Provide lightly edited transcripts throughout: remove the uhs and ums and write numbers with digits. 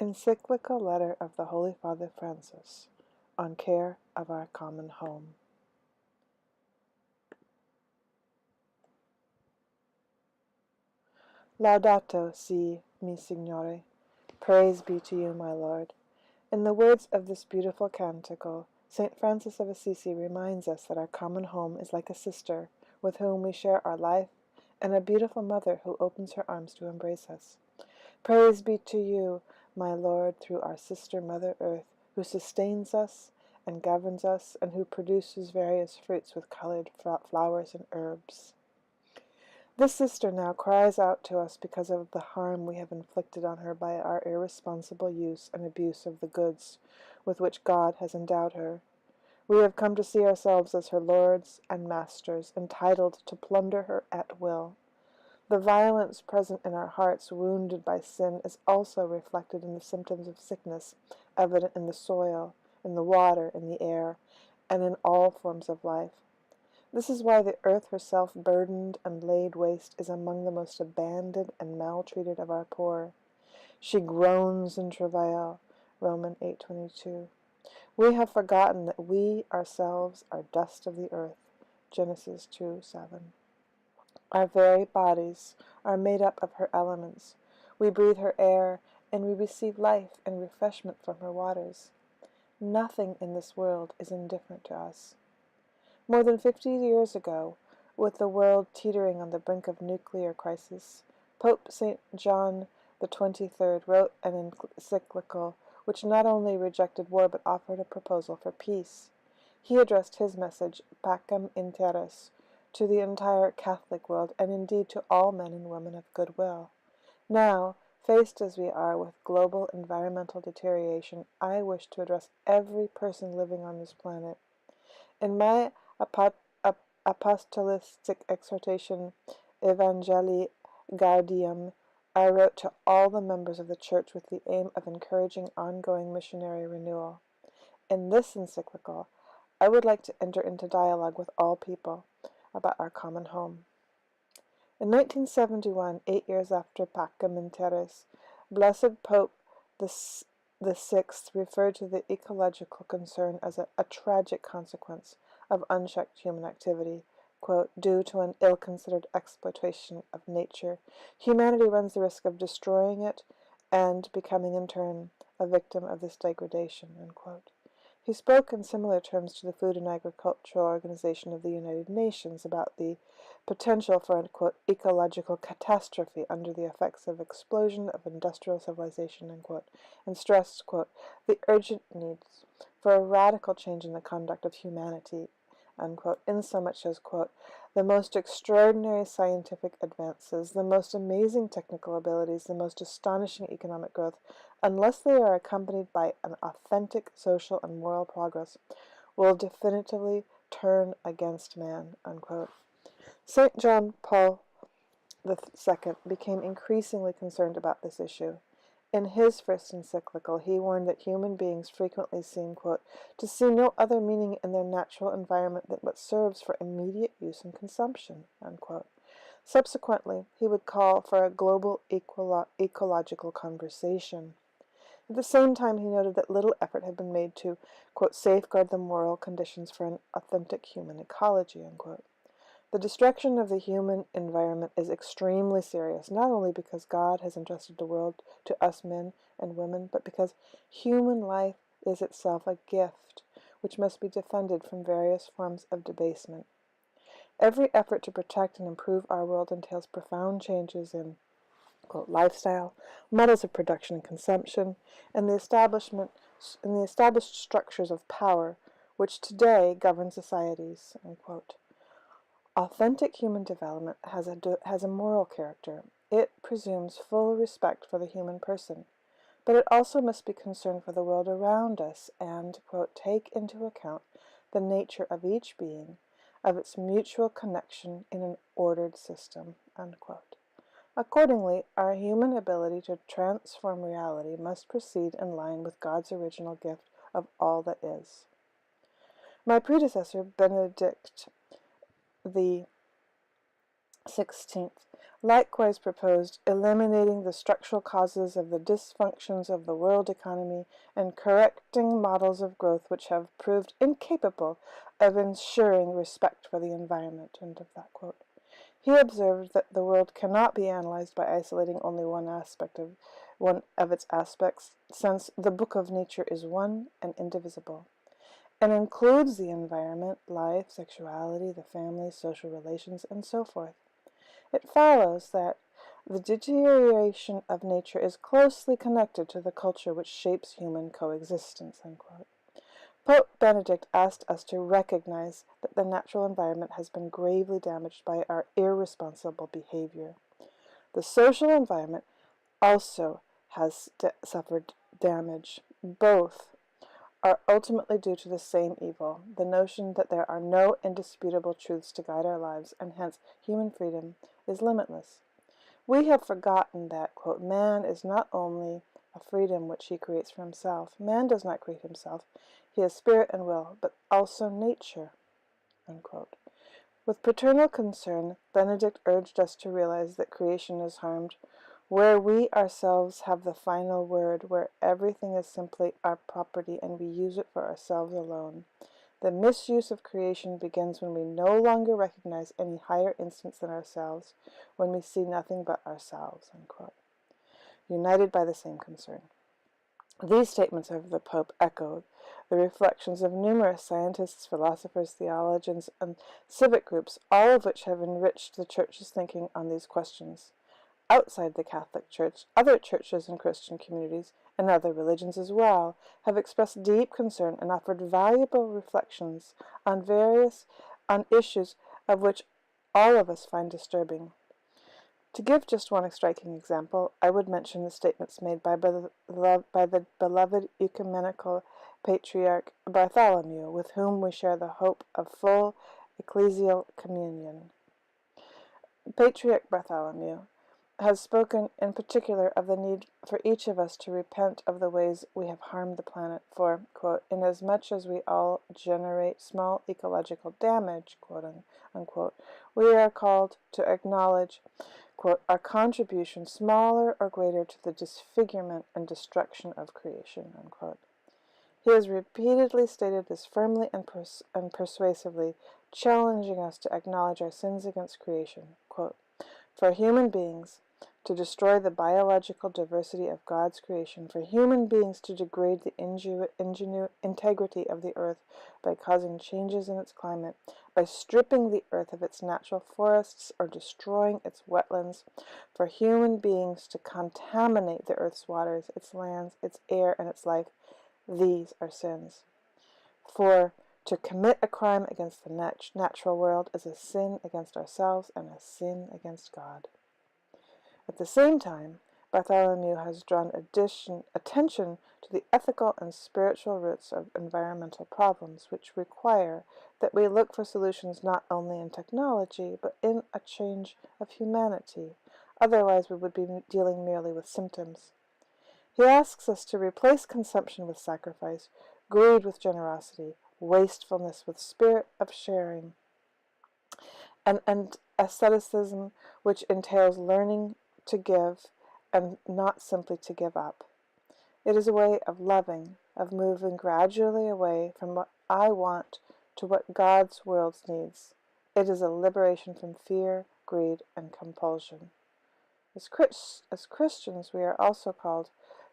Encyclical letter of the Holy Father Francis on care of our common home. Laudato si, mi Signore. Praise be to you, my Lord. In the words of this beautiful canticle, St. Francis of Assisi reminds us that our common home is like a sister with whom we share our life, and a beautiful mother who opens her arms to embrace us. Praise be to you, my Lord, through our sister Mother Earth, who sustains us and governs us, and who produces various fruits with colored flowers and herbs. This sister now cries out to us because of the harm we have inflicted on her by our irresponsible use and abuse of the goods with which God has endowed her. We have come to see ourselves as her lords and masters, entitled to plunder her at will. The violence present in our hearts wounded by sin is also reflected in the symptoms of sickness evident in the soil, in the water, in the air, and in all forms of life. This is why the earth herself, burdened and laid waste, is among the most abandoned and maltreated of our poor. She groans in travail, Romans 8:22. We have forgotten that we ourselves are dust of the earth, Genesis 2:7. Our very bodies are made up of her elements. We breathe her air, and we receive life and refreshment from her waters. Nothing in this world is indifferent to us. More than 50 years ago, with the world teetering on the brink of nuclear crisis, Pope St. John XXIII wrote an encyclical which not only rejected war but offered a proposal for peace. He addressed his message, Pacem in terris, to the entire Catholic world, and indeed to all men and women of goodwill. Now, faced as we are with global environmental deterioration, I wish to address every person living on this planet. In my apostolic exhortation, Evangelii Gaudium, I wrote to all the members of the Church with the aim of encouraging ongoing missionary renewal. In this encyclical, I would like to enter into dialogue with all people about our common home. In 1971, 8 years after Pacem in terris, Blessed Pope the Sixth referred to the ecological concern as a tragic consequence of unchecked human activity. Quote, due to an ill-considered exploitation of nature, humanity runs the risk of destroying it and becoming in turn a victim of this degradation. Unquote. He spoke in similar terms to the Food and Agricultural Organization of the United Nations about the potential for a, quote, ecological catastrophe under the effects of explosion of industrial civilization, unquote, and stressed, quote, the urgent needs for a radical change in the conduct of humanity, unquote, insomuch as, quote, the most extraordinary scientific advances, the most amazing technical abilities, the most astonishing economic growth, unless they are accompanied by an authentic social and moral progress, will definitively turn against man, unquote. St. John Paul II became increasingly concerned about this issue. In his first encyclical, he warned that human beings frequently seem, quote, to see no other meaning in their natural environment than what serves for immediate use and consumption, unquote. Subsequently, he would call for a global ecological conversation. At the same time, he noted that little effort had been made to, quote, safeguard the moral conditions for an authentic human ecology, unquote. The destruction of the human environment is extremely serious, not only because God has entrusted the world to us men and women, but because human life is itself a gift, which must be defended from various forms of debasement. Every effort to protect and improve our world entails profound changes in, quote, lifestyle, models of production and consumption, and the established structures of power which today govern societies, unquote. Authentic human development has a moral character. It presumes full respect for the human person, but it also must be concerned for the world around us and, quote, take into account the nature of each being, of its mutual connection in an ordered system, unquote. Accordingly, our human ability to transform reality must proceed in line with God's original gift of all that is. My predecessor, Benedict the 16th, likewise proposed eliminating the structural causes of the dysfunctions of the world economy and correcting models of growth which have proved incapable of ensuring respect for the environment. End of that quote. He observed that the world cannot be analyzed by isolating only one of its aspects, since the book of nature is one and indivisible, and includes the environment, life, sexuality, the family, social relations, and so forth. It follows that the deterioration of nature is closely connected to the culture which shapes human coexistence. Unquote. Pope Benedict asked us to recognize that the natural environment has been gravely damaged by our irresponsible behavior. The social environment also has suffered damage. Both are ultimately due to the same evil, the notion that there are no indisputable truths to guide our lives, and hence human freedom is limitless. We have forgotten that, quote, man is not only a freedom which he creates for himself. Man does not create himself. He has spirit and will, but also nature, unquote. With paternal concern, Benedict urged us to realize that creation is harmed where we ourselves have the final word, where everything is simply our property and we use it for ourselves alone. The misuse of creation begins when we no longer recognize any higher instance than ourselves, when we see nothing but ourselves, unquote. United by the same concern. These statements of the Pope echoed the reflections of numerous scientists, philosophers, theologians, and civic groups, all of which have enriched the Church's thinking on these questions. Outside the Catholic Church, other churches and Christian communities, and other religions as well, have expressed deep concern and offered valuable reflections on issues of which all of us find disturbing. To give just one striking example, I would mention the statements made by the beloved ecumenical Patriarch Bartholomew, with whom we share the hope of full ecclesial communion. Patriarch Bartholomew has spoken in particular of the need for each of us to repent of the ways we have harmed the planet, for, quote, inasmuch as we all generate small ecological damage, quote unquote, we are called to acknowledge, quote, our contribution, smaller or greater, to the disfigurement and destruction of creation, unquote. He has repeatedly stated this firmly and persuasively, challenging us to acknowledge our sins against creation, quote, for human beings to destroy the biological diversity of God's creation, for human beings to degrade the integrity of the earth by causing changes in its climate, by stripping the earth of its natural forests or destroying its wetlands, for human beings to contaminate the earth's waters, its lands, its air, and its life, these are sins. For to commit a crime against the natural world is a sin against ourselves and a sin against God. At the same time, Bartholomew has drawn attention to the ethical and spiritual roots of environmental problems, which require that we look for solutions not only in technology, but in a change of humanity. Otherwise, we would be dealing merely with symptoms. He asks us to replace consumption with sacrifice, greed with generosity, wastefulness with spirit of sharing, and asceticism, which entails learning to give and not simply to give up. It is a way of loving, of moving gradually away from what I want to what God's world needs. It is a liberation from fear, greed, and compulsion. As Christians, we are also called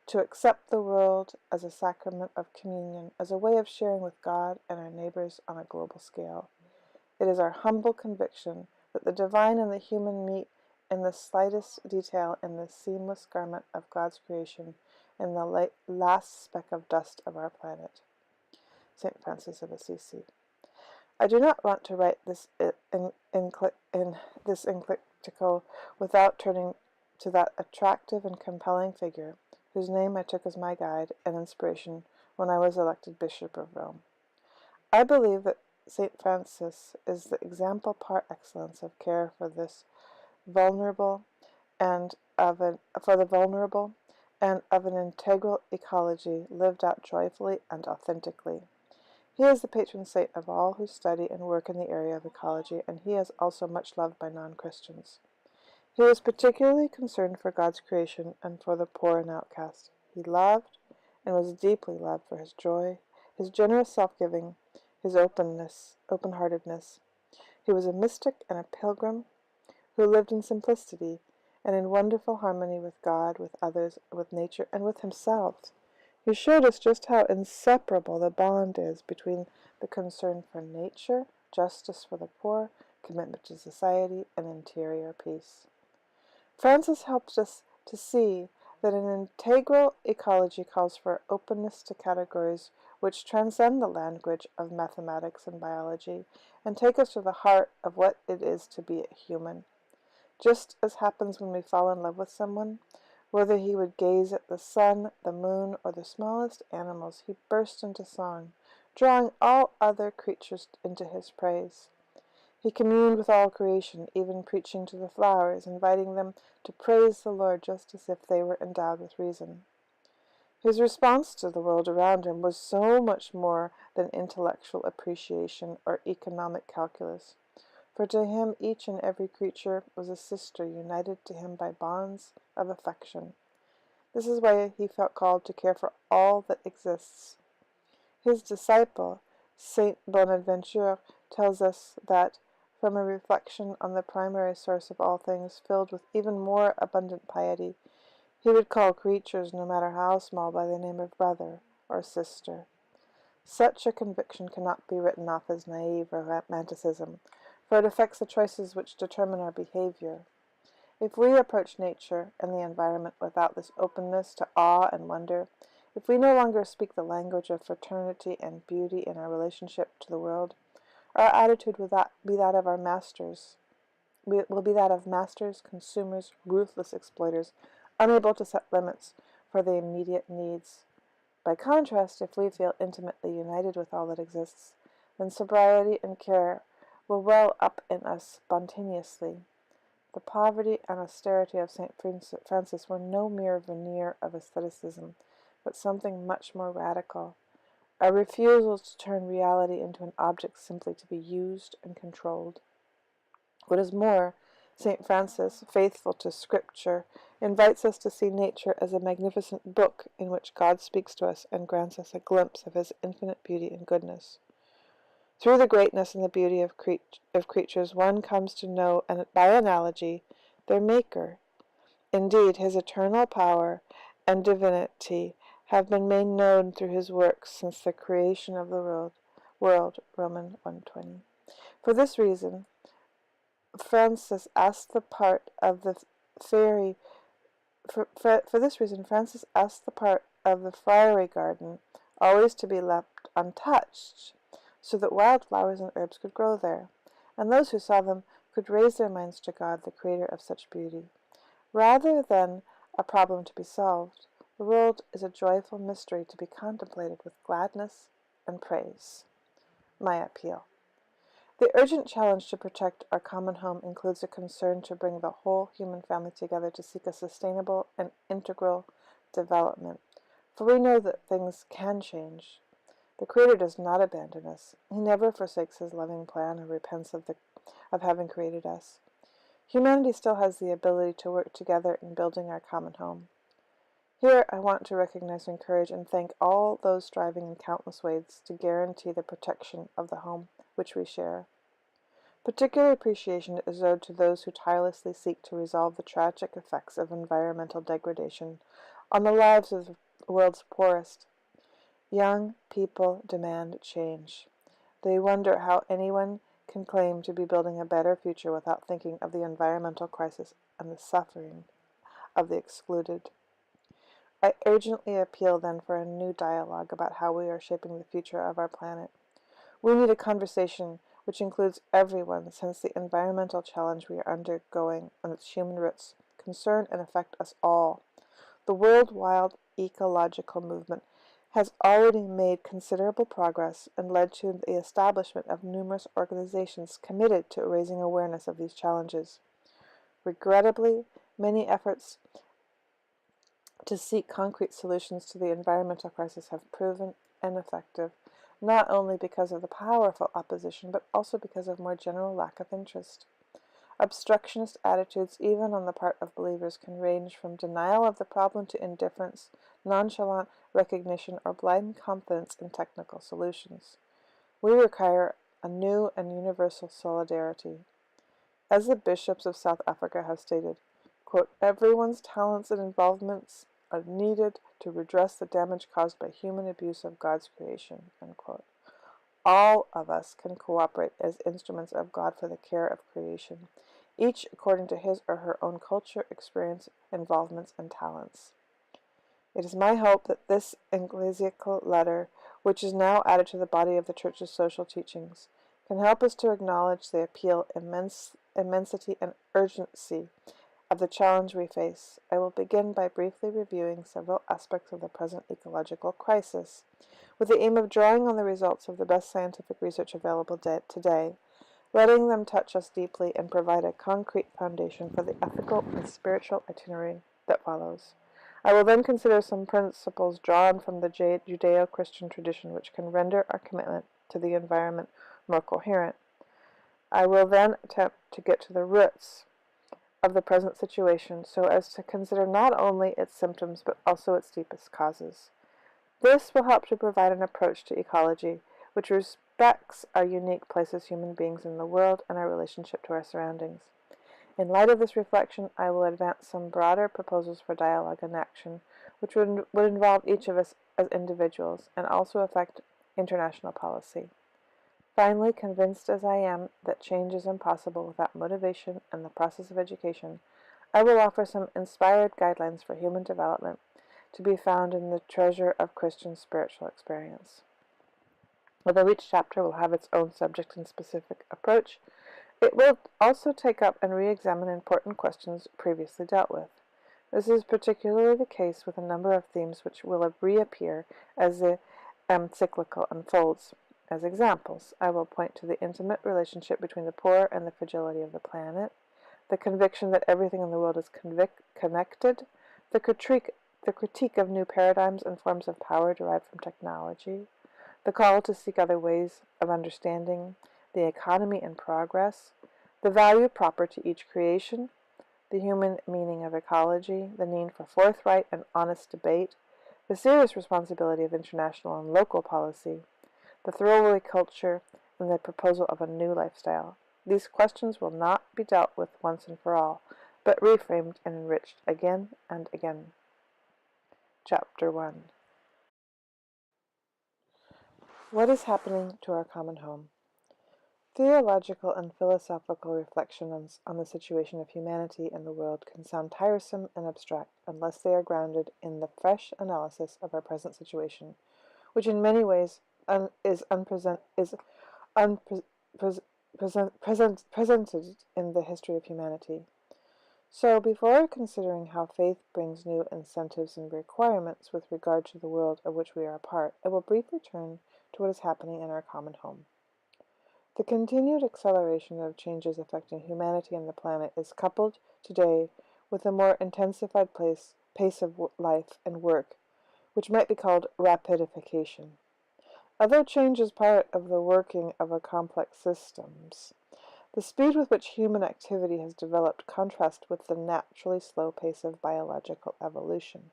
to accept the world as a sacrament of communion, as a way of sharing with God and our neighbors on a global scale. It is our humble conviction that the divine and the human meet in the slightest detail in the seamless garment of God's creation, in the last speck of dust of our planet. St. Francis of Assisi. I do not want to write this encyclical without turning to that attractive and compelling figure, whose name I took as my guide and inspiration when I was elected Bishop of Rome. I believe that St. Francis is the example par excellence of care for this vulnerable and of an integral ecology lived out joyfully and authentically. He is the patron saint of all who study and work in the area of ecology, and he is also much loved by non-Christians. He was particularly concerned for God's creation and for the poor and outcast. He loved and was deeply loved for his joy, his generous self-giving, his open-heartedness. He was a mystic and a pilgrim who lived in simplicity and in wonderful harmony with God, with others, with nature, and with himself. He showed us just how inseparable the bond is between the concern for nature, justice for the poor, commitment to society, and interior peace. Francis helps us to see that an integral ecology calls for openness to categories which transcend the language of mathematics and biology and take us to the heart of what it is to be a human. Just as happens when we fall in love with someone, whether he would gaze at the sun, the moon, or the smallest animals, he burst into song, drawing all other creatures into his praise. He communed with all creation, even preaching to the flowers, inviting them to praise the Lord just as if they were endowed with reason. His response to the world around him was so much more than intellectual appreciation or economic calculus, for to him each and every creature was a sister united to him by bonds of affection. This is why he felt called to care for all that exists. His disciple, Saint Bonaventure, tells us that, from a reflection on the primary source of all things, filled with even more abundant piety, he would call creatures, no matter how small, by the name of brother or sister. Such a conviction cannot be written off as naive or romanticism, for it affects the choices which determine our behavior. If we approach nature and the environment without this openness to awe and wonder, if we no longer speak the language of fraternity and beauty in our relationship to the world, our attitude will be that of our masters. Will be that of masters, consumers, ruthless exploiters, unable to set limits for the immediate needs. By contrast, if we feel intimately united with all that exists, then sobriety and care will well up in us spontaneously. The poverty and austerity of St. Francis were no mere veneer of asceticism, but something much more radical, a refusal to turn reality into an object simply to be used and controlled. What is more, St. Francis, faithful to Scripture, invites us to see nature as a magnificent book in which God speaks to us and grants us a glimpse of his infinite beauty and goodness. Through the greatness and the beauty of creatures, one comes to know, and by analogy, their Maker. Indeed, his eternal power and divinity have been made known through his works since the creation of the world, Romans 1:20. For this reason, Francis asked the part of the fairy. For this reason, Francis asked the part of the friary garden always to be left untouched, so that wild flowers and herbs could grow there, and those who saw them could raise their minds to God, the Creator of such beauty. Rather than a problem to be solved, the world is a joyful mystery to be contemplated with gladness and praise. My appeal. The urgent challenge to protect our common home includes a concern to bring the whole human family together to seek a sustainable and integral development, for we know that things can change. The Creator does not abandon us. He never forsakes his loving plan or repents of having created us. Humanity still has the ability to work together in building our common home. Here I want to recognize, encourage, and thank all those striving in countless ways to guarantee the protection of the home which we share. Particular appreciation is owed to those who tirelessly seek to resolve the tragic effects of environmental degradation on the lives of the world's poorest. Young people demand change. They wonder how anyone can claim to be building a better future without thinking of the environmental crisis and the suffering of the excluded. I urgently appeal then for a new dialogue about how we are shaping the future of our planet. We need a conversation which includes everyone, since the environmental challenge we are undergoing and its human roots concern and affect us all. The worldwide ecological movement has already made considerable progress and led to the establishment of numerous organizations committed to raising awareness of these challenges. Regrettably, many efforts to seek concrete solutions to the environmental crisis have proven ineffective, not only because of the powerful opposition, but also because of more general lack of interest. Obstructionist attitudes, even on the part of believers, can range from denial of the problem to indifference, nonchalant recognition, or blind confidence in technical solutions. We require a new and universal solidarity. As the bishops of South Africa have stated, quote, everyone's talents and involvements are needed to redress the damage caused by human abuse of God's creation, unquote. All of us can cooperate as instruments of God for the care of creation, each according to his or her own culture, experience, involvements, and talents. It is my hope that this Encyclical letter, which is now added to the body of the Church's social teachings, can help us to acknowledge the appeal, immensity, and urgency of the challenge we face. I will begin by briefly reviewing several aspects of the present ecological crisis, with the aim of drawing on the results of the best scientific research available today, letting them touch us deeply and provide a concrete foundation for the ethical and spiritual itinerary that follows. I will then consider some principles drawn from the Judeo-Christian tradition which can render our commitment to the environment more coherent. I will then attempt to get to the roots of the present situation so as to consider not only its symptoms but also its deepest causes. This will help to provide an approach to ecology which respects our unique place as human beings in the world and our relationship to our surroundings. In light of this reflection, I will advance some broader proposals for dialogue and action, which would involve each of us as individuals and also affect international policy. Finally, convinced as I am that change is impossible without motivation and the process of education, I will offer some inspired guidelines for human development to be found in the treasure of Christian spiritual experience. Although each chapter will have its own subject and specific approach, it will also take up and re-examine important questions previously dealt with. This is particularly the case with a number of themes which will reappear as the Encyclical unfolds. As examples, I will point to the intimate relationship between the poor and the fragility of the planet, the conviction that everything in the world is connected, the critique of new paradigms and forms of power derived from technology, the call to seek other ways of understanding, the economy and progress, the value proper to each creation, the human meaning of ecology, the need for forthright and honest debate, the serious responsibility of international and local policy, the throwaway culture, and the proposal of a new lifestyle. These questions will not be dealt with once and for all, but reframed and enriched again and again. Chapter 1. What is happening to our common home? Theological and philosophical reflections on the situation of humanity and the world can sound tiresome and abstract unless they are grounded in the fresh analysis of our present situation, which in many ways is presented in the history of humanity. So, before considering how faith brings new incentives and requirements with regard to the world of which we are a part, I will briefly turn to what is happening in our common home. The continued acceleration of changes affecting humanity and the planet is coupled today with a more intensified pace of life and work, which might be called rapidification. Although change is part of the working of a complex systems, the speed with which human activity has developed contrasts with the naturally slow pace of biological evolution.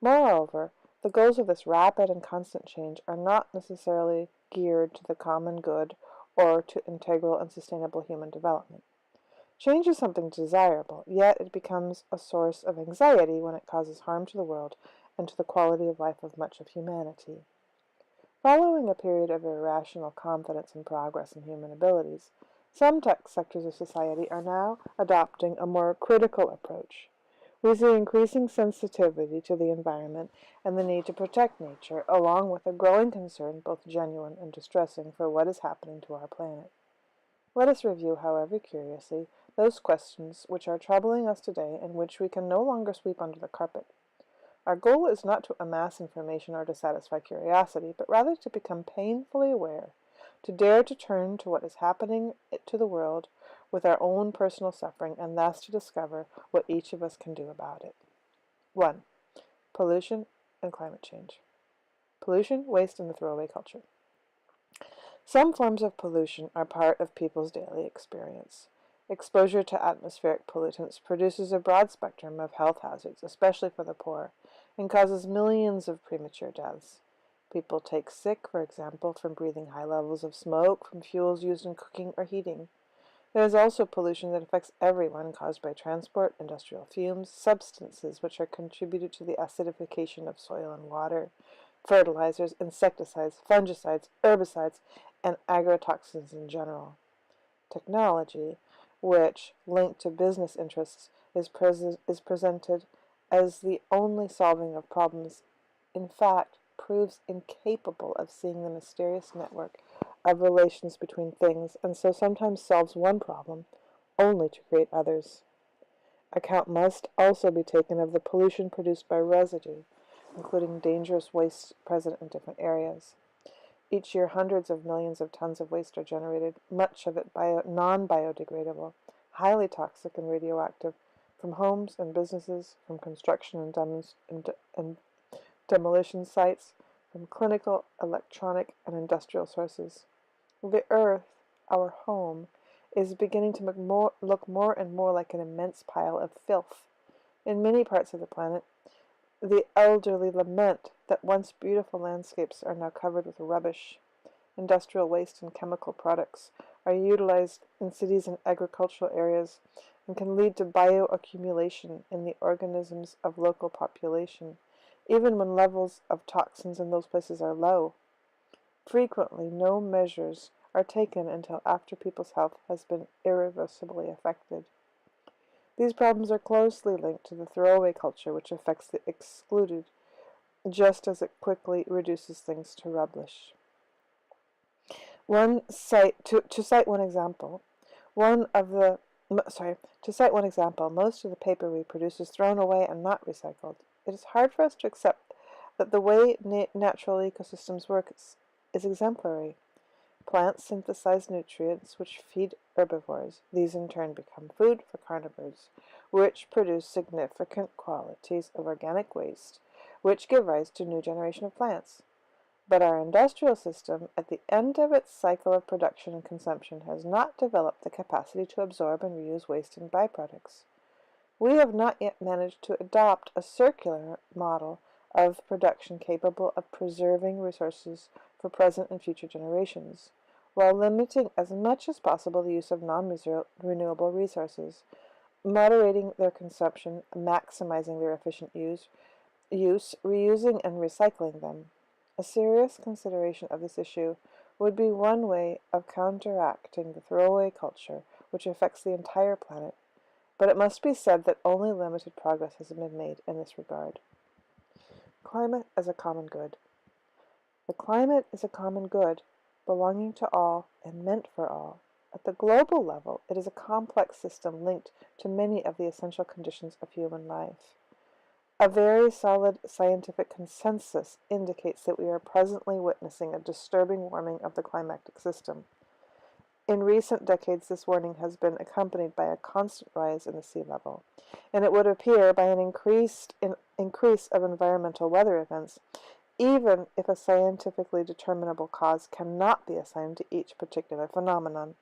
Moreover, the goals of this rapid and constant change are not necessarily geared to the common good or to integral and sustainable human development. Change is something desirable, yet it becomes a source of anxiety when it causes harm to the world and to the quality of life of much of humanity. Following a period of irrational confidence in progress in human abilities, some sectors of society are now adopting a more critical approach. We see increasing sensitivity to the environment and the need to protect nature, along with a growing concern, both genuine and distressing, for what is happening to our planet. Let us review, however curiously, those questions which are troubling us today and which we can no longer sweep under the carpet. Our goal is not to amass information or to satisfy curiosity, but rather to become painfully aware, to dare to turn to what is happening to the world with our own personal suffering, and thus to discover what each of us can do about it. 1. Pollution and climate change. Pollution, waste, and the throwaway culture. Some forms of pollution are part of people's daily experience. Exposure to atmospheric pollutants produces a broad spectrum of health hazards, especially for the poor, and causes millions of premature deaths. People take sick, for example, from breathing high levels of smoke from fuels used in cooking or heating. There is also pollution that affects everyone, caused by transport, industrial fumes, substances which are contributed to the acidification of soil and water, fertilizers, insecticides, fungicides, herbicides, and agrotoxins in general. Technology, which, linked to business interests, is presented as the only solving of problems, in fact, proves incapable of seeing the mysterious network of relations between things, and so sometimes solves one problem only to create others. Account must also be taken of the pollution produced by residue, including dangerous waste present in different areas. Each year, hundreds of millions of tons of waste are generated, much of it non-biodegradable, highly toxic and radioactive, from homes and businesses, from construction and demolition sites, from clinical, electronic, and industrial sources. The Earth, our home, is beginning to look more and more like an immense pile of filth. In many parts of the planet, the elderly lament that once beautiful landscapes are now covered with rubbish. Industrial waste and chemical products are utilized in cities and agricultural areas and can lead to bioaccumulation in the organisms of local population, even when levels of toxins in those places are low. Frequently, no measures are taken until after people's health has been irreversibly affected. These problems are closely linked to the throwaway culture, which affects the excluded, just as it quickly reduces things to rubbish. To cite one example, most of the paper we produce is thrown away and not recycled. It is hard for us to accept that the way natural ecosystems work is exemplary. Plants synthesize nutrients which feed herbivores. These in turn become food for carnivores, which produce significant quantities of organic waste, which give rise to a new generation of plants. But our industrial system, at the end of its cycle of production and consumption, has not developed the capacity to absorb and reuse waste and byproducts. We have not yet managed to adopt a circular model of production capable of preserving resources for present and future generations, while limiting as much as possible the use of non-renewable resources, moderating their consumption, maximizing their efficient use, reusing and recycling them. A serious consideration of this issue would be one way of counteracting the throwaway culture which affects the entire planet, but it must be said that only limited progress has been made in this regard. Climate as a common good. The climate is a common good, belonging to all and meant for all. At the global level, it is a complex system linked to many of the essential conditions of human life. A very solid scientific consensus indicates that we are presently witnessing a disturbing warming of the climatic system. In recent decades, this warming has been accompanied by a constant rise in the sea level, and it would appear by an increase of environmental weather events, even if a scientifically determinable cause cannot be assigned to each particular phenomenon.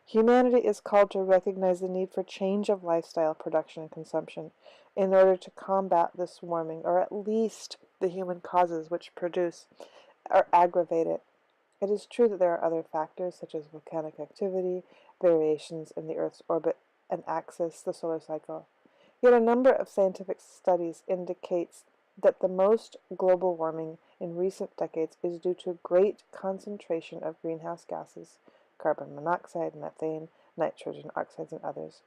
Humanity is called to recognize the need for change of lifestyle, production, and consumption in order to combat this warming, or at least the human causes which produce or aggravate it. It is true that there are other factors, such as volcanic activity, variations in the Earth's orbit and axis, the solar cycle. Yet a number of scientific studies indicates that the most global warming in recent decades is due to great concentration of greenhouse gases, carbon monoxide, methane, nitrogen oxides, and others,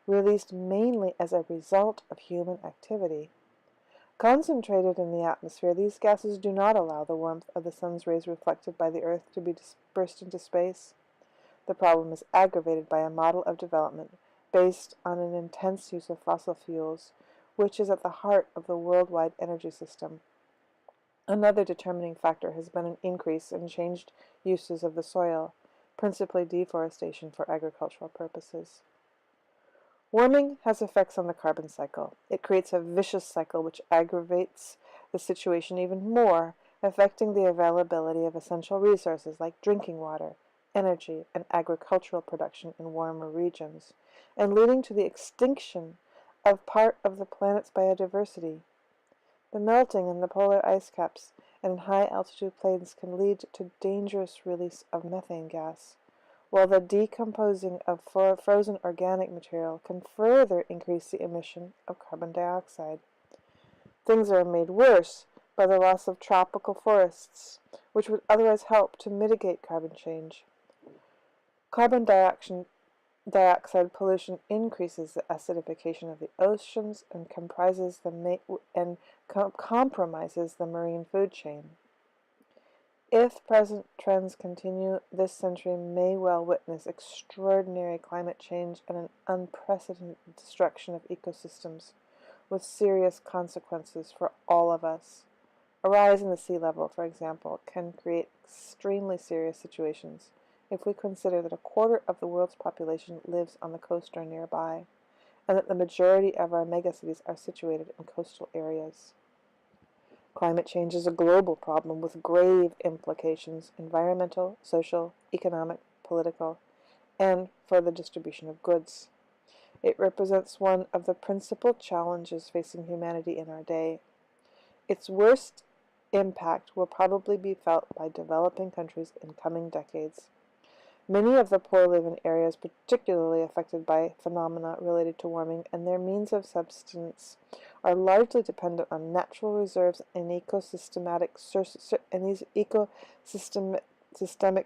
released mainly as a result of human activity. Concentrated in the atmosphere, these gases do not allow the warmth of the sun's rays reflected by the Earth to be dispersed into space. The problem is aggravated by a model of development based on an intense use of fossil fuels, which is at the heart of the worldwide energy system. Another determining factor has been an increase in changed uses of the soil, principally deforestation for agricultural purposes. Warming has effects on the carbon cycle. It creates a vicious cycle which aggravates the situation even more affecting the availability of essential resources like drinking water, energy, and agricultural production in warmer regions, and leading to the extinction of part of the planet's biodiversity. The melting in the polar ice caps and in high-altitude plains can lead to dangerous release of methane gas, while the decomposing of frozen organic material can further increase the emission of carbon dioxide. Things are made worse by the loss of tropical forests, which would otherwise help to mitigate carbon change. Carbon dioxide pollution increases the acidification of the oceans and compromises the marine food chain. If present trends continue, this century may well witness extraordinary climate change and an unprecedented destruction of ecosystems, with serious consequences for all of us. A rise in the sea level, for example, can create extremely serious situations if we consider that a quarter of the world's population lives on the coast or nearby, and that the majority of our megacities are situated in coastal areas. Climate change is a global problem with grave implications: environmental, social, economic, political, and for the distribution of goods. It represents one of the principal challenges facing humanity in our day. Its worst impact will probably be felt by developing countries in coming decades. Many of the poor live in areas particularly affected by phenomena related to warming, and their means of subsistence are largely dependent on natural reserves and ecosystemic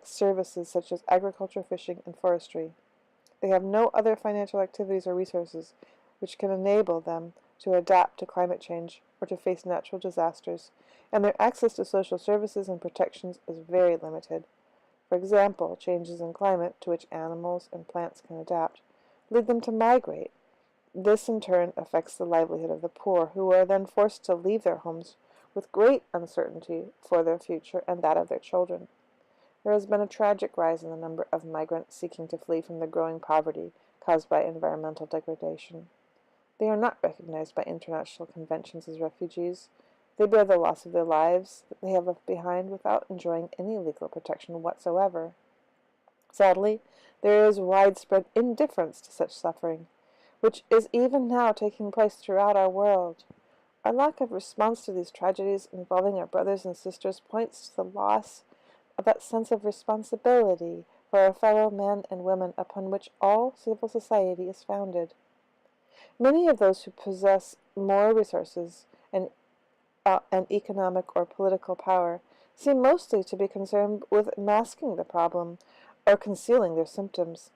services such as agriculture, fishing, and forestry. They have no other financial activities or resources which can enable them to adapt to climate change or to face natural disasters, and their access to social services and protections is very limited. For example, changes in climate, to which animals and plants can adapt, lead them to migrate. This in turn affects the livelihood of the poor, who are then forced to leave their homes with great uncertainty for their future and that of their children. There has been a tragic rise in the number of migrants seeking to flee from the growing poverty caused by environmental degradation. They are not recognized by international conventions as refugees. They bear the loss of their lives that they have left behind without enjoying any legal protection whatsoever. Sadly, there is widespread indifference to such suffering, which is even now taking place throughout our world. Our lack of response to these tragedies involving our brothers and sisters points to the loss of that sense of responsibility for our fellow men and women upon which all civil society is founded. Many of those who possess more resources and economic or political power seem mostly to be concerned with masking the problem or concealing their symptoms,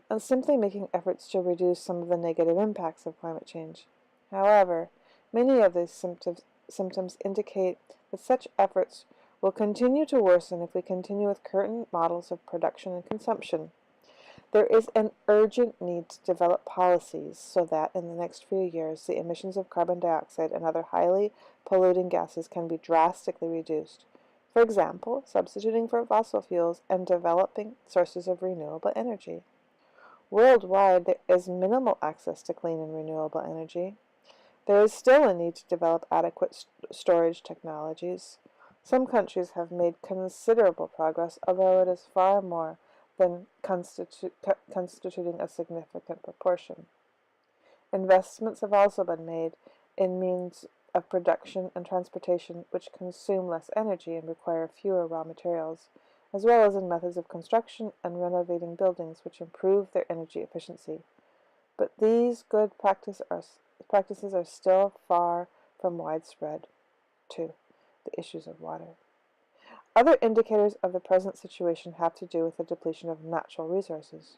and simply making efforts to reduce some of the negative impacts of climate change. However, many of these symptoms indicate that such efforts will continue to worsen if we continue with current models of production and consumption. There is an urgent need to develop policies so that in the next few years the emissions of carbon dioxide and other highly polluting gases can be drastically reduced. For example, substituting for fossil fuels and developing sources of renewable energy. Worldwide, there is minimal access to clean and renewable energy. There is still a need to develop adequate storage technologies. Some countries have made considerable progress, although it is far more than constituting a significant proportion. Investments have also been made in means of production and transportation which consume less energy and require fewer raw materials, as well as in methods of construction and renovating buildings which improve their energy efficiency. But these good practices are still far from widespread. 2. The issues of water. Other indicators of the present situation have to do with the depletion of natural resources.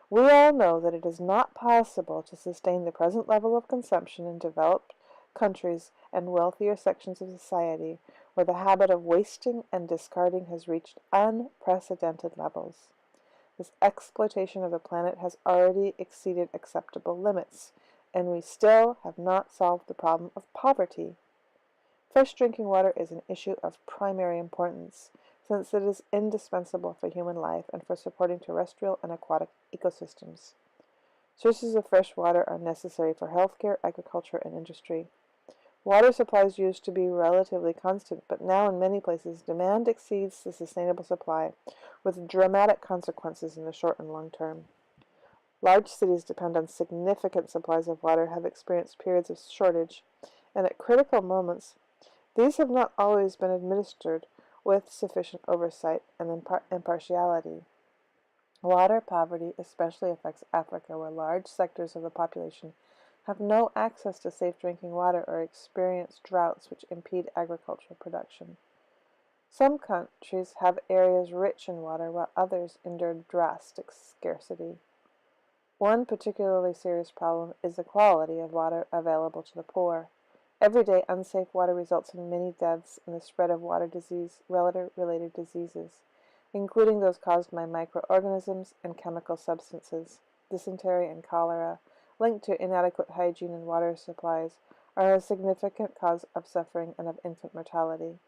We all know that it is not possible to sustain the present level of consumption in developed countries and wealthier sections of society where the habit of wasting and discarding has reached unprecedented levels. This exploitation of the planet has already exceeded acceptable limits, and we still have not solved the problem of poverty. Fresh drinking water is an issue of primary importance, since it is indispensable for human life and for supporting terrestrial and aquatic ecosystems. Sources of fresh water are necessary for healthcare, agriculture, and industry. Water supplies used to be relatively constant, but now in many places demand exceeds the sustainable supply, with dramatic consequences in the short and long term. Large cities depend on significant supplies of water, have experienced periods of shortage, and at critical moments, these have not always been administered with sufficient oversight and impartiality. Water poverty especially affects Africa, where large sectors of the population have no access to safe drinking water or experience droughts which impede agricultural production. Some countries have areas rich in water, while others endure drastic scarcity. One particularly serious problem is the quality of water available to the poor. Every day, unsafe water results in many deaths and the spread of water-related diseases, including those caused by microorganisms and chemical substances. Dysentery and cholera, linked to inadequate hygiene and water supplies, are a significant cause of suffering and of infant mortality.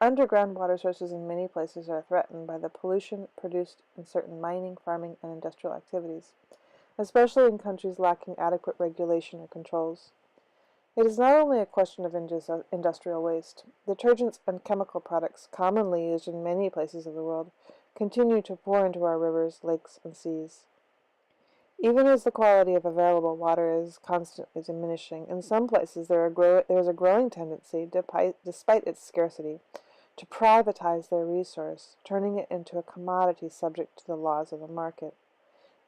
Underground water sources in many places are threatened by the pollution produced in certain mining, farming, and industrial activities, especially in countries lacking adequate regulation or controls. It is not only a question of industrial waste. Detergents and chemical products, commonly used in many places of the world, continue to pour into our rivers, lakes, and seas. Even as the quality of available water is constantly diminishing, in some places there is a growing tendency, despite its scarcity, to privatize their resource, turning it into a commodity subject to the laws of the market.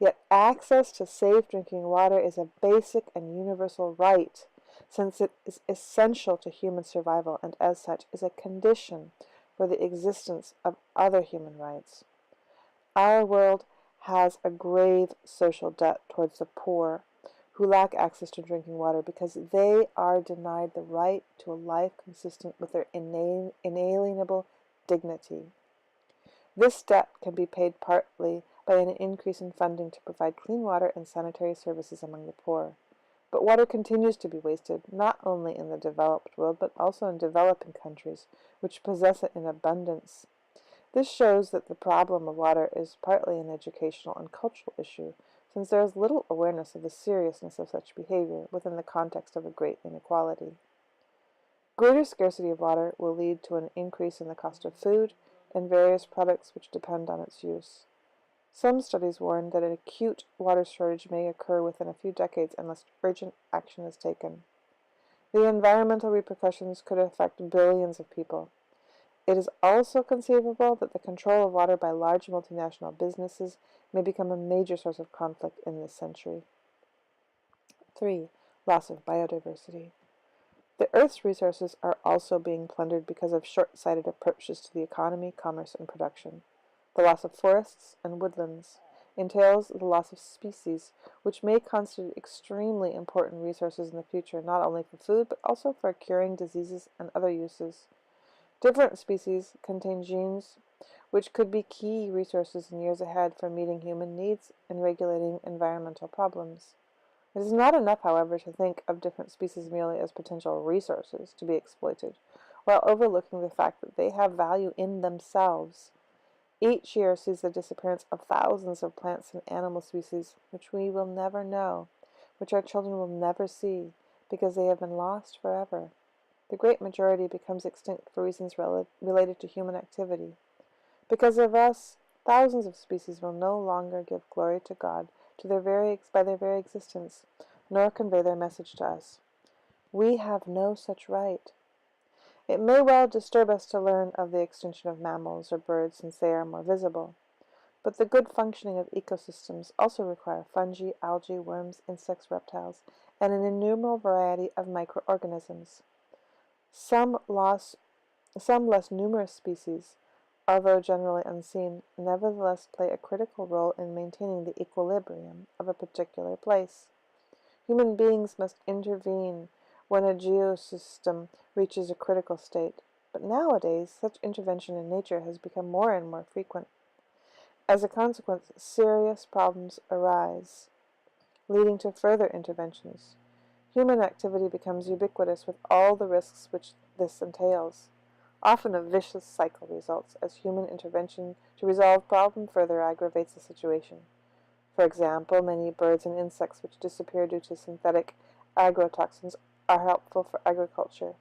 Yet access to safe drinking water is a basic and universal right, since it is essential to human survival and as such is a condition for the existence of other human rights. Our world has a grave social debt towards the poor who lack access to drinking water because they are denied the right to a life consistent with their inalienable dignity. This debt can be paid partly by an increase in funding to provide clean water and sanitary services among the poor. But water continues to be wasted, not only in the developed world, but also in developing countries, which possess it in abundance. This shows that the problem of water is partly an educational and cultural issue, since there is little awareness of the seriousness of such behavior within the context of a great inequality. Greater scarcity of water will lead to an increase in the cost of food and various products which depend on its use. Some studies warn that an acute water shortage may occur within a few decades unless urgent action is taken. The environmental repercussions could affect billions of people. It is also conceivable that the control of water by large multinational businesses may become a major source of conflict in this century. 3. Loss of biodiversity. The Earth's resources are also being plundered because of short-sighted approaches to the economy, commerce, and production. The loss of forests and woodlands entails the loss of species, which may constitute extremely important resources in the future, not only for food, but also for curing diseases and other uses. Different species contain genes which could be key resources in years ahead for meeting human needs and regulating environmental problems. It is not enough, however, to think of different species merely as potential resources to be exploited, while overlooking the fact that they have value in themselves. Each year sees the disappearance of thousands of plants and animal species which we will never know, which our children will never see, because they have been lost forever. The great majority becomes extinct for reasons related to human activity. Because of us, thousands of species will no longer give glory to God by their very existence, nor convey their message to us. We have no such right. It may well disturb us to learn of the extinction of mammals or birds since they are more visible. But the good functioning of ecosystems also require fungi, algae, worms, insects, reptiles, and an innumerable variety of microorganisms. Some less numerous species, although generally unseen, nevertheless play a critical role in maintaining the equilibrium of a particular place. Human beings must intervene when a geosystem reaches a critical state, but nowadays such intervention in nature has become more and more frequent. As a consequence, serious problems arise, leading to further interventions. Human activity becomes ubiquitous with all the risks which this entails. Often a vicious cycle results, as human intervention to resolve problem further aggravates the situation. For example, many birds and insects which disappear due to synthetic agrotoxins are helpful for agriculture.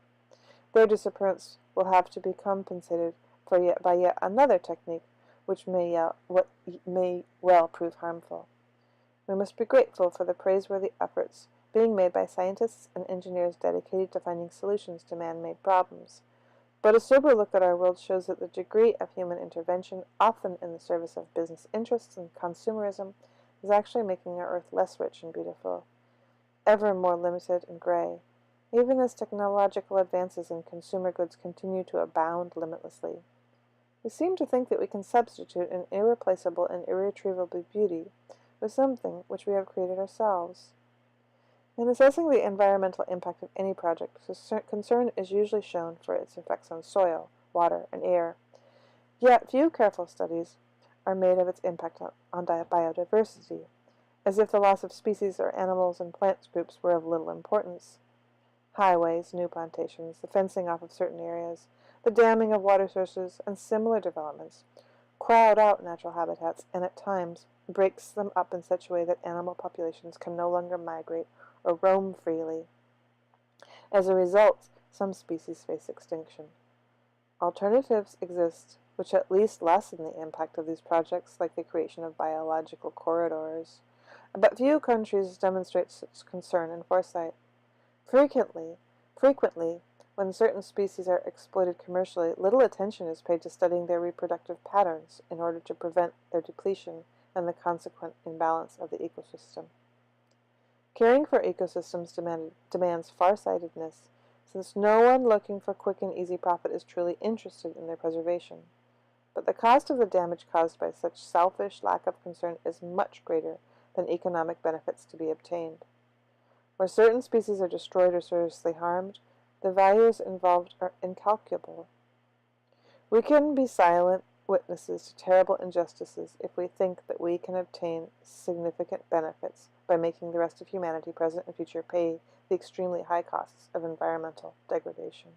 Their disappearance will have to be compensated by yet another technique, which may well prove harmful. We must be grateful for the praiseworthy efforts being made by scientists and engineers dedicated to finding solutions to man-made problems. But a sober look at our world shows that the degree of human intervention, often in the service of business interests and consumerism, is actually making our earth less rich and beautiful, ever more limited and gray, even as technological advances in consumer goods continue to abound limitlessly. We seem to think that we can substitute an irreplaceable and irretrievable beauty with something which we have created ourselves. In assessing the environmental impact of any project, concern is usually shown for its effects on soil, water, and air. Yet few careful studies are made of its impact on biodiversity, as if the loss of species or animals and plant groups were of little importance. Highways, new plantations, the fencing off of certain areas, the damming of water sources, and similar developments crowd out natural habitats and at times breaks them up in such a way that animal populations can no longer migrate or roam freely. As a result, some species face extinction. Alternatives exist which at least lessen the impact of these projects, like the creation of biological corridors, but few countries demonstrate such concern and foresight. Frequently, when certain species are exploited commercially, little attention is paid to studying their reproductive patterns in order to prevent their depletion and the consequent imbalance of the ecosystem. Caring for ecosystems demands farsightedness, since no one looking for quick and easy profit is truly interested in their preservation. But the cost of the damage caused by such selfish lack of concern is much greater than economic benefits to be obtained. Where certain species are destroyed or seriously harmed, the values involved are incalculable. We can be silent witnesses to terrible injustices if we think that we can obtain significant benefits by making the rest of humanity, present and future, pay the extremely high costs of environmental degradation.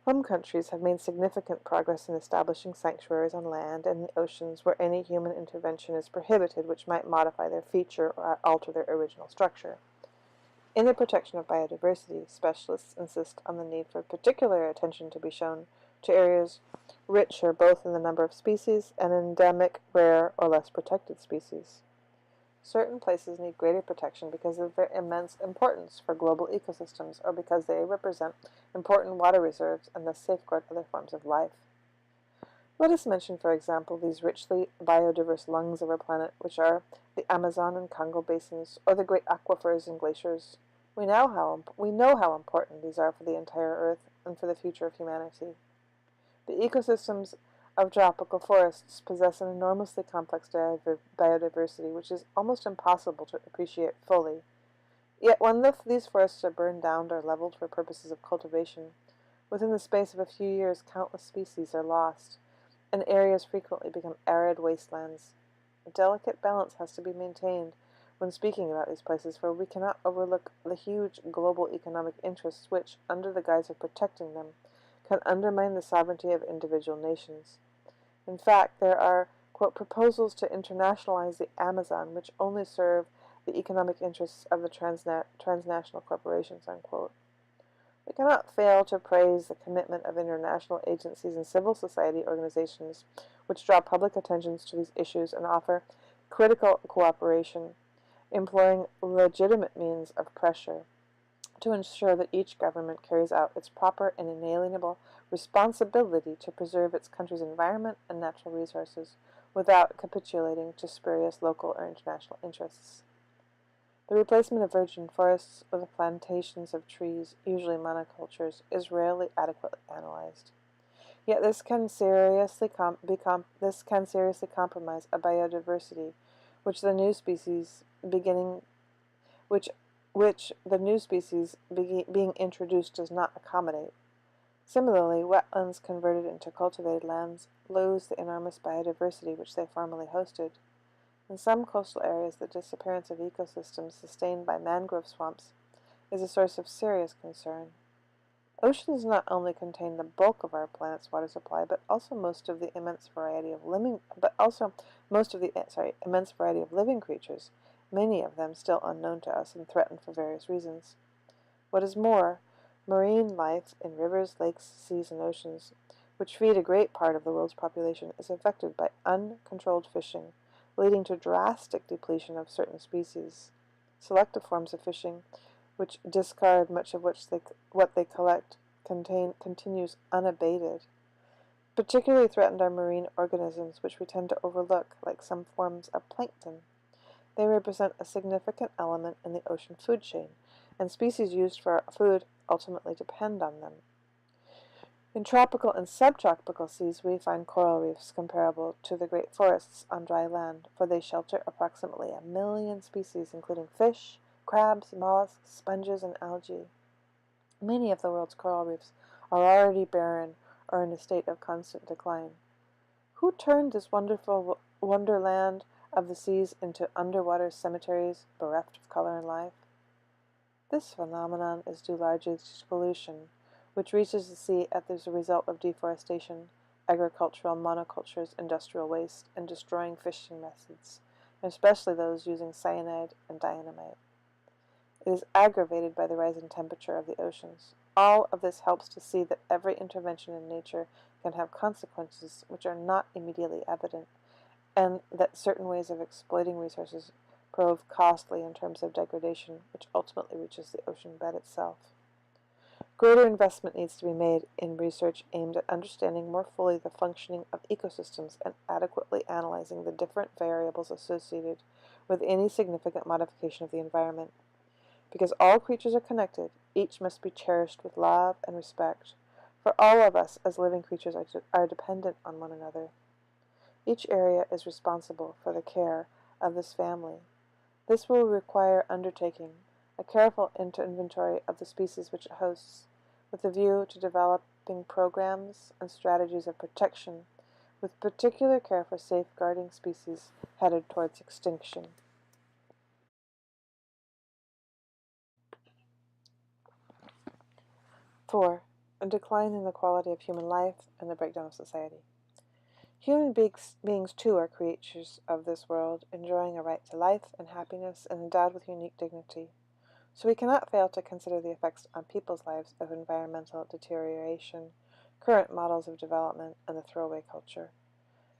Some countries have made significant progress in establishing sanctuaries on land and in the oceans where any human intervention is prohibited, which might modify their feature or alter their original structure. In the protection of biodiversity, specialists insist on the need for particular attention to be shown to areas richer both in the number of species and endemic, rare, or less protected species. Certain places need greater protection because of their immense importance for global ecosystems or because they represent important water reserves and thus safeguard other forms of life. Let us mention, for example, these richly biodiverse lungs of our planet, which are the Amazon and Congo basins, or the great aquifers and glaciers. We know how important these are for the entire Earth and for the future of humanity. The ecosystems of tropical forests possess an enormously complex biodiversity which is almost impossible to appreciate fully. Yet when these forests are burned down or leveled for purposes of cultivation, within the space of a few years countless species are lost, and areas frequently become arid wastelands. A delicate balance has to be maintained when speaking about these places, for we cannot overlook the huge global economic interests which, under the guise of protecting them, can undermine the sovereignty of individual nations. In fact, there are, quote, proposals to internationalize the Amazon which only serve the economic interests of the transnational corporations, unquote. We cannot fail to praise the commitment of international agencies and civil society organizations which draw public attention to these issues and offer critical cooperation, employing legitimate means of pressure to ensure that each government carries out its proper and inalienable responsibility to preserve its country's environment and natural resources without capitulating to spurious local or international interests. The replacement of virgin forests with plantations of trees, usually monocultures, is rarely adequately analyzed. Yet this can seriously compromise a biodiversity which the new species being introduced does not accommodate. Similarly, wetlands converted into cultivated lands lose the enormous biodiversity which they formerly hosted. In some coastal areas, the disappearance of ecosystems sustained by mangrove swamps is a source of serious concern. Oceans not only contain the bulk of our planet's water supply, but also most of the immense variety of living creatures, many of them still unknown to us and threatened for various reasons. What is more, marine life in rivers, lakes, seas, and oceans, which feed a great part of the world's population, is affected by uncontrolled fishing, leading to drastic depletion of certain species. Selective forms of fishing, which discard much of what they collect, continues unabated. Particularly threatened are marine organisms, which we tend to overlook, like some forms of plankton. They represent a significant element in the ocean food chain, and species used for food ultimately depend on them. In tropical and subtropical seas, we find coral reefs comparable to the great forests on dry land, for they shelter approximately 1 million species, including fish, crabs, mollusks, sponges, and algae. Many of the world's coral reefs are already barren or in a state of constant decline. Who turned this wonderful wonderland of the seas into underwater cemeteries bereft of color and life? This phenomenon is due largely to pollution, which reaches the sea as a result of deforestation, agricultural monocultures, industrial waste, and destroying fishing methods, especially those using cyanide and dynamite. It is aggravated by the rising temperature of the oceans. All of this helps to see that every intervention in nature can have consequences which are not immediately evident, and that certain ways of exploiting resources prove costly in terms of degradation, which ultimately reaches the ocean bed itself. Greater investment needs to be made in research aimed at understanding more fully the functioning of ecosystems and adequately analyzing the different variables associated with any significant modification of the environment. Because all creatures are connected, each must be cherished with love and respect, for all of us as living creatures are dependent on one another. Each area is responsible for the care of this family. This will require undertaking a careful inventory of the species which it hosts, with a view to developing programs and strategies of protection, with particular care for safeguarding species headed towards extinction. 4. A decline in the quality of human life and the breakdown of society. Human beings too are creatures of this world, enjoying a right to life and happiness and endowed with unique dignity. So we cannot fail to consider the effects on people's lives of environmental deterioration, current models of development, and the throwaway culture.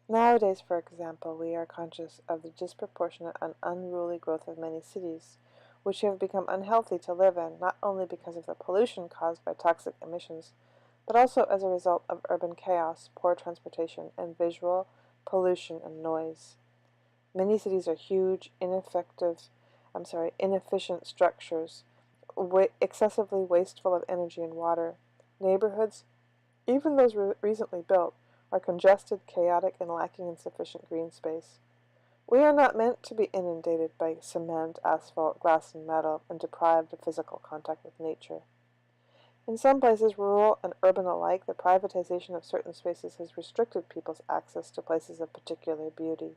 Nowadays, for example, we are conscious of the disproportionate and unruly growth of many cities, which have become unhealthy to live in, not only because of the pollution caused by toxic emissions, but also as a result of urban chaos, poor transportation, and visual pollution and noise. Many cities are huge, inefficient structures, excessively wasteful of energy and water. Neighborhoods, even those recently built, are congested, chaotic, and lacking in sufficient green space. We are not meant to be inundated by cement, asphalt, glass, and metal, and deprived of physical contact with nature. In some places, rural and urban alike, the privatization of certain spaces has restricted people's access to places of particular beauty.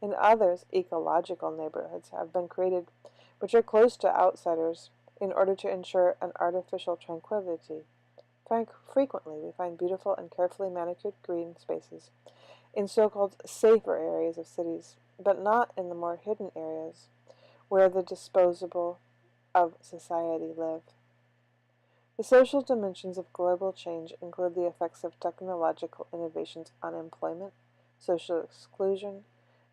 In others, ecological neighborhoods have been created which are close to outsiders in order to ensure an artificial tranquility. Frequently, we find beautiful and carefully manicured green spaces in so-called safer areas of cities, but not in the more hidden areas where the disposable of society live. The social dimensions of global change include the effects of technological innovations on employment, social exclusion,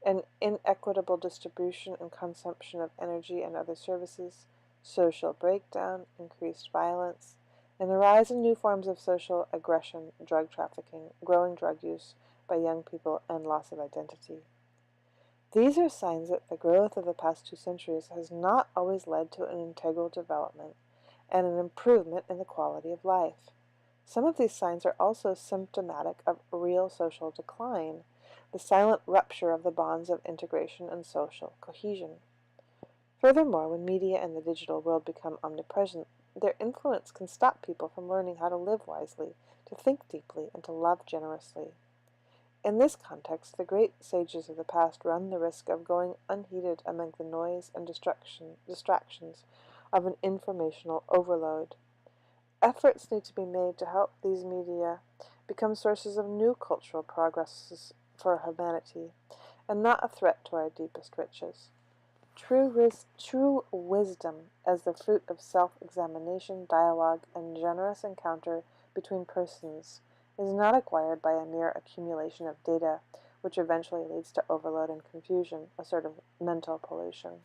an inequitable distribution and consumption of energy and other services, social breakdown, increased violence, and the rise in new forms of social aggression, drug trafficking, growing drug use by young people, and loss of identity. These are signs that the growth of the past 2 centuries has not always led to an integral development and an improvement in the quality of life. Some of these signs are also symptomatic of real social decline, the silent rupture of the bonds of integration and social cohesion. Furthermore, when media and the digital world become omnipresent, their influence can stop people from learning how to live wisely, to think deeply, and to love generously. In this context, the great sages of the past run the risk of going unheeded among the noise and distractions of an informational overload. Efforts need to be made to help these media become sources of new cultural progresses for humanity, and not a threat to our deepest riches. True wisdom as the fruit of self-examination, dialogue, and generous encounter between persons is not acquired by a mere accumulation of data, which eventually leads to overload and confusion, a sort of mental pollution.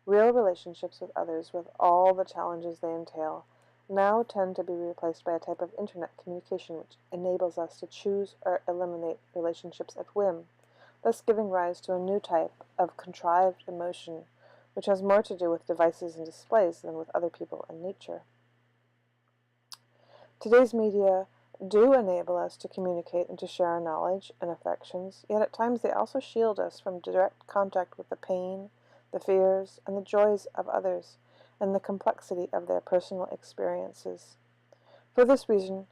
Real relationships with others, with all the challenges they entail, now tend to be replaced by a type of internet communication which enables us to choose or eliminate relationships at whim, thus giving rise to a new type of contrived emotion, which has more to do with devices and displays than with other people and nature. Today's media do enable us to communicate and to share our knowledge and affections, yet at times they also shield us from direct contact with the pain, the fears, and the joys of others, and the complexity of their personal experiences. For this reason,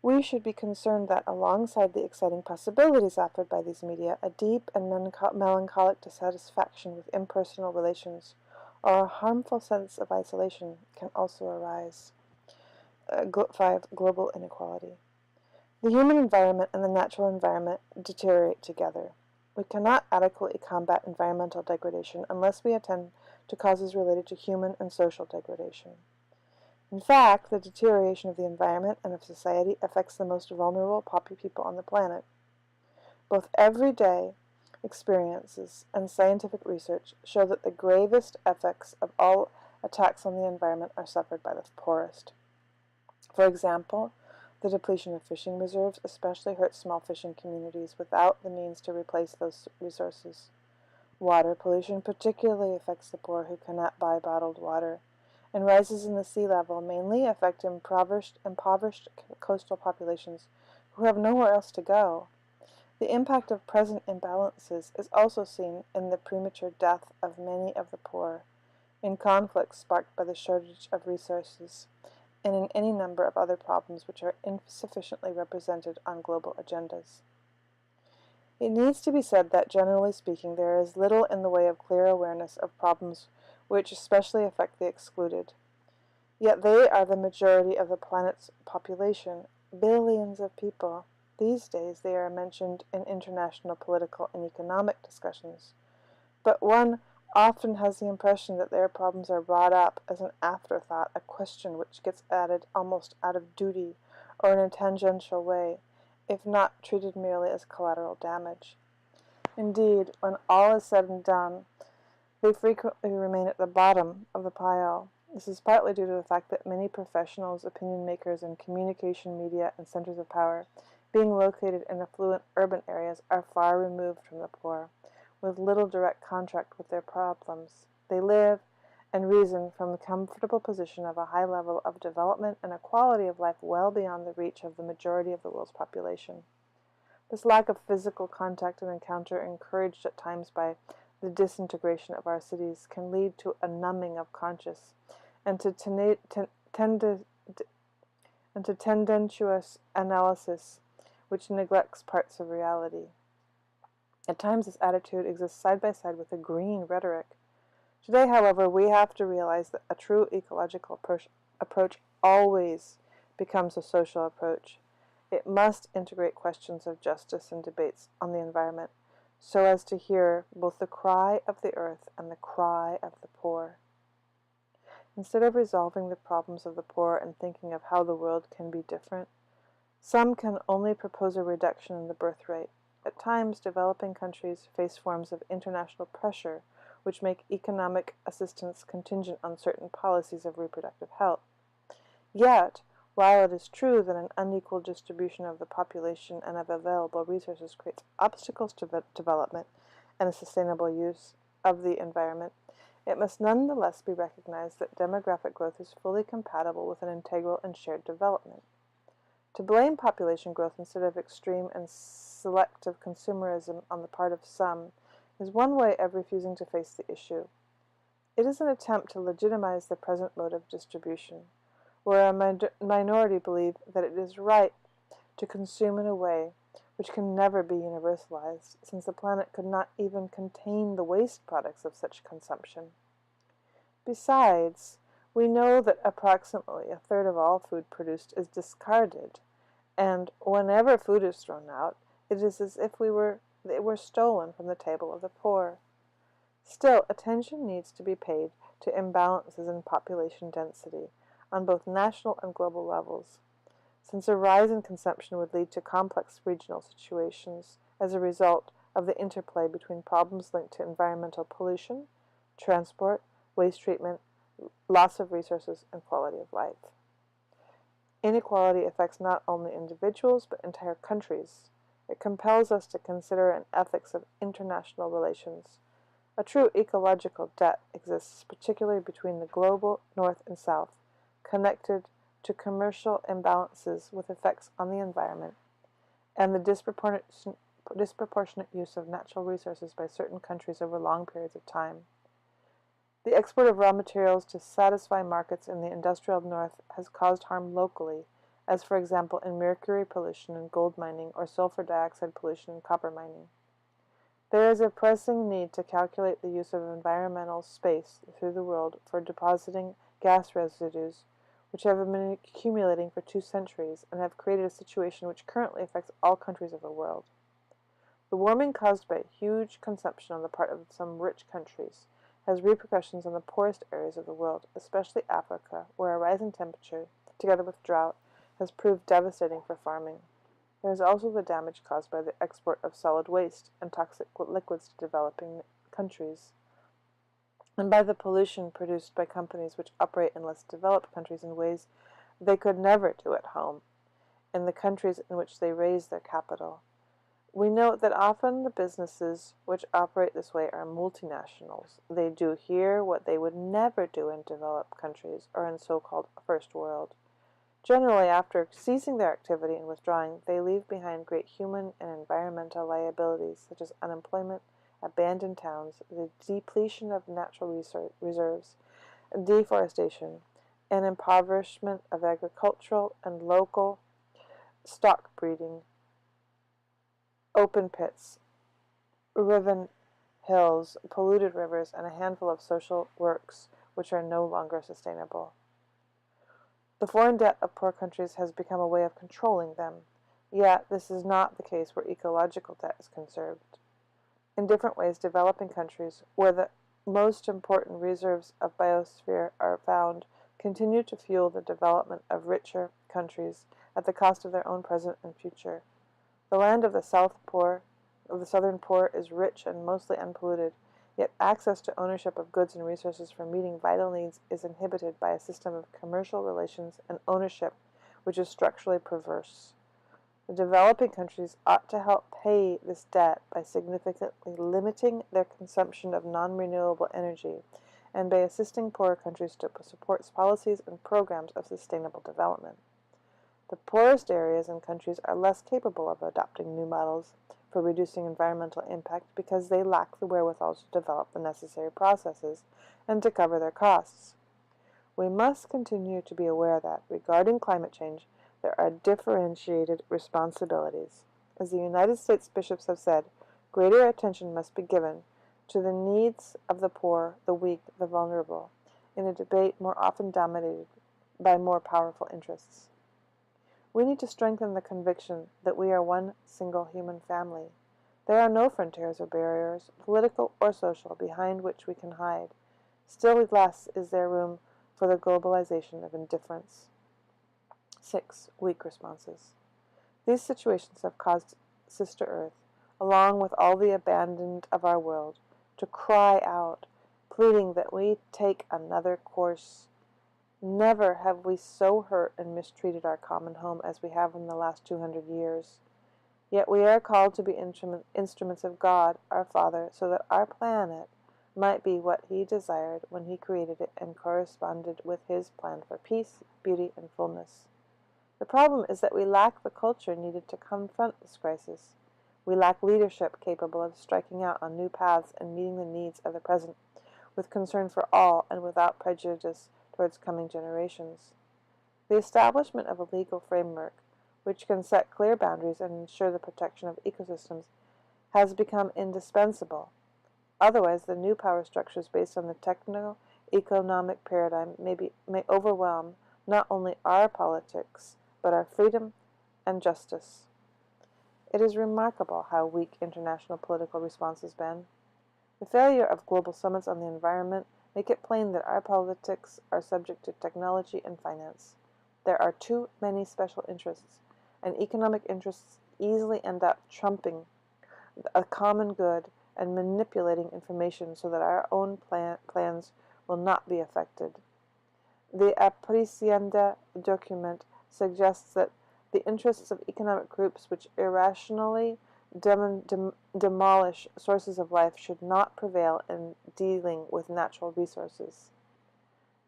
we should be concerned that, alongside the exciting possibilities offered by these media, a deep and melancholic dissatisfaction with impersonal relations, or a harmful sense of isolation, can also arise. 5. Global inequality. The human environment and the natural environment deteriorate together. We cannot adequately combat environmental degradation unless we attend to causes related to human and social degradation. In fact, the deterioration of the environment and of society affects the most vulnerable people on the planet. Both everyday experiences and scientific research show that the gravest effects of all attacks on the environment are suffered by the poorest. For example, the depletion of fishing reserves especially hurts small fishing communities without the means to replace those resources. Water pollution particularly affects the poor who cannot buy bottled water, and rises in the sea level mainly affect impoverished coastal populations who have nowhere else to go. The impact of present imbalances is also seen in the premature death of many of the poor, in conflicts sparked by the shortage of resources, and in any number of other problems which are insufficiently represented on global agendas. It needs to be said that, generally speaking, there is little in the way of clear awareness of problems which especially affect the excluded. Yet they are the majority of the planet's population, billions of people. These days they are mentioned in international political and economic discussions, but one often has the impression that their problems are brought up as an afterthought, a question which gets added almost out of duty or in a tangential way, if not treated merely as collateral damage. Indeed, when all is said and done, they frequently remain at the bottom of the pile. This is partly due to the fact that many professionals, opinion makers, and communication media and centers of power, being located in affluent urban areas, are far removed from the poor, with little direct contact with their problems. They live and reason from the comfortable position of a high level of development and a quality of life well beyond the reach of the majority of the world's population. This lack of physical contact and encounter, encouraged at times by the disintegration of our cities, can lead to a numbing of conscience and to tendentious analysis which neglects parts of reality. At times this attitude exists side by side with a green rhetoric. Today, however, we have to realize that a true ecological approach always becomes a social approach. It must integrate questions of justice and debates on the environment, so as to hear both the cry of the earth and the cry of the poor. Instead of resolving the problems of the poor and thinking of how the world can be different, some can only propose a reduction in the birth rate. At times, developing countries face forms of international pressure which make economic assistance contingent on certain policies of reproductive health. Yet, while it is true that an unequal distribution of the population and of available resources creates obstacles to development and a sustainable use of the environment, it must nonetheless be recognized that demographic growth is fully compatible with an integral and shared development. To blame population growth instead of extreme and selective consumerism on the part of some is one way of refusing to face the issue. It is an attempt to legitimize the present mode of distribution, where a minority believe that it is right to consume in a way which can never be universalized, since the planet could not even contain the waste products of such consumption. Besides, we know that approximately a third of all food produced is discarded, and whenever food is thrown out, it is as if it were stolen from the table of the poor. Still, attention needs to be paid to imbalances in population density on both national and global levels, since a rise in consumption would lead to complex regional situations as a result of the interplay between problems linked to environmental pollution, transport, waste treatment, loss of resources, and quality of life. Inequality affects not only individuals but entire countries. It compels us to consider an ethics of international relations. A true ecological debt exists, particularly between the global North and South, connected to commercial imbalances with effects on the environment, and the disproportionate use of natural resources by certain countries over long periods of time. The export of raw materials to satisfy markets in the industrial North has caused harm locally, as for example in mercury pollution in gold mining or sulfur dioxide pollution in copper mining. There is a pressing need to calculate the use of environmental space through the world for depositing gas residues, which have been accumulating for 2 centuries and have created a situation which currently affects all countries of the world. The warming caused by huge consumption on the part of some rich countries has repercussions on the poorest areas of the world, especially Africa, where a rise in temperature, together with drought, has proved devastating for farming. There is also the damage caused by the export of solid waste and toxic liquids to developing countries, and by the pollution produced by companies which operate in less developed countries in ways they could never do at home, in the countries in which they raise their capital. We note that often the businesses which operate this way are multinationals. They do here what they would never do in developed countries or in so-called first world. Generally, after ceasing their activity and withdrawing, they leave behind great human and environmental liabilities such as unemployment, abandoned towns, the depletion of natural reserves, deforestation, and impoverishment of agricultural and local stock breeding, open pits, riven hills, polluted rivers, and a handful of social works which are no longer sustainable. The foreign debt of poor countries has become a way of controlling them, yet this is not the case where ecological debt is conserved. In different ways, developing countries, where the most important reserves of biosphere are found, continue to fuel the development of richer countries at the cost of their own present and future. The land of the southern poor is rich and mostly unpolluted, yet access to ownership of goods and resources for meeting vital needs is inhibited by a system of commercial relations and ownership which is structurally perverse. The developing countries ought to help pay this debt by significantly limiting their consumption of non-renewable energy and by assisting poorer countries to support policies and programs of sustainable development. The poorest areas and countries are less capable of adopting new models for reducing environmental impact because they lack the wherewithal to develop the necessary processes and to cover their costs. We must continue to be aware that, regarding climate change, there are differentiated responsibilities. As the United States bishops have said, greater attention must be given to the needs of the poor, the weak, the vulnerable, in a debate more often dominated by more powerful interests. We need to strengthen the conviction that we are one single human family. There are no frontiers or barriers, political or social, behind which we can hide. Still less is there room for the globalization of indifference. 6. Weak responses. These situations have caused Sister Earth, along with all the abandoned of our world, to cry out, pleading that we take another course. Never have we so hurt and mistreated our common home as we have in the last 200 years. Yet we are called to be instruments of God, our Father, so that our planet might be what He desired when He created it and corresponded with His plan for peace, beauty, and fullness. The problem is that we lack the culture needed to confront this crisis. We lack leadership capable of striking out on new paths and meeting the needs of the present with concern for all and without prejudice towards coming generations. The establishment of a legal framework which can set clear boundaries and ensure the protection of ecosystems has become indispensable. Otherwise, the new power structures based on the techno-economic paradigm may overwhelm not only our politics, but our freedom and justice. It is remarkable how weak international political response has been. The failure of global summits on the environment make it plain that our politics are subject to technology and finance. There are too many special interests, and economic interests easily end up trumping a common good and manipulating information so that our own plans will not be affected. The Aprecienda document suggests that the interests of economic groups which irrationally demolish sources of life should not prevail in dealing with natural resources.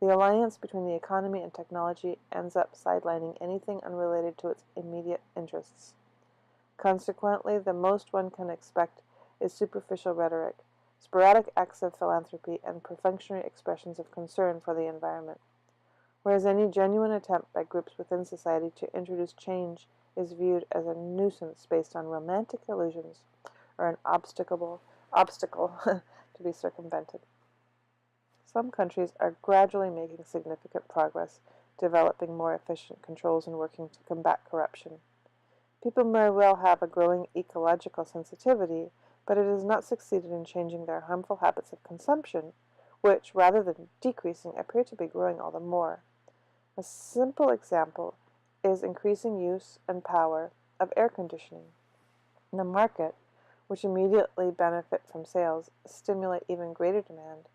The alliance between the economy and technology ends up sidelining anything unrelated to its immediate interests. Consequently, the most one can expect is superficial rhetoric, sporadic acts of philanthropy, and perfunctory expressions of concern for the environment, whereas any genuine attempt by groups within society to introduce change is viewed as a nuisance based on romantic illusions or an obstacle to be circumvented. Some countries are gradually making significant progress, developing more efficient controls and working to combat corruption. People may well have a growing ecological sensitivity, but it has not succeeded in changing their harmful habits of consumption, which, rather than decreasing, appear to be growing all the more. A simple example is increasing use and power of air conditioning. The market, which immediately benefit from sales, stimulate even greater demand.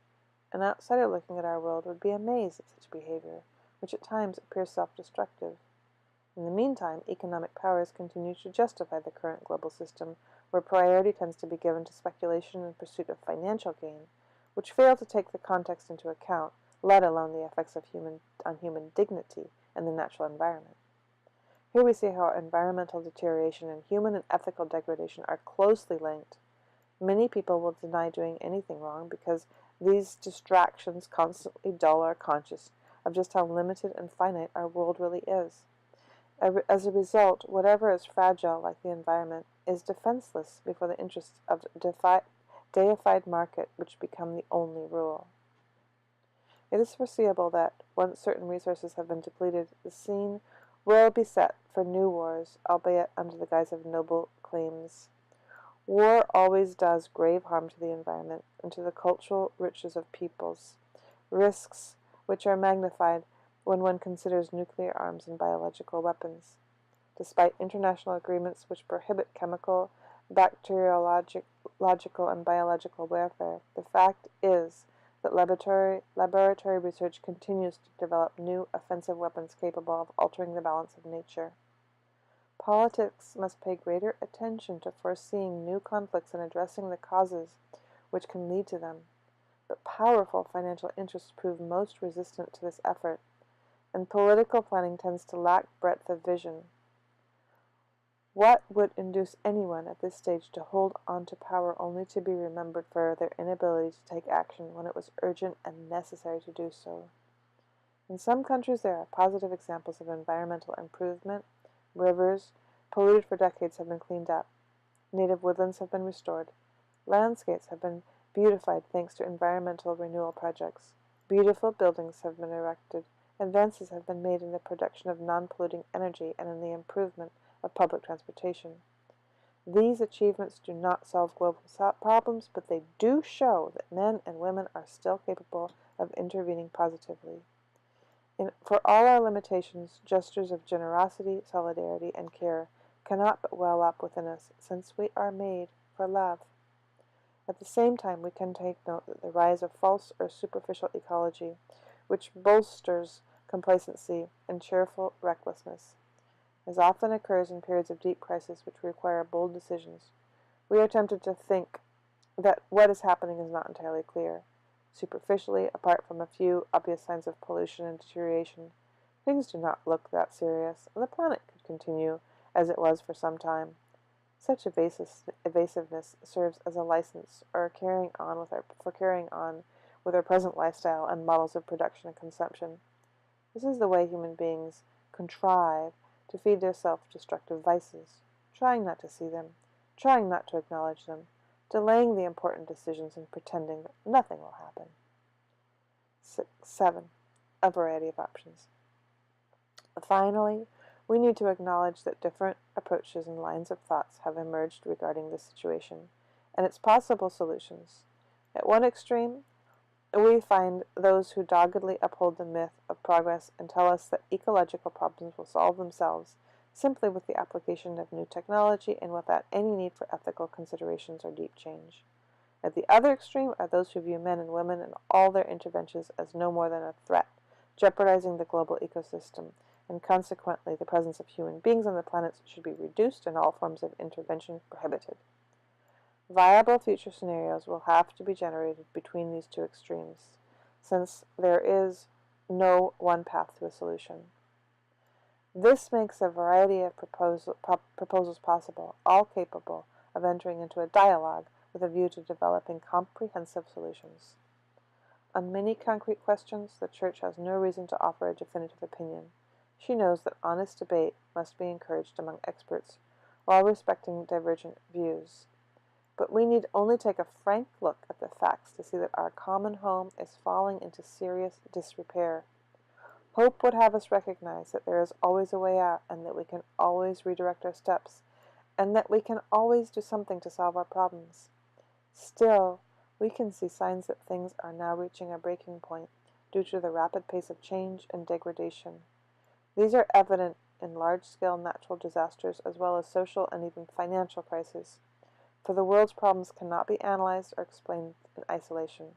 An outsider looking at our world would be amazed at such behavior, which at times appears self-destructive. In the meantime, economic powers continue to justify the current global system, where priority tends to be given to speculation and pursuit of financial gain, which fail to take the context into account, let alone the effects on human dignity and the natural environment. Here we see how environmental deterioration and human and ethical degradation are closely linked. Many people will deny doing anything wrong because these distractions constantly dull our conscience of just how limited and finite our world really is. As a result, whatever is fragile, like the environment, is defenseless before the interests of deified market, which become the only rule. It is foreseeable that, once certain resources have been depleted, the scene will be set for new wars, albeit under the guise of noble claims. War always does grave harm to the environment and to the cultural riches of peoples, risks which are magnified when one considers nuclear arms and biological weapons. Despite international agreements which prohibit chemical, bacteriological, and biological warfare, the fact is that laboratory research continues to develop new offensive weapons capable of altering the balance of nature. Politics must pay greater attention to foreseeing new conflicts and addressing the causes which can lead to them, but powerful financial interests prove most resistant to this effort, and political planning tends to lack breadth of vision. What would induce anyone at this stage to hold on to power only to be remembered for their inability to take action when it was urgent and necessary to do so? In some countries there are positive examples of environmental improvement. Rivers, polluted for decades, have been cleaned up. Native woodlands have been restored. Landscapes have been beautified thanks to environmental renewal projects. Beautiful buildings have been erected. Advances have been made in the production of non-polluting energy and in the improvement of public transportation. These achievements do not solve global problems, but they do show that men and women are still capable of intervening positively. For all our limitations, gestures of generosity, solidarity, and care cannot but well up within us, since we are made for love. At the same time, we can take note that the rise of false or superficial ecology, which bolsters complacency and cheerful recklessness, as often occurs in periods of deep crisis which require bold decisions. We are tempted to think that what is happening is not entirely clear. Superficially, apart from a few obvious signs of pollution and deterioration, things do not look that serious, and the planet could continue as it was for some time. Such evasiveness serves as a license for carrying on with our present lifestyle and models of production and consumption. This is the way human beings contrive to feed their self-destructive vices, trying not to see them, trying not to acknowledge them, delaying the important decisions and pretending that nothing will happen. 7. A variety of options. Finally, we need to acknowledge that different approaches and lines of thoughts have emerged regarding this situation and its possible solutions. At one extreme, we find those who doggedly uphold the myth of progress and tell us that ecological problems will solve themselves simply with the application of new technology and without any need for ethical considerations or deep change. At the other extreme are those who view men and women and all their interventions as no more than a threat, jeopardizing the global ecosystem, and consequently the presence of human beings on the planet should be reduced and all forms of intervention prohibited. Viable future scenarios will have to be generated between these two extremes, since there is no one path to a solution. This makes a variety of proposals possible, all capable of entering into a dialogue with a view to developing comprehensive solutions. On many concrete questions, the Church has no reason to offer a definitive opinion. She knows that honest debate must be encouraged among experts while respecting divergent views. But we need only take a frank look at the facts to see that our common home is falling into serious disrepair. Hope would have us recognize that there is always a way out and that we can always redirect our steps and that we can always do something to solve our problems. Still, we can see signs that things are now reaching a breaking point due to the rapid pace of change and degradation. These are evident in large-scale natural disasters as well as social and even financial crises. For the world's problems cannot be analyzed or explained in isolation.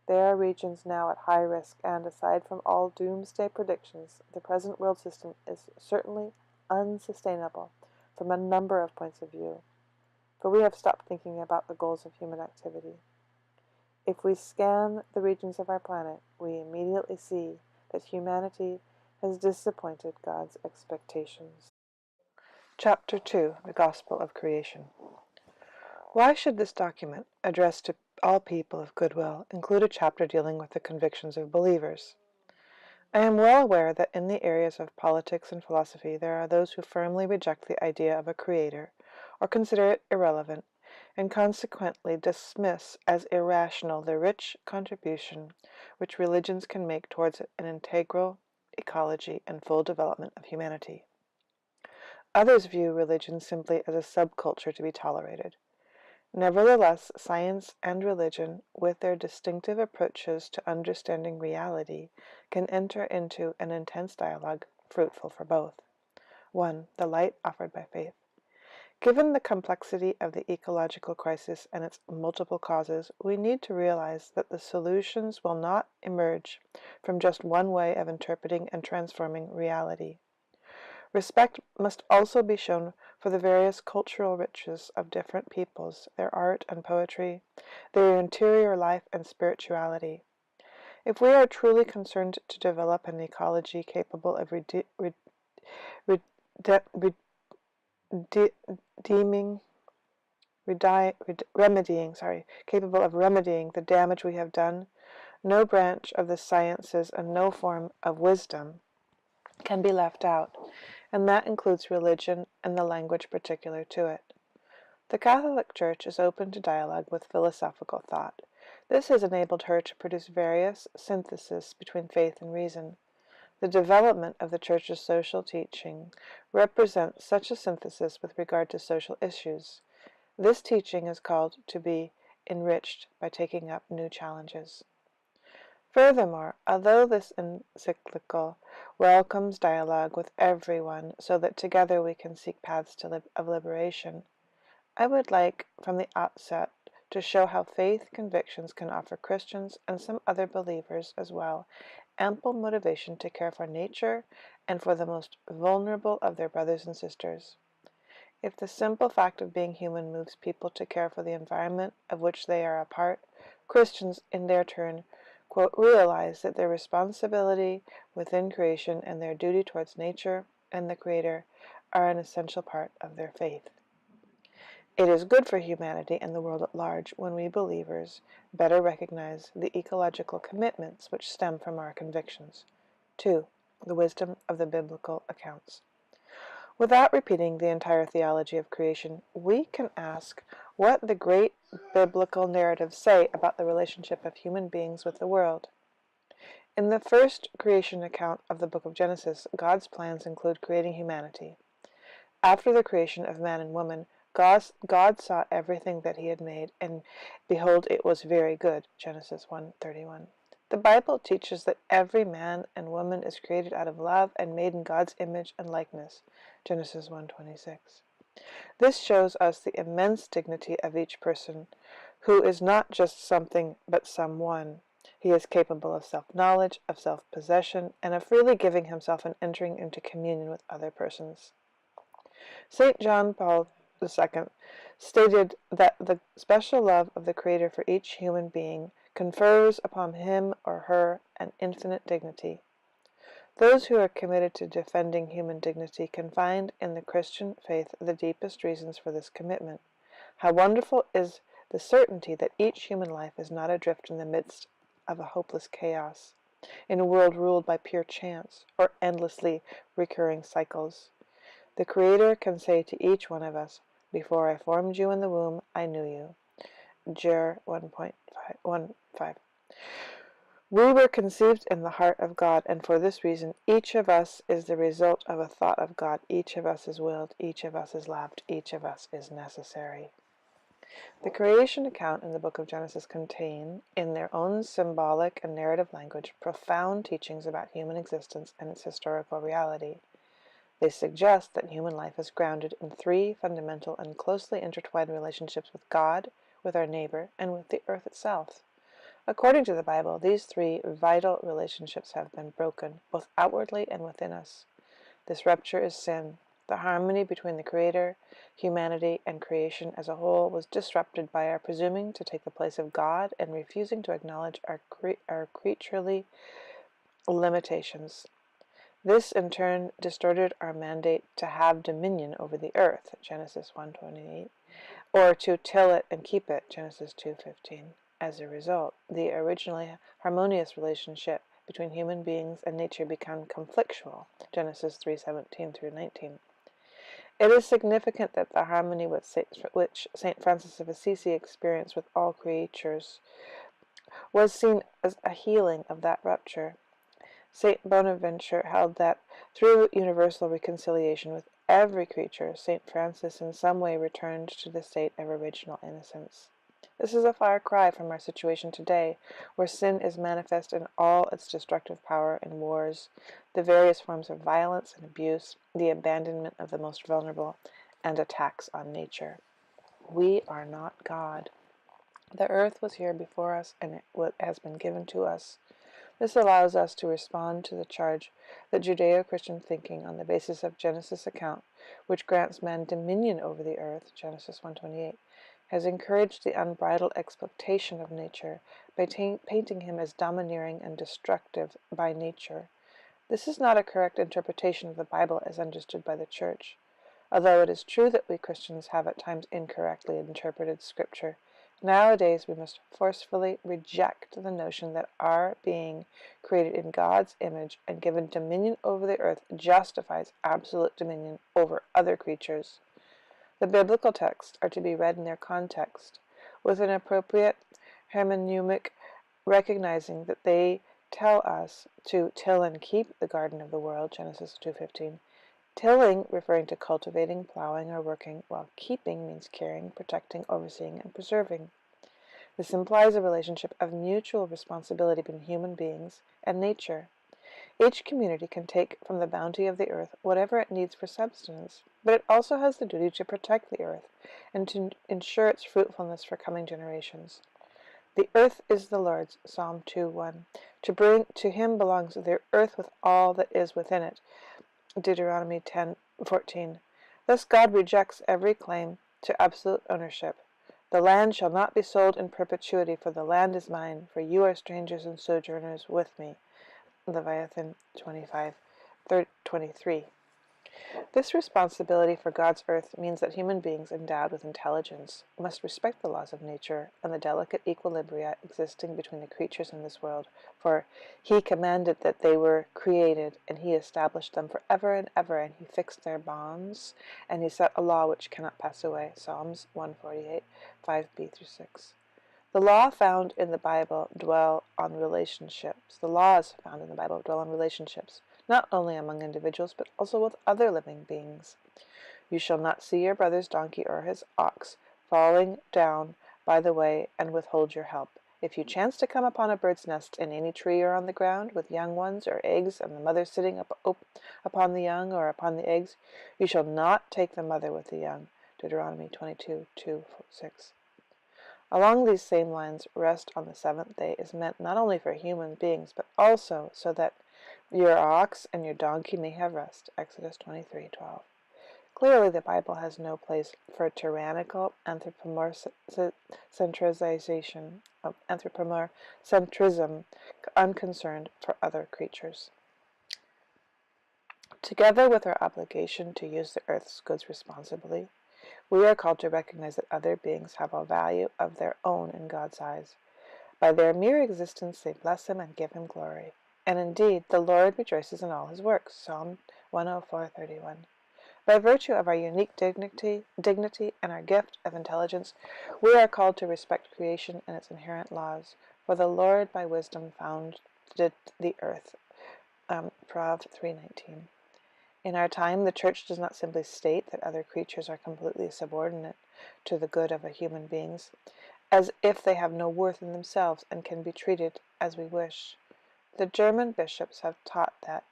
There are regions now at high risk, and aside from all doomsday predictions, the present world system is certainly unsustainable from a number of points of view, for we have stopped thinking about the goals of human activity. If we scan the regions of our planet, we immediately see that humanity has disappointed God's expectations. Chapter 2, The Gospel of Creation. Why should this document, addressed to all people of goodwill, include a chapter dealing with the convictions of believers? I am well aware that in the areas of politics and philosophy there are those who firmly reject the idea of a creator, or consider it irrelevant, and consequently dismiss as irrational the rich contribution which religions can make towards an integral ecology and full development of humanity. Others view religion simply as a subculture to be tolerated. Nevertheless, science and religion, with their distinctive approaches to understanding reality, can enter into an intense dialogue fruitful for both. 1. The light offered by faith. Given the complexity of the ecological crisis and its multiple causes, we need to realize that the solutions will not emerge from just one way of interpreting and transforming reality. Respect must also be shown for the various cultural riches of different peoples, their art and poetry, their interior life and spirituality. If we are truly concerned to develop an ecology capable of remedying the damage we have done, no branch of the sciences and no form of wisdom can be left out, and that includes religion and the language particular to it. The Catholic Church is open to dialogue with philosophical thought. This has enabled her to produce various syntheses between faith and reason. The development of the Church's social teaching represents such a synthesis with regard to social issues. This teaching is called to be enriched by taking up new challenges. Furthermore, although this encyclical welcomes dialogue with everyone so that together we can seek paths of liberation, I would like from the outset to show how faith convictions can offer Christians and some other believers as well ample motivation to care for nature and for the most vulnerable of their brothers and sisters. If the simple fact of being human moves people to care for the environment of which they are a part, Christians, in their turn, realize that their responsibility within creation and their duty towards nature and the Creator are an essential part of their faith. It is good for humanity and the world at large when we believers better recognize the ecological commitments which stem from our convictions. 2. The wisdom of the biblical accounts. Without repeating the entire theology of creation, we can ask what the great biblical narratives say about the relationship of human beings with the world. In the first creation account of the book of Genesis, God's plans include creating humanity. After the creation of man and woman, God saw everything that he had made, and behold, it was very good. Genesis 1:31. The Bible teaches that every man and woman is created out of love and made in God's image and likeness. Genesis 1:26. This shows us the immense dignity of each person, who is not just something but someone. He is capable of self-knowledge, of self-possession, and of freely giving himself and entering into communion with other persons. St. John Paul II stated that the special love of the Creator for each human being confers upon him or her an infinite dignity. Those who are committed to defending human dignity can find in the Christian faith the deepest reasons for this commitment. How wonderful is the certainty that each human life is not adrift in the midst of a hopeless chaos, in a world ruled by pure chance or endlessly recurring cycles. The Creator can say to each one of us, "Before I formed you in the womb, I knew you." Jer 1:15. We were conceived in the heart of God, and for this reason, each of us is the result of a thought of God. Each of us is willed, each of us is loved, each of us is necessary. The creation account in the book of Genesis contain, in their own symbolic and narrative language, profound teachings about human existence and its historical reality. They suggest that human life is grounded in three fundamental and closely intertwined relationships with God, with our neighbor, and with the earth itself. According to the Bible, these three vital relationships have been broken, both outwardly and within us. This rupture is sin. The harmony between the Creator, humanity, and creation as a whole was disrupted by our presuming to take the place of God and refusing to acknowledge our creaturely limitations. This, in turn, distorted our mandate to have dominion over the earth, Genesis 1:28, or to till it and keep it, Genesis 2:15. As a result, the originally harmonious relationship between human beings and nature became conflictual, Genesis 3:17 through 19. It is significant that the harmony which St. Francis of Assisi experienced with all creatures was seen as a healing of that rupture. St. Bonaventure held that through universal reconciliation with every creature, St. Francis in some way returned to the state of original innocence. This is a far cry from our situation today, where sin is manifest in all its destructive power in wars, the various forms of violence and abuse, the abandonment of the most vulnerable, and attacks on nature. We are not God. The earth was here before us, and it has been given to us. This allows us to respond to the charge that Judeo-Christian thinking on the basis of Genesis account, which grants man dominion over the earth, Genesis 1:28, has encouraged the unbridled exploitation of nature by painting him as domineering and destructive by nature. This is not a correct interpretation of the Bible as understood by the Church. Although it is true that we Christians have at times incorrectly interpreted Scripture, nowadays we must forcefully reject the notion that our being created in God's image and given dominion over the earth justifies absolute dominion over other creatures. The biblical texts are to be read in their context, with an appropriate hermeneutic, recognizing that they tell us to till and keep the garden of the world, Genesis 2:15. Tilling referring to cultivating, plowing, or working, while keeping means caring, protecting, overseeing, and preserving. This implies a relationship of mutual responsibility between human beings and nature. Each community can take from the bounty of the earth whatever it needs for subsistence, but it also has the duty to protect the earth and to ensure its fruitfulness for coming generations. The earth is the Lord's, Psalm 2:1. To him belongs the earth with all that is within it, Deuteronomy 10:14. Thus God rejects every claim to absolute ownership. The land shall not be sold in perpetuity, for the land is mine, for you are strangers and sojourners with me. Leviathan 25:23. This responsibility for God's earth means that human beings endowed with intelligence must respect the laws of nature and the delicate equilibria existing between the creatures in this world, for He commanded that they were created, and He established them forever and ever, and He fixed their bonds, and He set a law which cannot pass away. Psalms 148, 5b through 6. The laws found in the Bible dwell on relationships. Not only among individuals, but also with other living beings. You shall not see your brother's donkey or his ox falling down by the way and withhold your help. If you chance to come upon a bird's nest in any tree or on the ground, with young ones or eggs, and the mother sitting upon the young or upon the eggs, you shall not take the mother with the young. Deuteronomy 22:2-6. Along these same lines, rest on the seventh day is meant not only for human beings, but also so that your ox and your donkey may have rest. Exodus 23:12. Clearly, the Bible has no place for tyrannical anthropocentrism, unconcerned for other creatures. Together with our obligation to use the earth's goods responsibly, we are called to recognize that other beings have a value of their own in God's eyes. By their mere existence they bless Him and give Him glory. And indeed, the Lord rejoices in all His works. Psalm 104:31. By virtue of our unique dignity and our gift of intelligence, we are called to respect creation and its inherent laws. For the Lord by wisdom founded the earth. Prov 3:19. In our time, the Church does not simply state that other creatures are completely subordinate to the good of human beings, as if they have no worth in themselves and can be treated as we wish. The German bishops have taught that,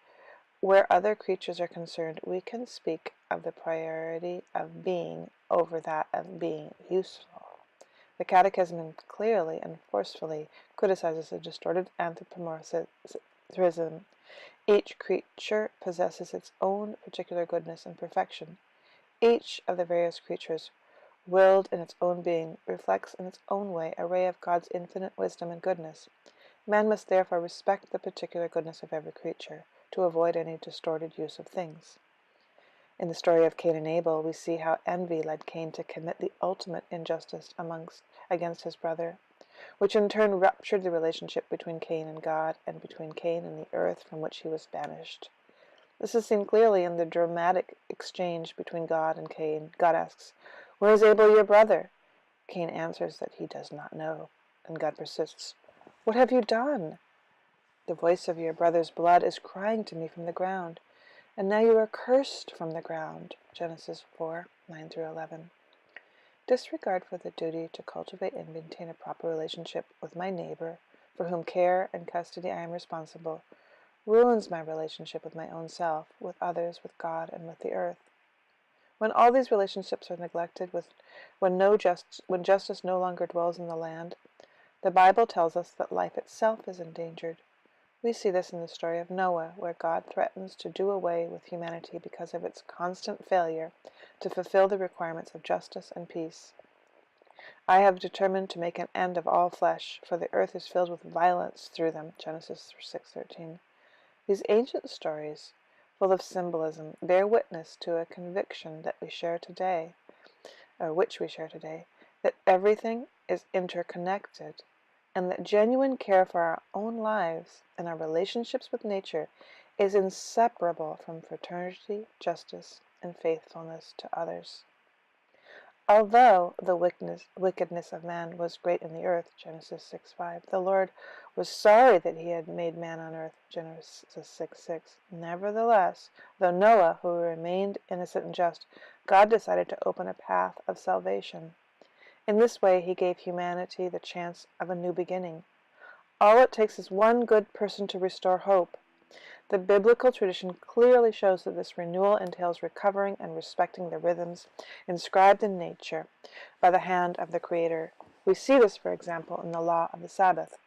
where other creatures are concerned, we can speak of the priority of being over that of being useful. The Catechism clearly and forcefully criticizes a distorted anthropomorphism. Each creature possesses its own particular goodness and perfection. Each of the various creatures, willed in its own being, reflects in its own way a ray of God's infinite wisdom and goodness. Man must therefore respect the particular goodness of every creature, to avoid any distorted use of things. In the story of Cain and Abel, we see how envy led Cain to commit the ultimate injustice against his brother, which in turn ruptured the relationship between Cain and God and between Cain and the earth from which he was banished. This is seen clearly in the dramatic exchange between God and Cain. God asks, "Where is Abel your brother?" Cain answers that he does not know, and God persists, "What have you done?" "The voice of your brother's blood is crying to me from the ground, and now you are cursed from the ground." Genesis 4:9-11. Disregard for the duty to cultivate and maintain a proper relationship with my neighbor, for whom care and custody I am responsible, ruins my relationship with my own self, with others, with God, and with the earth. When all these relationships are neglected, when justice no longer dwells in the land, the Bible tells us that life itself is endangered. We see this in the story of Noah, where God threatens to do away with humanity because of its constant failure to fulfill the requirements of justice and peace. "I have determined to make an end of all flesh, for the earth is filled with violence through them." Genesis 6:13. These ancient stories, full of symbolism, bear witness to a conviction that which we share today, that everything is interconnected, and that genuine care for our own lives and our relationships with nature is inseparable from fraternity, justice, and faithfulness to others. Although the wickedness of man was great in the earth, Genesis 6:5, the Lord was sorry that He had made man on earth, Genesis 6:6. Nevertheless, though Noah, who remained innocent and just, God decided to open a path of salvation. In this way, He gave humanity the chance of a new beginning. All it takes is one good person to restore hope. The biblical tradition clearly shows that this renewal entails recovering and respecting the rhythms inscribed in nature by the hand of the Creator. We see this, for example, in the law of the Sabbath.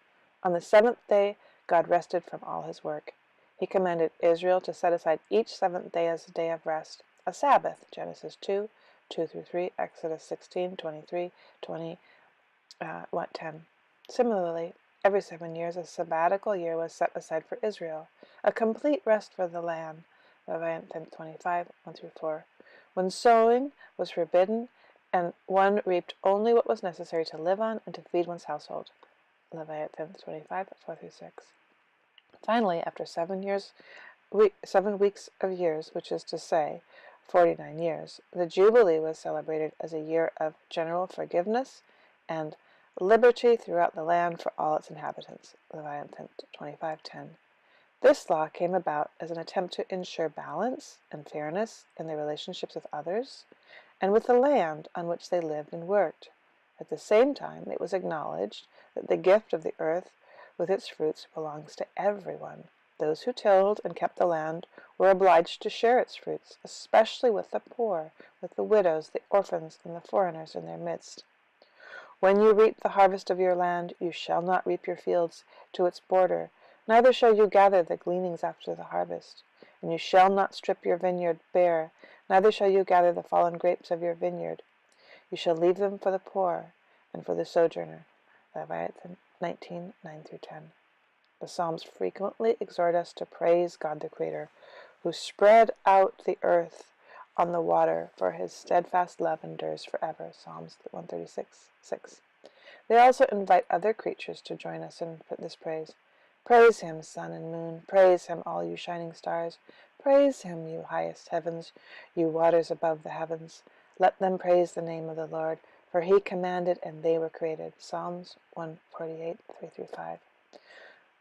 On the seventh day, God rested from all His work. He commanded Israel to set aside each seventh day as a day of rest, a Sabbath, Genesis 2:2-3, Exodus 16:23, 10. Similarly, every 7 years, a sabbatical year was set aside for Israel, a complete rest for the land, Leviticus 25:1-4, when sowing was forbidden and one reaped only what was necessary to live on and to feed one's household, Leviticus 25:4-6. Finally, after 7 weeks of years, which is to say, 49 years, the Jubilee was celebrated as a year of general forgiveness and liberty throughout the land for all its inhabitants, Leviticus 25:10. This law came about as an attempt to ensure balance and fairness in their relationships with others and with the land on which they lived and worked. At the same time, it was acknowledged that the gift of the earth with its fruits belongs to everyone. Those who tilled and kept the land were obliged to share its fruits, especially with the poor, with the widows, the orphans, and the foreigners in their midst. When you reap the harvest of your land, you shall not reap your fields to its border, neither shall you gather the gleanings after the harvest. And you shall not strip your vineyard bare, neither shall you gather the fallen grapes of your vineyard. You shall leave them for the poor and for the sojourner. Leviticus 19, 9-10. The Psalms frequently exhort us to praise God the Creator, who spread out the earth on the water, for his steadfast love endures forever. Psalms 136, 6. They also invite other creatures to join us in this praise. Praise him, sun and moon. Praise him, all you shining stars. Praise him, you highest heavens, you waters above the heavens. Let them praise the name of the Lord, for he commanded and they were created. Psalms 148, 3-5.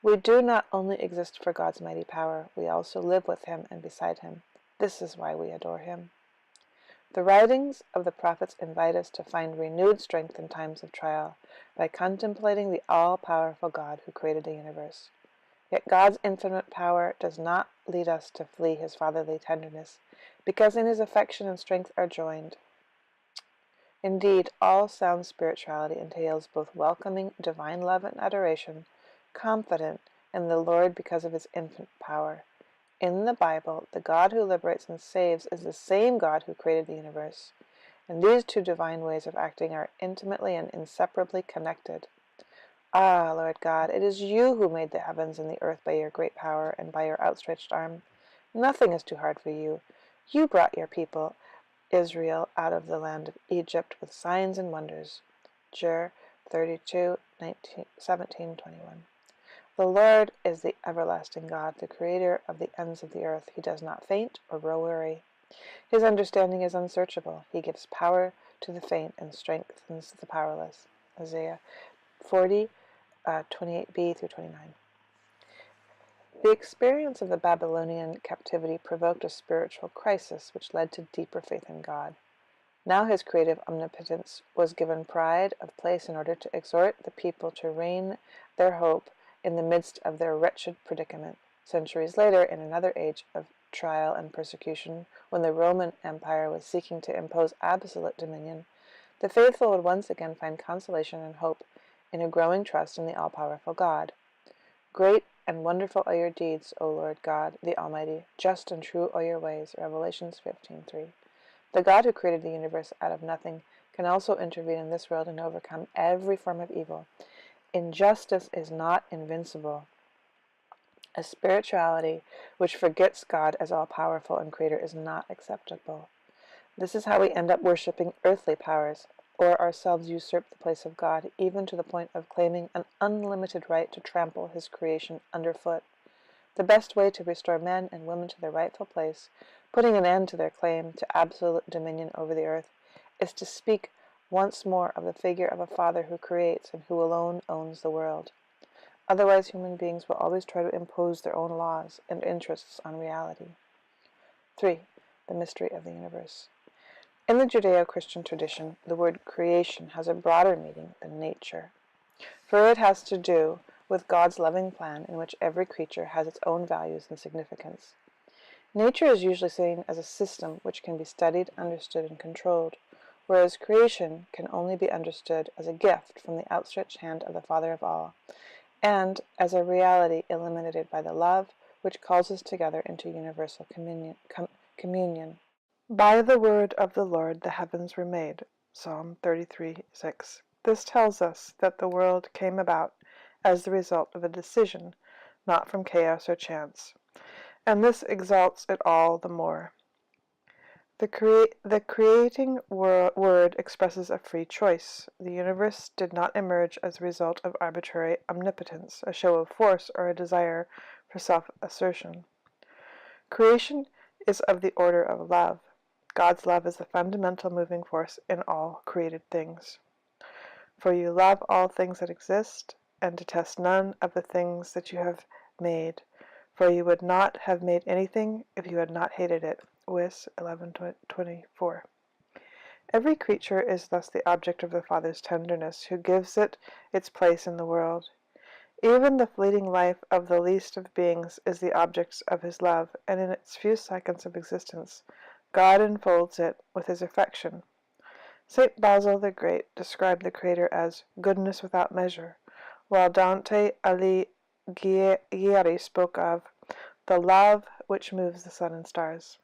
We do not only exist for God's mighty power, we also live with him and beside him. This is why we adore him. The writings of the prophets invite us to find renewed strength in times of trial by contemplating the all-powerful God who created the universe. Yet God's infinite power does not lead us to flee his fatherly tenderness, because in his affection and strength are joined. Indeed, all sound spirituality entails both welcoming divine love and adoration, confident in the Lord because of his infinite power. In the Bible, the God who liberates and saves is the same God who created the universe, and these two divine ways of acting are intimately and inseparably connected. Ah, Lord God, it is you who made the heavens and the earth by your great power and by your outstretched arm. Nothing is too hard for you. You brought your people, Israel, out of the land of Egypt with signs and wonders. Jer 32, 17, 21. The Lord is the everlasting God, the creator of the ends of the earth. He does not faint or grow weary. His understanding is unsearchable. He gives power to the faint and strengthens the powerless. Isaiah 40, 28b-29. The experience of the Babylonian captivity provoked a spiritual crisis which led to deeper faith in God. Now his creative omnipotence was given pride of place in order to exhort the people to rein their hope in the midst of their wretched predicament. Centuries later, in another age of trial and persecution, when the Roman Empire was seeking to impose absolute dominion, the faithful would once again find consolation and hope in a growing trust in the all-powerful God. Great and wonderful are your deeds, O Lord God, the Almighty. Just and true are your ways. Revelations 15:3. The God who created the universe out of nothing can also intervene in this world and overcome every form of evil. Injustice is not invincible. A spirituality which forgets God as all-powerful and creator is not acceptable. This is how we end up worshipping earthly powers, or ourselves usurp the place of God, even to the point of claiming an unlimited right to trample his creation underfoot. The best way to restore men and women to their rightful place, putting an end to their claim to absolute dominion over the earth, is to speak once more of the figure of a Father who creates and who alone owns the world. Otherwise, human beings will always try to impose their own laws and interests on reality. 3. The mystery of the universe. In the Judeo-Christian tradition, the word creation has a broader meaning than nature, for it has to do with God's loving plan in which every creature has its own values and significance. Nature is usually seen as a system which can be studied, understood, and controlled, whereas creation can only be understood as a gift from the outstretched hand of the Father of all, and as a reality illuminated by the love which calls us together into universal communion. By the word of the Lord the heavens were made. Psalm 33:6. This tells us that the world came about as the result of a decision, not from chaos or chance, and this exalts it all the more. The creating word expresses a free choice. The universe did not emerge as a result of arbitrary omnipotence, a show of force, or a desire for self-assertion. Creation is of the order of love. God's love is the fundamental moving force in all created things. For you love all things that exist, and detest none of the things that you have made. for you would not have made anything if you had not hated it. Wis 11:24. Every creature is thus the object of the Father's tenderness, who gives it its place in the world. Even the fleeting life of the least of beings is the object of his love, and in its few seconds of existence, God enfolds it with his affection. St. Basil the Great described the Creator as goodness without measure, while Dante Alighieri spoke of the love which moves the sun and stars.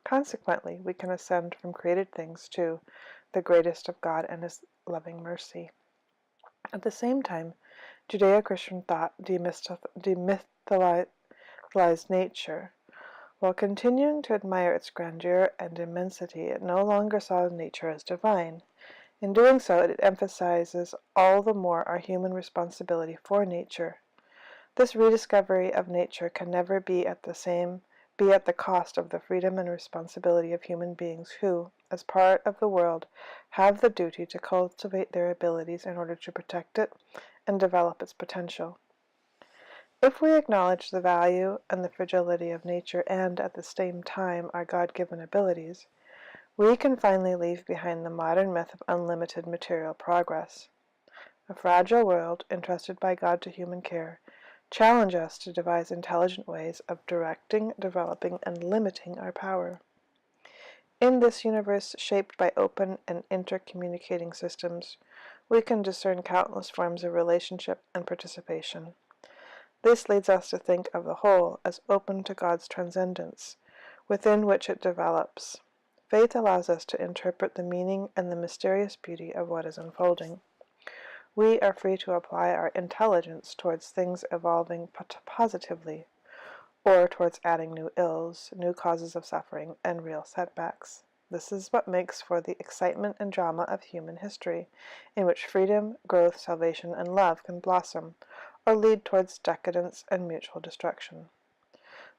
Consequently, we can ascend from created things to the greatest of God and his loving mercy. At the same time, Judeo-Christian thought demytholized nature. While continuing to admire its grandeur and immensity, it no longer saw nature as divine. In doing so, it emphasizes all the more our human responsibility for nature. This rediscovery of nature can never be at the cost of the freedom and responsibility of human beings who, as part of the world, have the duty to cultivate their abilities in order to protect it and develop its potential. If we acknowledge the value and the fragility of nature and, at the same time, our God-given abilities, we can finally leave behind the modern myth of unlimited material progress. A fragile world, entrusted by God to human care, challenge us to devise intelligent ways of directing, developing, and limiting our power. In this universe shaped by open and intercommunicating systems, we can discern countless forms of relationship and participation. This leads us to think of the whole as open to God's transcendence, within which it develops. Faith allows us to interpret the meaning and the mysterious beauty of what is unfolding. We are free to apply our intelligence towards things evolving positively, or towards adding new ills, new causes of suffering, and real setbacks. This is what makes for the excitement and drama of human history, in which freedom, growth, salvation, and love can blossom, or lead towards decadence and mutual destruction.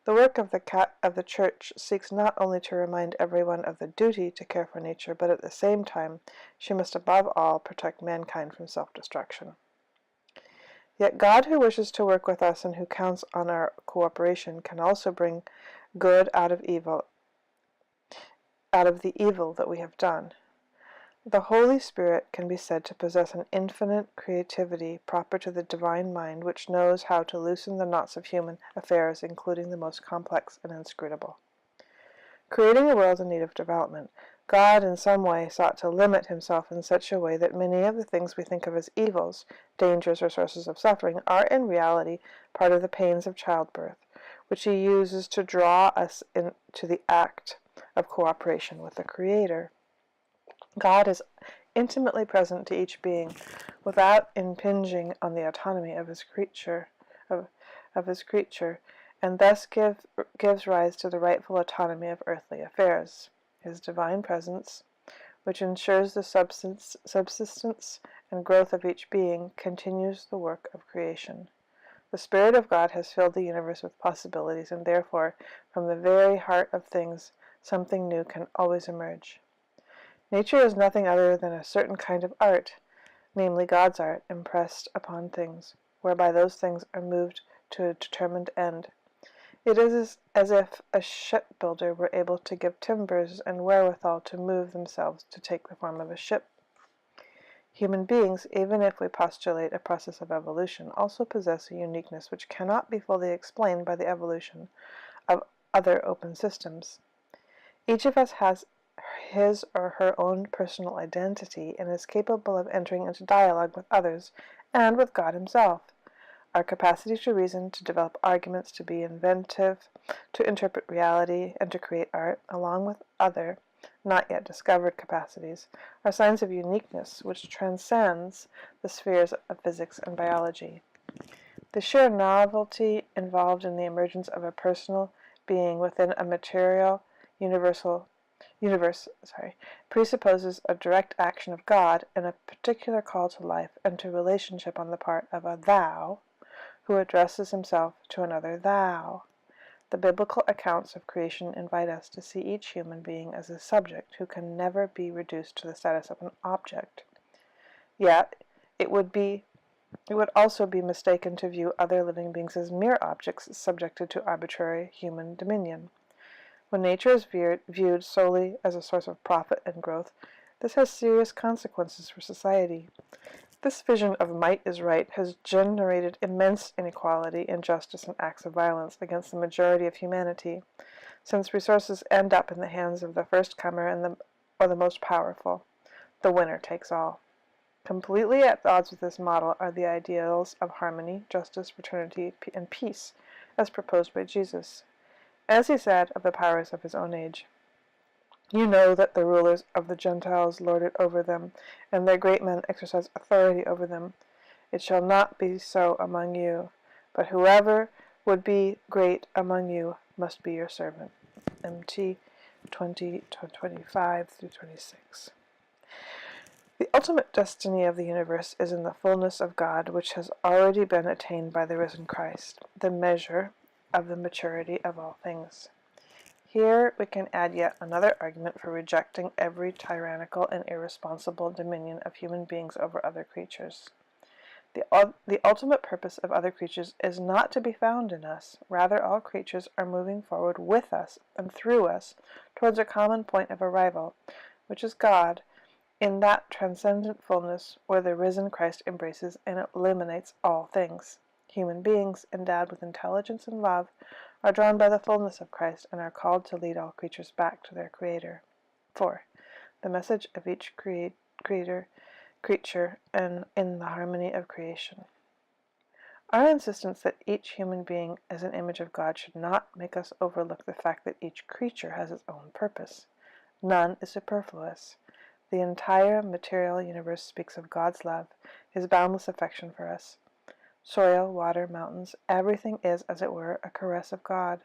The work of the Church seeks not only to remind everyone of the duty to care for nature, but at the same time, she must above all protect mankind from self-destruction. Yet God, who wishes to work with us and who counts on our cooperation, can also bring good out of the evil that we have done. The Holy Spirit can be said to possess an infinite creativity proper to the divine mind, which knows how to loosen the knots of human affairs, including the most complex and inscrutable. Creating a world in need of development, God in some way sought to limit himself in such a way that many of the things we think of as evils, dangers, or sources of suffering are in reality part of the pains of childbirth, which he uses to draw us into the act of cooperation with the Creator. God is intimately present to each being, without impinging on the autonomy of his creature, and thus gives rise to the rightful autonomy of earthly affairs. His divine presence, which ensures the subsistence and growth of each being, continues the work of creation. The Spirit of God has filled the universe with possibilities, and therefore, from the very heart of things, something new can always emerge. Nature is nothing other than a certain kind of art, namely God's art, impressed upon things, whereby those things are moved to a determined end. It is as if a shipbuilder were able to give timbers and wherewithal to move themselves to take the form of a ship. Human beings, even if we postulate a process of evolution, also possess a uniqueness which cannot be fully explained by the evolution of other open systems. Each of us has his or her own personal identity and is capable of entering into dialogue with others and with God himself. Our capacity to reason, to develop arguments, to be inventive, to interpret reality, and to create art, along with other, not yet discovered capacities, are signs of uniqueness which transcends the spheres of physics and biology. The sheer novelty involved in the emergence of a personal being within a material universe presupposes a direct action of God and a particular call to life and to relationship on the part of a thou who addresses himself to another thou. The biblical accounts of creation invite us to see each human being as a subject who can never be reduced to the status of an object. Yet, it would be It would also be mistaken to view other living beings as mere objects subjected to arbitrary human dominion. When nature is viewed solely as a source of profit and growth, this has serious consequences for society. This vision of might is right has generated immense inequality, injustice, and acts of violence against the majority of humanity, since resources end up in the hands of the first comer or the most powerful. The winner takes all. Completely at odds with this model are the ideals of harmony, justice, fraternity, and peace, as proposed by Jesus. As he said of the powers of his own age, "You know that the rulers of the Gentiles lord it over them, and their great men exercise authority over them. It shall not be so among you, but whoever would be great among you must be your servant." MT 20:25-26. The ultimate destiny of the universe is in the fullness of God, which has already been attained by the risen Christ, the measure of the maturity of all things. Here we can add yet another argument for rejecting every tyrannical and irresponsible dominion of human beings over other creatures. The ultimate purpose of other creatures is not to be found in us. Rather, all creatures are moving forward with us and through us towards a common point of arrival, which is God, in that transcendent fullness where the risen Christ embraces and eliminates all things. Human beings, endowed with intelligence and love, are drawn by the fullness of Christ and are called to lead all creatures back to their Creator. 4. The message of each creature and in the harmony of creation. Our insistence that each human being is an image of God should not make us overlook the fact that each creature has its own purpose. None is superfluous. The entire material universe speaks of God's love, His boundless affection for us. Soil, water, mountains, everything is, as it were, a caress of God.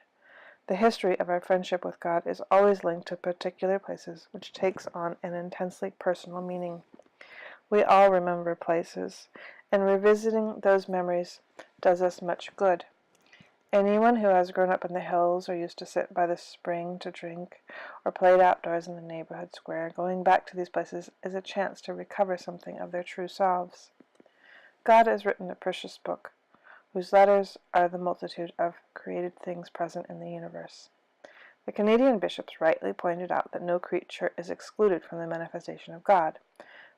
The history of our friendship with God is always linked to particular places, which takes on an intensely personal meaning. We all remember places, and revisiting those memories does us much good. Anyone who has grown up in the hills or used to sit by the spring to drink or played outdoors in the neighborhood square, going back to these places is a chance to recover something of their true selves. God has written a precious book, whose letters are the multitude of created things present in the universe. The Canadian bishops rightly pointed out that no creature is excluded from the manifestation of God.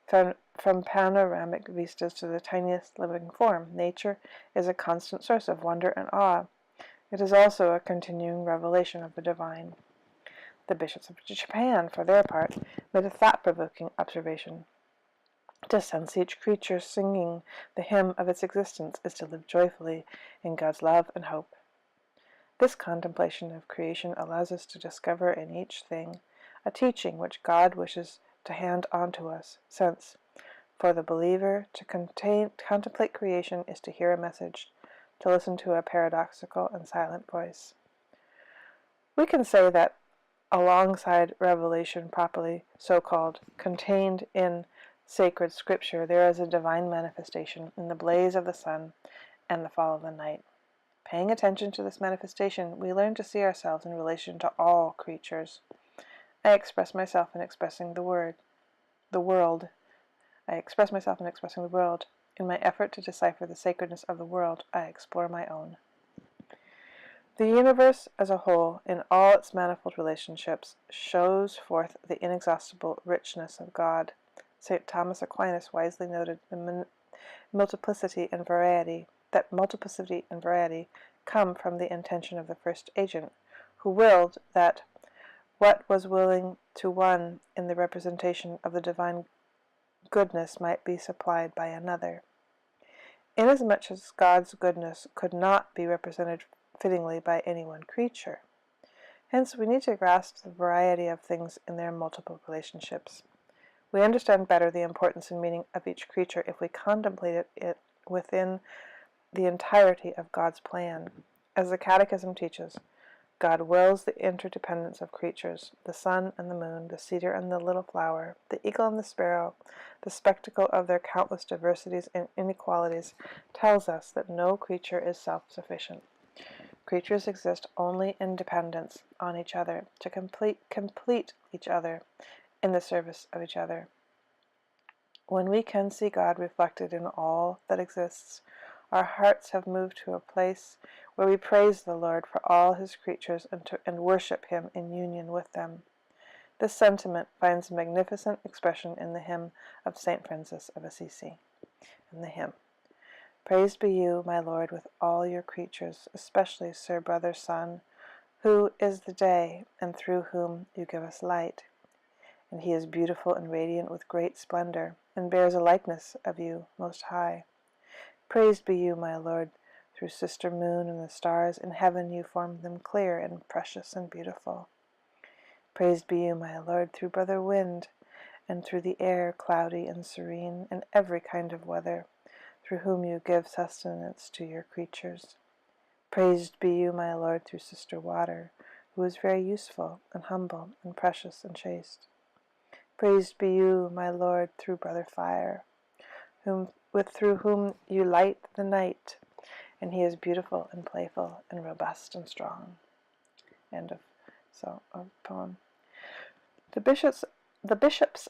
From panoramic vistas to the tiniest living form, nature is a constant source of wonder and awe. It is also a continuing revelation of the divine. The bishops of Japan, for their part, made a thought-provoking observation. To sense each creature singing the hymn of its existence is to live joyfully in God's love and hope. This contemplation of creation allows us to discover in each thing a teaching which God wishes to hand on to us, since, for the believer, to contemplate creation is to hear a message, to listen to a paradoxical and silent voice. We can say that alongside revelation properly so-called contained in sacred scripture, there is a divine manifestation in the blaze of the sun and the fall of the night. Paying attention to this manifestation, we learn to see ourselves in relation to all creatures. I express myself in expressing the world. I express myself in expressing the world. In my effort to decipher the sacredness of the world, I explore my own. The universe as a whole, in all its manifold relationships, shows forth the inexhaustible richness of God. St. Thomas Aquinas wisely noted that multiplicity and variety come from the intention of the first agent, who willed that what was willing to one in the representation of the divine goodness might be supplied by another. Inasmuch as God's goodness could not be represented fittingly by any one creature, hence we need to grasp the variety of things in their multiple relationships. We understand better the importance and meaning of each creature if we contemplate it within the entirety of God's plan. As the Catechism teaches, God wills the interdependence of creatures, the sun and the moon, the cedar and the little flower, the eagle and the sparrow. The spectacle of their countless diversities and inequalities tells us that no creature is self-sufficient. Creatures exist only in dependence on each other, to complete each other, in the service of each other. When we can see God reflected in all that exists, our hearts have moved to a place where we praise the Lord for all his creatures and worship him in union with them. This sentiment finds magnificent expression in the hymn of St. Francis of Assisi. In the hymn, "Praised be you, my Lord, with all your creatures, especially, Sir, brother, Son, who is the day, and through whom you give us light. And he is beautiful and radiant with great splendor, and bears a likeness of you most high. Praised be you, my Lord, through sister moon and the stars in heaven you formed them clear and precious and beautiful. Praised be you, my Lord, through brother wind, and through the air cloudy and serene, and every kind of weather, through whom you give sustenance to your creatures. Praised be you, my Lord, through sister water, who is very useful and humble and precious and chaste. Praised be you, my Lord, through brother fire, through whom you light the night, and he is beautiful and playful and robust and strong." End of poem. The bishops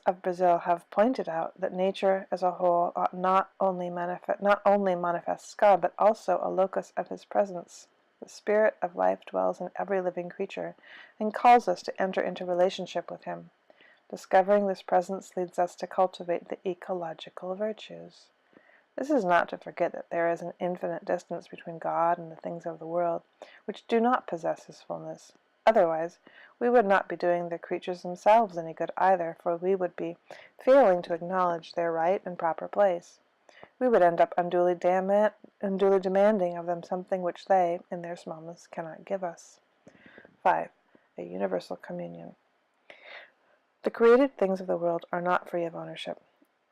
of Brazil have pointed out that nature as a whole not only manifests God, but also a locus of his presence. The spirit of life dwells in every living creature and calls us to enter into relationship with him. Discovering this presence leads us to cultivate the ecological virtues. This is not to forget that there is an infinite distance between God and the things of the world, which do not possess his fullness. Otherwise, we would not be doing the creatures themselves any good either, for we would be failing to acknowledge their right and proper place. We would end up unduly demanding of them something which they, in their smallness, cannot give us. 5. A universal communion. The created things of the world are not free of ownership,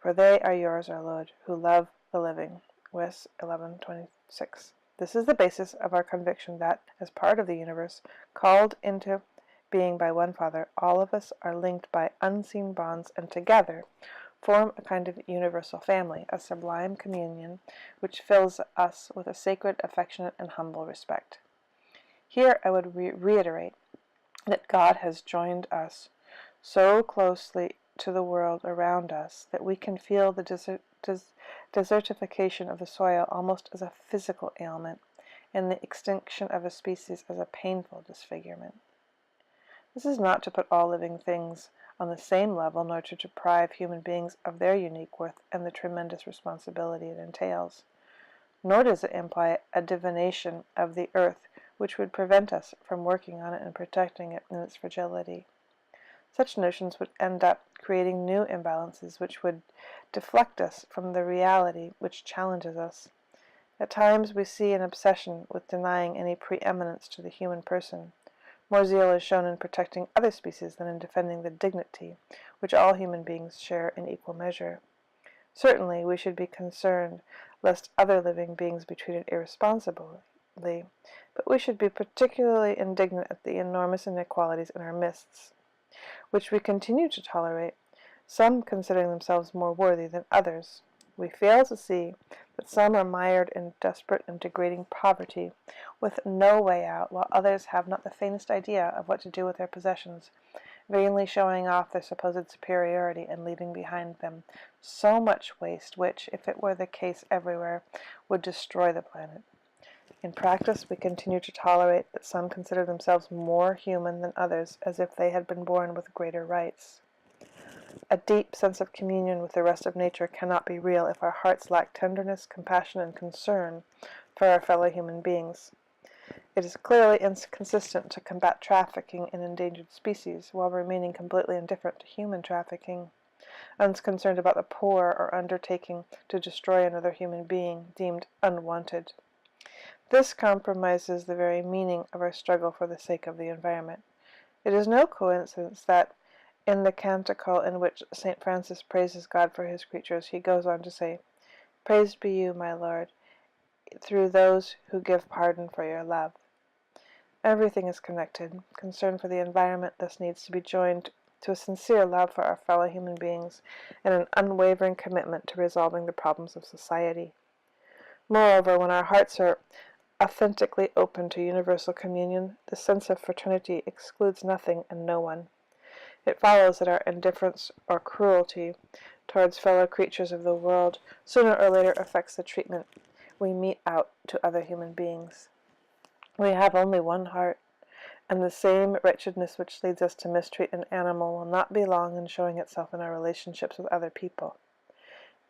for they are yours, our Lord, who love the living. Wes 11:26. This is the basis of our conviction that, as part of the universe, called into being by one Father, all of us are linked by unseen bonds and together form a kind of universal family, a sublime communion which fills us with a sacred, affectionate, and humble respect. Here I would reiterate that God has joined us so closely to the world around us that we can feel the desertification of the soil almost as a physical ailment, and the extinction of a species as a painful disfigurement. This is not to put all living things on the same level, nor to deprive human beings of their unique worth and the tremendous responsibility it entails. Nor does it imply a divination of the earth which would prevent us from working on it and protecting it in its fragility. Such notions would end up creating new imbalances which would deflect us from the reality which challenges us. At times we see an obsession with denying any preeminence to the human person. More zeal is shown in protecting other species than in defending the dignity which all human beings share in equal measure. Certainly we should be concerned lest other living beings be treated irresponsibly, but we should be particularly indignant at the enormous inequalities in our midst, which we continue to tolerate, some considering themselves more worthy than others. We fail to see that some are mired in desperate and degrading poverty, with no way out, while others have not the faintest idea of what to do with their possessions, vainly showing off their supposed superiority and leaving behind them so much waste which, if it were the case everywhere, would destroy the planet. In practice, we continue to tolerate that some consider themselves more human than others, as if they had been born with greater rights. A deep sense of communion with the rest of nature cannot be real if our hearts lack tenderness, compassion, and concern for our fellow human beings. It is clearly inconsistent to combat trafficking in endangered species while remaining completely indifferent to human trafficking, unconcerned about the poor, or undertaking to destroy another human being deemed unwanted. This compromises the very meaning of our struggle for the sake of the environment. It is no coincidence that, in the canticle in which St. Francis praises God for his creatures, he goes on to say, "Praised be you, my Lord, through those who give pardon for your love." Everything is connected. Concern for the environment thus needs to be joined to a sincere love for our fellow human beings and an unwavering commitment to resolving the problems of society. Moreover, when our hearts are authentically open to universal communion, the sense of fraternity excludes nothing and no one. It follows that our indifference or cruelty towards fellow creatures of the world sooner or later affects the treatment we mete out to other human beings. We have only one heart, and the same wretchedness which leads us to mistreat an animal will not be long in showing itself in our relationships with other people.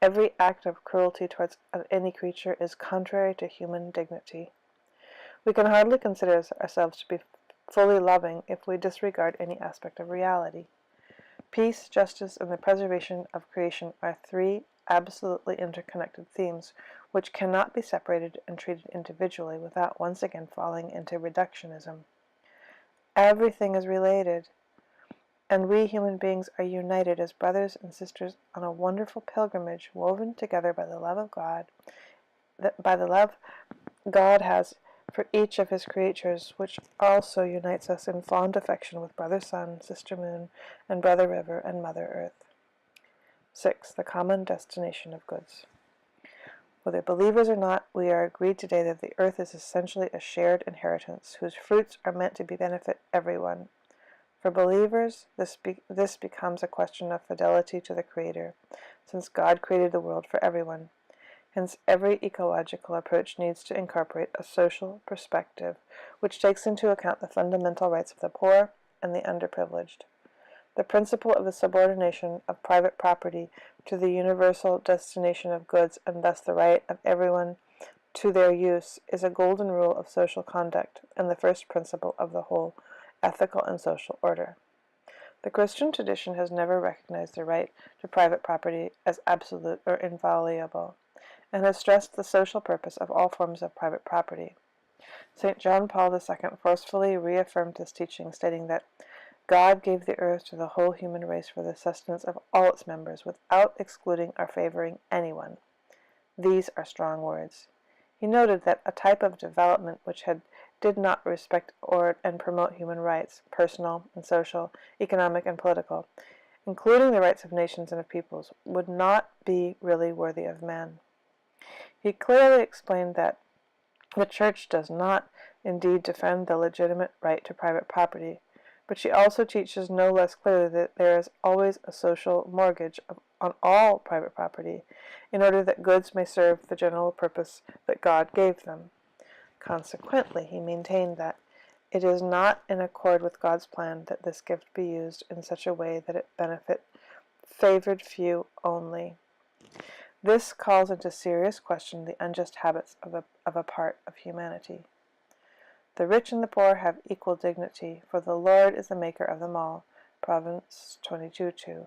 Every act of cruelty towards any creature is contrary to human dignity. We can hardly consider ourselves to be fully loving if we disregard any aspect of reality. Peace, justice, and the preservation of creation are three absolutely interconnected themes which cannot be separated and treated individually without once again falling into reductionism. Everything is related, and we human beings are united as brothers and sisters on a wonderful pilgrimage woven together by the love of God, God has for each of his creatures, which also unites us in fond affection with Brother Sun, Sister Moon, and Brother River, and Mother Earth. 6. The common destination of goods. Whether believers or not, we are agreed today that the earth is essentially a shared inheritance, whose fruits are meant to benefit everyone. For believers, this becomes a question of fidelity to the Creator, since God created the world for everyone. Hence, every ecological approach needs to incorporate a social perspective, which takes into account the fundamental rights of the poor and the underprivileged. The principle of the subordination of private property to the universal destination of goods, and thus the right of everyone to their use, is a golden rule of social conduct, and the first principle of the whole ethical and social order. The Christian tradition has never recognized the right to private property as absolute or inviolable, and has stressed the social purpose of all forms of private property. St. John Paul II forcefully reaffirmed this teaching, stating that God gave the earth to the whole human race for the sustenance of all its members, without excluding or favoring anyone. These are strong words. He noted that a type of development which did not respect and promote human rights, personal and social, economic and political, including the rights of nations and of peoples, would not be really worthy of man. He clearly explained that the Church does not indeed defend the legitimate right to private property, but she also teaches no less clearly that there is always a social mortgage on all private property, in order that goods may serve the general purpose that God gave them. Consequently, he maintained that it is not in accord with God's plan that this gift be used in such a way that it benefit favored few only. This calls into serious question the unjust habits of a part of humanity. The rich and the poor have equal dignity, for the Lord is the maker of them all, Proverbs 22:2,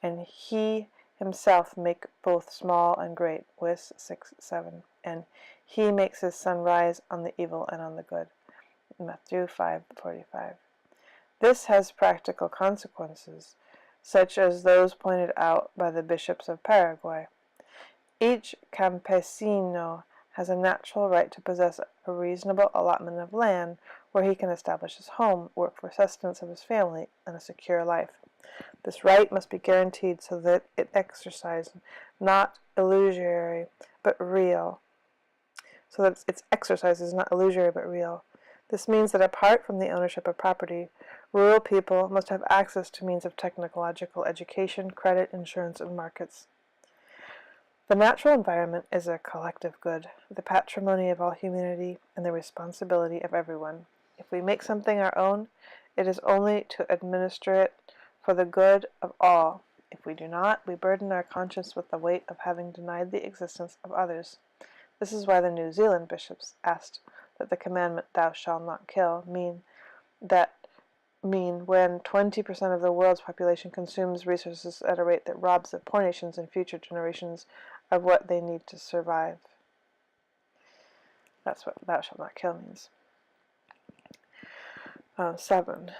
and he himself make both small and great, Wis 6:7, and he makes his sun rise on the evil and on the good, Matthew 5:45. This has practical consequences, such as those pointed out by the bishops of Paraguay. Each campesino has a natural right to possess a reasonable allotment of land where he can establish his home, work for sustenance of his family, and a secure life. This right must be guaranteed so that its exercise is not illusory but real. This means that apart from the ownership of property, rural people must have access to means of technological education, credit, insurance, and markets. The natural environment is a collective good, the patrimony of all humanity, and the responsibility of everyone. If we make something our own, it is only to administer it for the good of all. If we do not, we burden our conscience with the weight of having denied the existence of others. This is why the New Zealand bishops asked that the commandment, "Thou shalt not kill," mean when 20% of the world's population consumes resources at a rate that robs the poor nations and future generations of what they need to survive. That's what "thou shalt not kill" means. 7.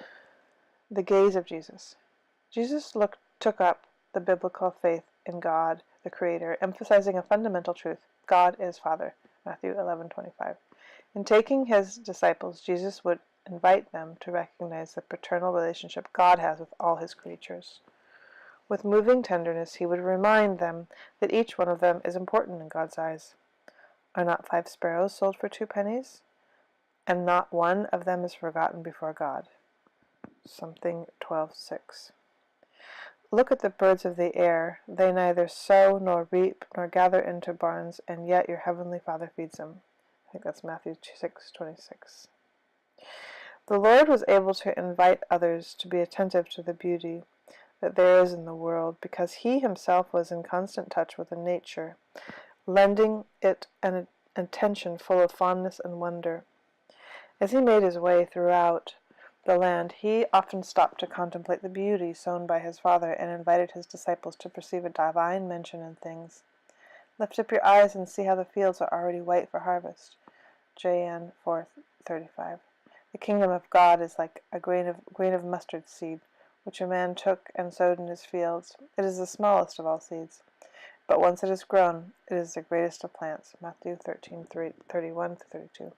The gaze of Jesus. Jesus took up the biblical faith in God, the Creator, emphasizing a fundamental truth: God is Father, Matthew 11:25. In taking his disciples, Jesus would invite them to recognize the paternal relationship God has with all his creatures. With moving tenderness, he would remind them that each one of them is important in God's eyes. Are not 5 sparrows sold for 2 pennies? And not one of them is forgotten before God. Something 12:6. Look at the birds of the air. They neither sow nor reap nor gather into barns, and yet your heavenly Father feeds them. I think that's Matthew 6:26. The Lord was able to invite others to be attentive to the beauty that there is in the world, because he himself was in constant touch with the nature, lending it an attention full of fondness and wonder. As he made his way throughout the land, he often stopped to contemplate the beauty sown by his Father, and invited his disciples to perceive a divine mention in things. Lift up your eyes and see how the fields are already white for harvest. J.N. 4:35. The kingdom of God is like a grain of mustard seed, which a man took and sowed in his fields. It is the smallest of all seeds, but once it is grown, it is the greatest of plants. Matthew 13:31-32.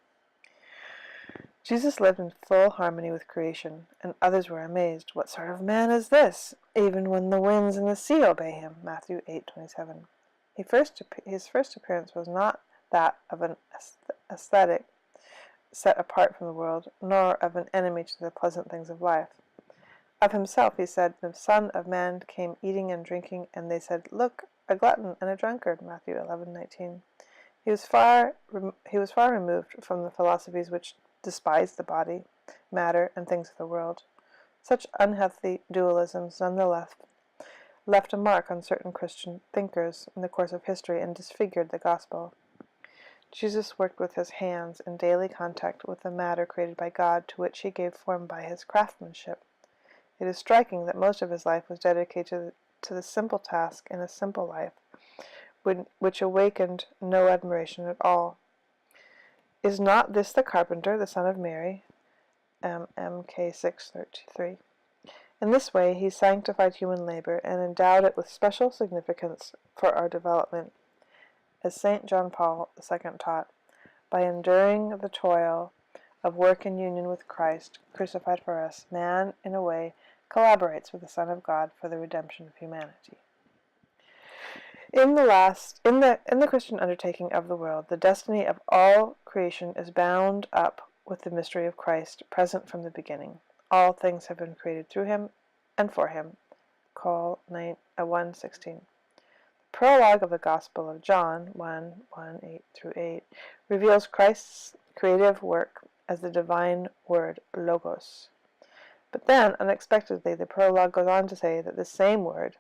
Jesus lived in full harmony with creation, and others were amazed. What sort of man is this, even when the winds and the sea obey him? Matthew 8:27. His first appearance was not that of an ascetic set apart from the world, nor of an enemy to the pleasant things of life. Of himself he said, the Son of Man came eating and drinking, and they said, Look, a glutton and a drunkard. Matthew 11:19. He was far removed from the philosophies which despise the body, matter, and things of the world. Such unhealthy dualisms nonetheless left a mark on certain Christian thinkers in the course of history and disfigured the gospel. Jesus worked with his hands in daily contact with the matter created by God, to which he gave form by his craftsmanship. It is striking that most of his life was dedicated to the simple task in a simple life, which awakened no admiration at all. Is not this the carpenter, the son of Mary? MK 6:33. In this way he sanctified human labor and endowed it with special significance for our development. As St. John Paul II taught, by enduring the toil of work in union with Christ, crucified for us, man, in a way, collaborates with the Son of God for the redemption of humanity. In the Christian undertaking of the world, the destiny of all creation is bound up with the mystery of Christ, present from the beginning. All things have been created through him and for him. Col 1:16. The prologue of the Gospel of John 1:1-8 reveals Christ's creative work as the divine word, Logos. But then, unexpectedly, the prologue goes on to say that the same word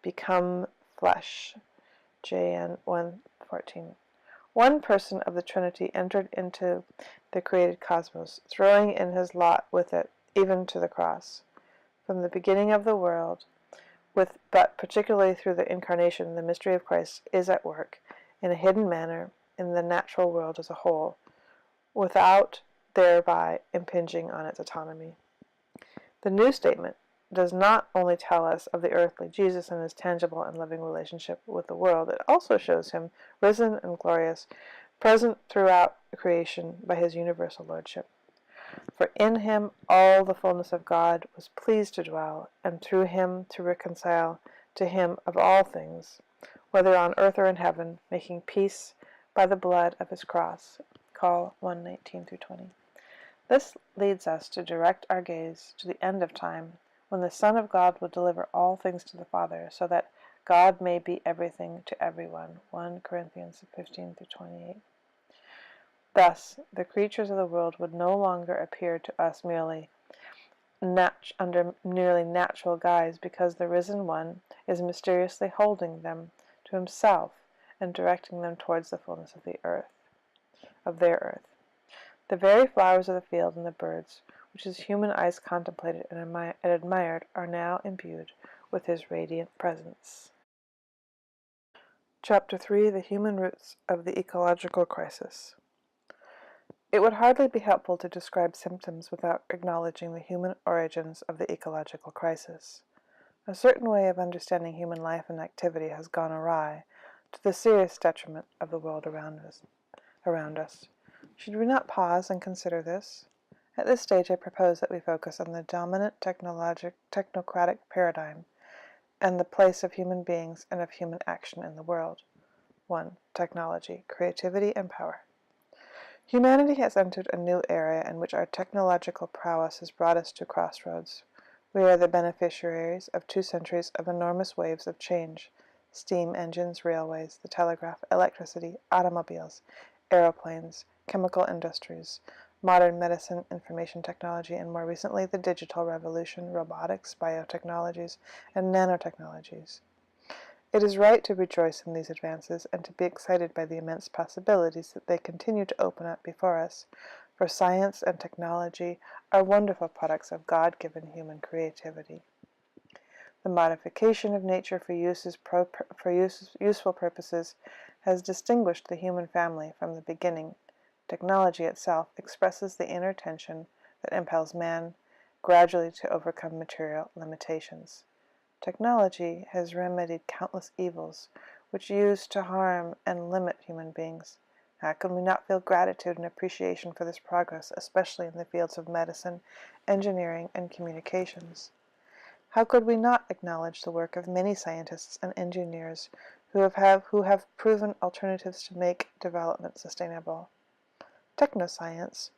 become flesh. J.N. 1:14. One person of the Trinity entered into the created cosmos, throwing in his lot with it, even to the cross. From the beginning of the world, but particularly through the Incarnation, the mystery of Christ is at work, in a hidden manner, in the natural world as a whole, without thereby impinging on its autonomy. The new statement does not only tell us of the earthly Jesus and his tangible and loving relationship with the world, it also shows him risen and glorious, present throughout creation by his universal lordship. For in him all the fullness of God was pleased to dwell, and through him to reconcile to him of all things, whether on earth or in heaven, making peace by the blood of his cross. Col 1:19-20. This leads us to direct our gaze to the end of time, when the Son of God will deliver all things to the Father, so that God may be everything to everyone. 1 Corinthians 15-28. Thus, the creatures of the world would no longer appear to us merely under nearly natural guise, because the risen one is mysteriously holding them to himself and directing them towards the fullness of their earth. The very flowers of the field and the birds, which his human eyes contemplated and admired, are now imbued with his radiant presence. Chapter 3: The Human Roots of the Ecological Crisis. It would hardly be helpful to describe symptoms without acknowledging the human origins of the ecological crisis. A certain way of understanding human life and activity has gone awry, to the serious detriment of the world around us. Should we not pause and consider this? At this stage, I propose that we focus on the dominant technocratic paradigm and the place of human beings and of human action in the world. 1. Technology, creativity, and power. Humanity has entered a new era in which our technological prowess has brought us to crossroads. We are the beneficiaries of 2 centuries of enormous waves of change: steam engines, railways, the telegraph, electricity, automobiles, aeroplanes, chemical industries, modern medicine, information technology, and more recently the digital revolution, robotics, biotechnologies, and nanotechnologies. It is right to rejoice in these advances and to be excited by the immense possibilities that they continue to open up before us, for science and technology are wonderful products of God-given human creativity. The modification of nature for useful purposes has distinguished the human family from the beginning. Technology itself expresses the inner tension that impels man gradually to overcome material limitations. Technology has remedied countless evils which used to harm and limit human beings. How can we not feel gratitude and appreciation for this progress, especially in the fields of medicine, engineering, and communications? How could we not acknowledge the work of many scientists and engineers who have proven alternatives to make development sustainable? Technoscience,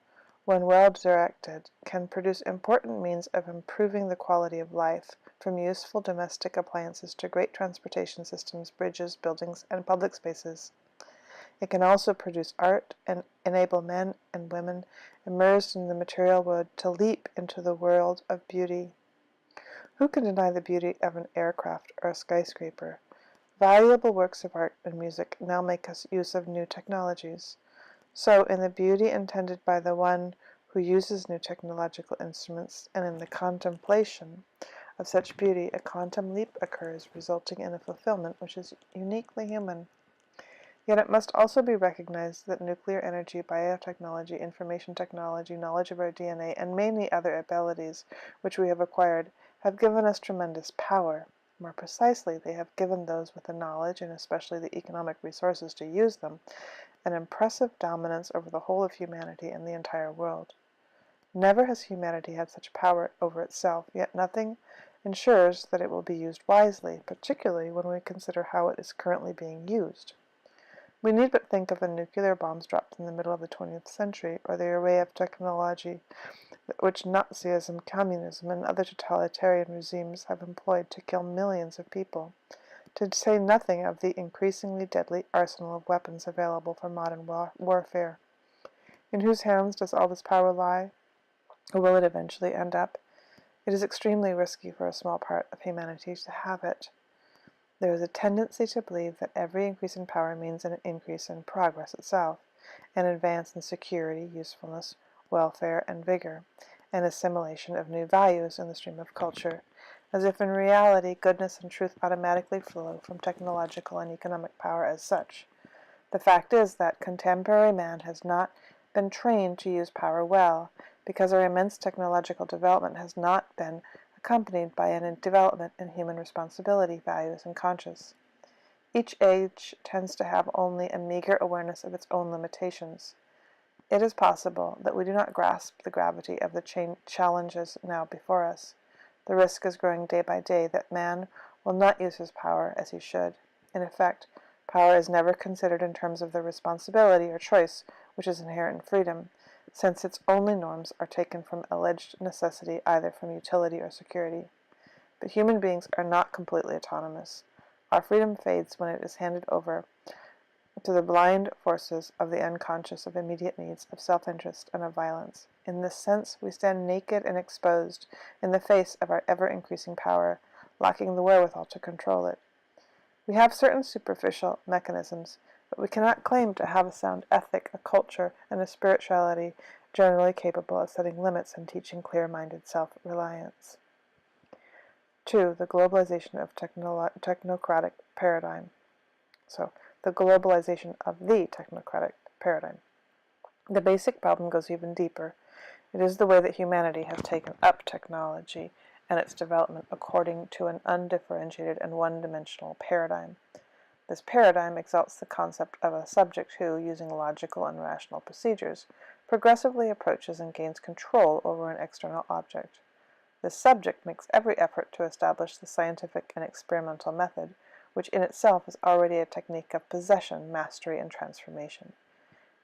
when well directed, can produce important means of improving the quality of life, from useful domestic appliances to great transportation systems, bridges, buildings, and public spaces. It can also produce art and enable men and women immersed in the material world to leap into the world of beauty. Who can deny the beauty of an aircraft or a skyscraper? Valuable works of art and music now make us use of new technologies. So, in the beauty intended by the one who uses new technological instruments, and in the contemplation of such beauty, a quantum leap occurs, resulting in a fulfillment which is uniquely human. Yet it must also be recognized that nuclear energy, biotechnology, information technology, knowledge of our DNA, and many other abilities which we have acquired have given us tremendous power. More precisely, they have given those with the knowledge, and especially the economic resources to use them, an impressive dominance over the whole of humanity and the entire world. Never has humanity had such power over itself, yet nothing ensures that it will be used wisely, particularly when we consider how it is currently being used. We need but think of the nuclear bombs dropped in the middle of the 20th century, or the array of technology which Nazism, communism, and other totalitarian regimes have employed to kill millions of people, to say nothing of the increasingly deadly arsenal of weapons available for modern warfare. In whose hands does all this power lie? Or will it eventually end up? It is extremely risky for a small part of humanity to have it. There is a tendency to believe that every increase in power means an increase in progress itself, an advance in security, usefulness, welfare, and vigor, an assimilation of new values in the stream of culture, as if in reality goodness and truth automatically flow from technological and economic power as such. The fact is that contemporary man has not been trained to use power well, because our immense technological development has not been accompanied by a development in human responsibility, values, and conscience. Each age tends to have only a meager awareness of its own limitations. It is possible that we do not grasp the gravity of the challenges now before us. The risk is growing day by day that man will not use his power as he should. In effect, power is never considered in terms of the responsibility or choice which is inherent in freedom, since its only norms are taken from alleged necessity, either from utility or security. But human beings are not completely autonomous. Our freedom fades when it is handed over to the blind forces of the unconscious, of immediate needs, of self-interest, and of violence. In this sense, we stand naked and exposed in the face of our ever-increasing power, lacking the wherewithal to control it. We have certain superficial mechanisms, but we cannot claim to have a sound ethic, a culture, and a spirituality generally capable of setting limits and teaching clear-minded self-reliance. 2. The globalization of technocratic paradigm. The globalization of the technocratic paradigm. The basic problem goes even deeper. It is the way that humanity has taken up technology and its development according to an undifferentiated and one-dimensional paradigm. This paradigm exalts the concept of a subject who, using logical and rational procedures, progressively approaches and gains control over an external object. This subject makes every effort to establish the scientific and experimental method, which in itself is already a technique of possession, mastery, and transformation.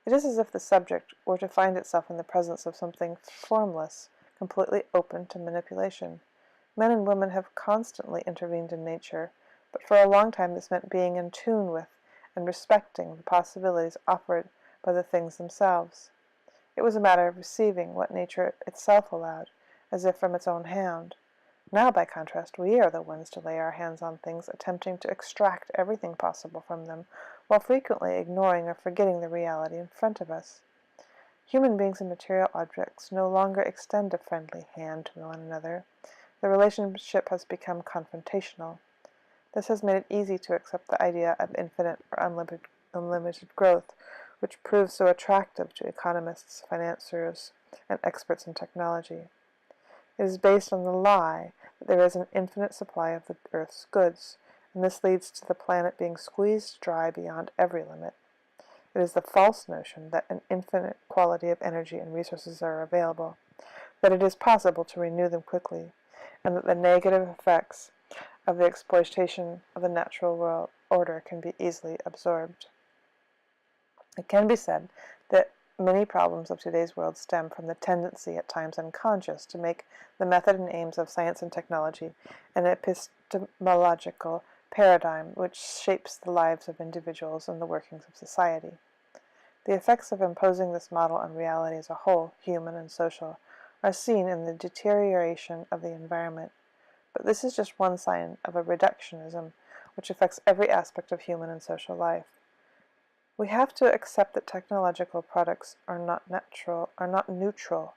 It is as if the subject were to find itself in the presence of something formless, completely open to manipulation. Men and women have constantly intervened in nature, but for a long time this meant being in tune with and respecting the possibilities offered by the things themselves. It was a matter of receiving what nature itself allowed, as if from its own hand. Now, by contrast, we are the ones to lay our hands on things, attempting to extract everything possible from them, while frequently ignoring or forgetting the reality in front of us. Human beings and material objects no longer extend a friendly hand to one another. The relationship has become confrontational. This has made it easy to accept the idea of infinite or unlimited growth, which proves so attractive to economists, financiers, and experts in technology. It is based on the lie that there is an infinite supply of the Earth's goods, and this leads to the planet being squeezed dry beyond every limit. It is the false notion that an infinite quality of energy and resources are available, that it is possible to renew them quickly, and that the negative effects of the exploitation of the natural world order can be easily absorbed. It can be said that many problems of today's world stem from the tendency, at times unconscious, to make the method and aims of science and technology an epistemological paradigm which shapes the lives of individuals and the workings of society. The effects of imposing this model on reality as a whole, human and social, are seen in the deterioration of the environment, but this is just one sign of a reductionism which affects every aspect of human and social life. We have to accept that technological products are not neutral,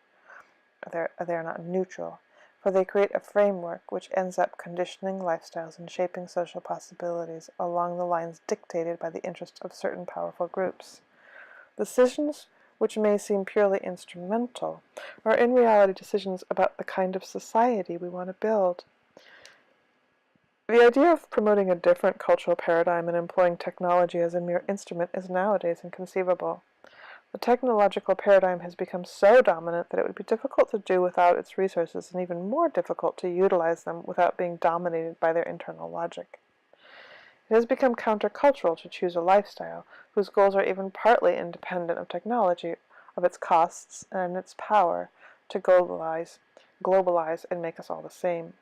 for they create a framework which ends up conditioning lifestyles and shaping social possibilities along the lines dictated by the interests of certain powerful groups. Decisions which may seem purely instrumental are in reality decisions about the kind of society we want to build. The idea of promoting a different cultural paradigm and employing technology as a mere instrument is nowadays inconceivable. The technological paradigm has become so dominant that it would be difficult to do without its resources and even more difficult to utilize them without being dominated by their internal logic. It has become countercultural to choose a lifestyle whose goals are even partly independent of technology, of its costs, and its power to globalize, and make us all the same.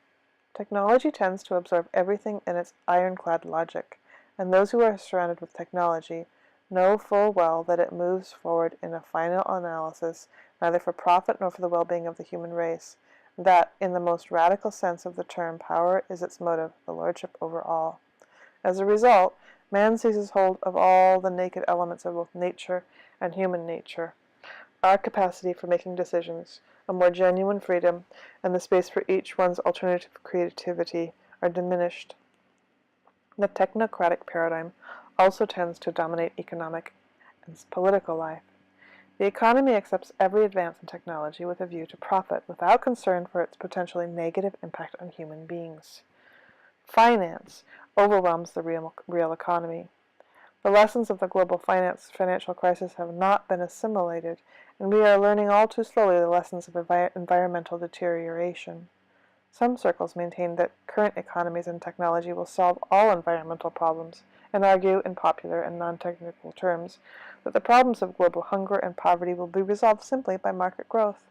Technology tends to absorb everything in its ironclad logic, and those who are surrounded with technology know full well that it moves forward in a final analysis neither for profit nor for the well-being of the human race, that, in the most radical sense of the term, power is its motive, the lordship over all. As a result, man seizes hold of all the naked elements of both nature and human nature. Our capacity for making decisions, a more genuine freedom, and the space for each one's alternative creativity are diminished. The technocratic paradigm also tends to dominate economic and political life. The economy accepts every advance in technology with a view to profit, without concern for its potentially negative impact on human beings. Finance overwhelms the real economy. The lessons of the global financial crisis have not been assimilated, and we are learning all too slowly the lessons of environmental deterioration. Some circles maintain that current economies and technology will solve all environmental problems, and argue in popular and non-technical terms that the problems of global hunger and poverty will be resolved simply by market growth.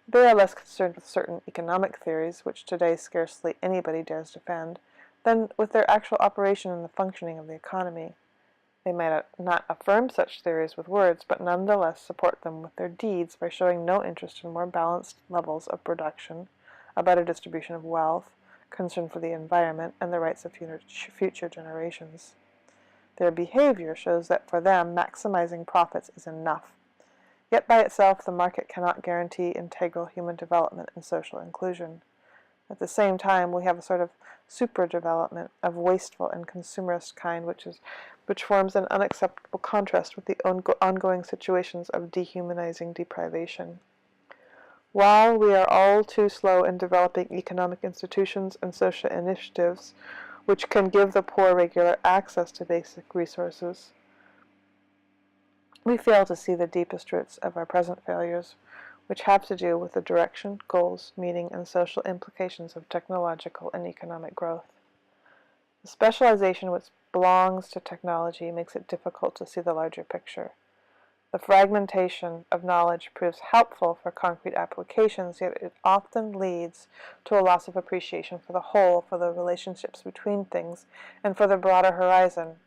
They are less concerned with certain economic theories, which today scarcely anybody dares defend, than with their actual operation in the functioning of the economy. They might not affirm such theories with words, but nonetheless support them with their deeds by showing no interest in more balanced levels of production, a better distribution of wealth, concern for the environment, and the rights of future generations. Their behavior shows that for them maximizing profits is enough. Yet by itself the market cannot guarantee integral human development and social inclusion. At the same time, we have a sort of super-development of wasteful and consumerist kind which forms an unacceptable contrast with the ongoing situations of dehumanizing deprivation. While we are all too slow in developing economic institutions and social initiatives which can give the poor regular access to basic resources, we fail to see the deepest roots of our present failures, which have to do with the direction, goals, meaning, and social implications of technological and economic growth. The specialization which belongs to technology makes it difficult to see the larger picture. The fragmentation of knowledge proves helpful for concrete applications, yet it often leads to a loss of appreciation for the whole, for the relationships between things, and for the broader horizon,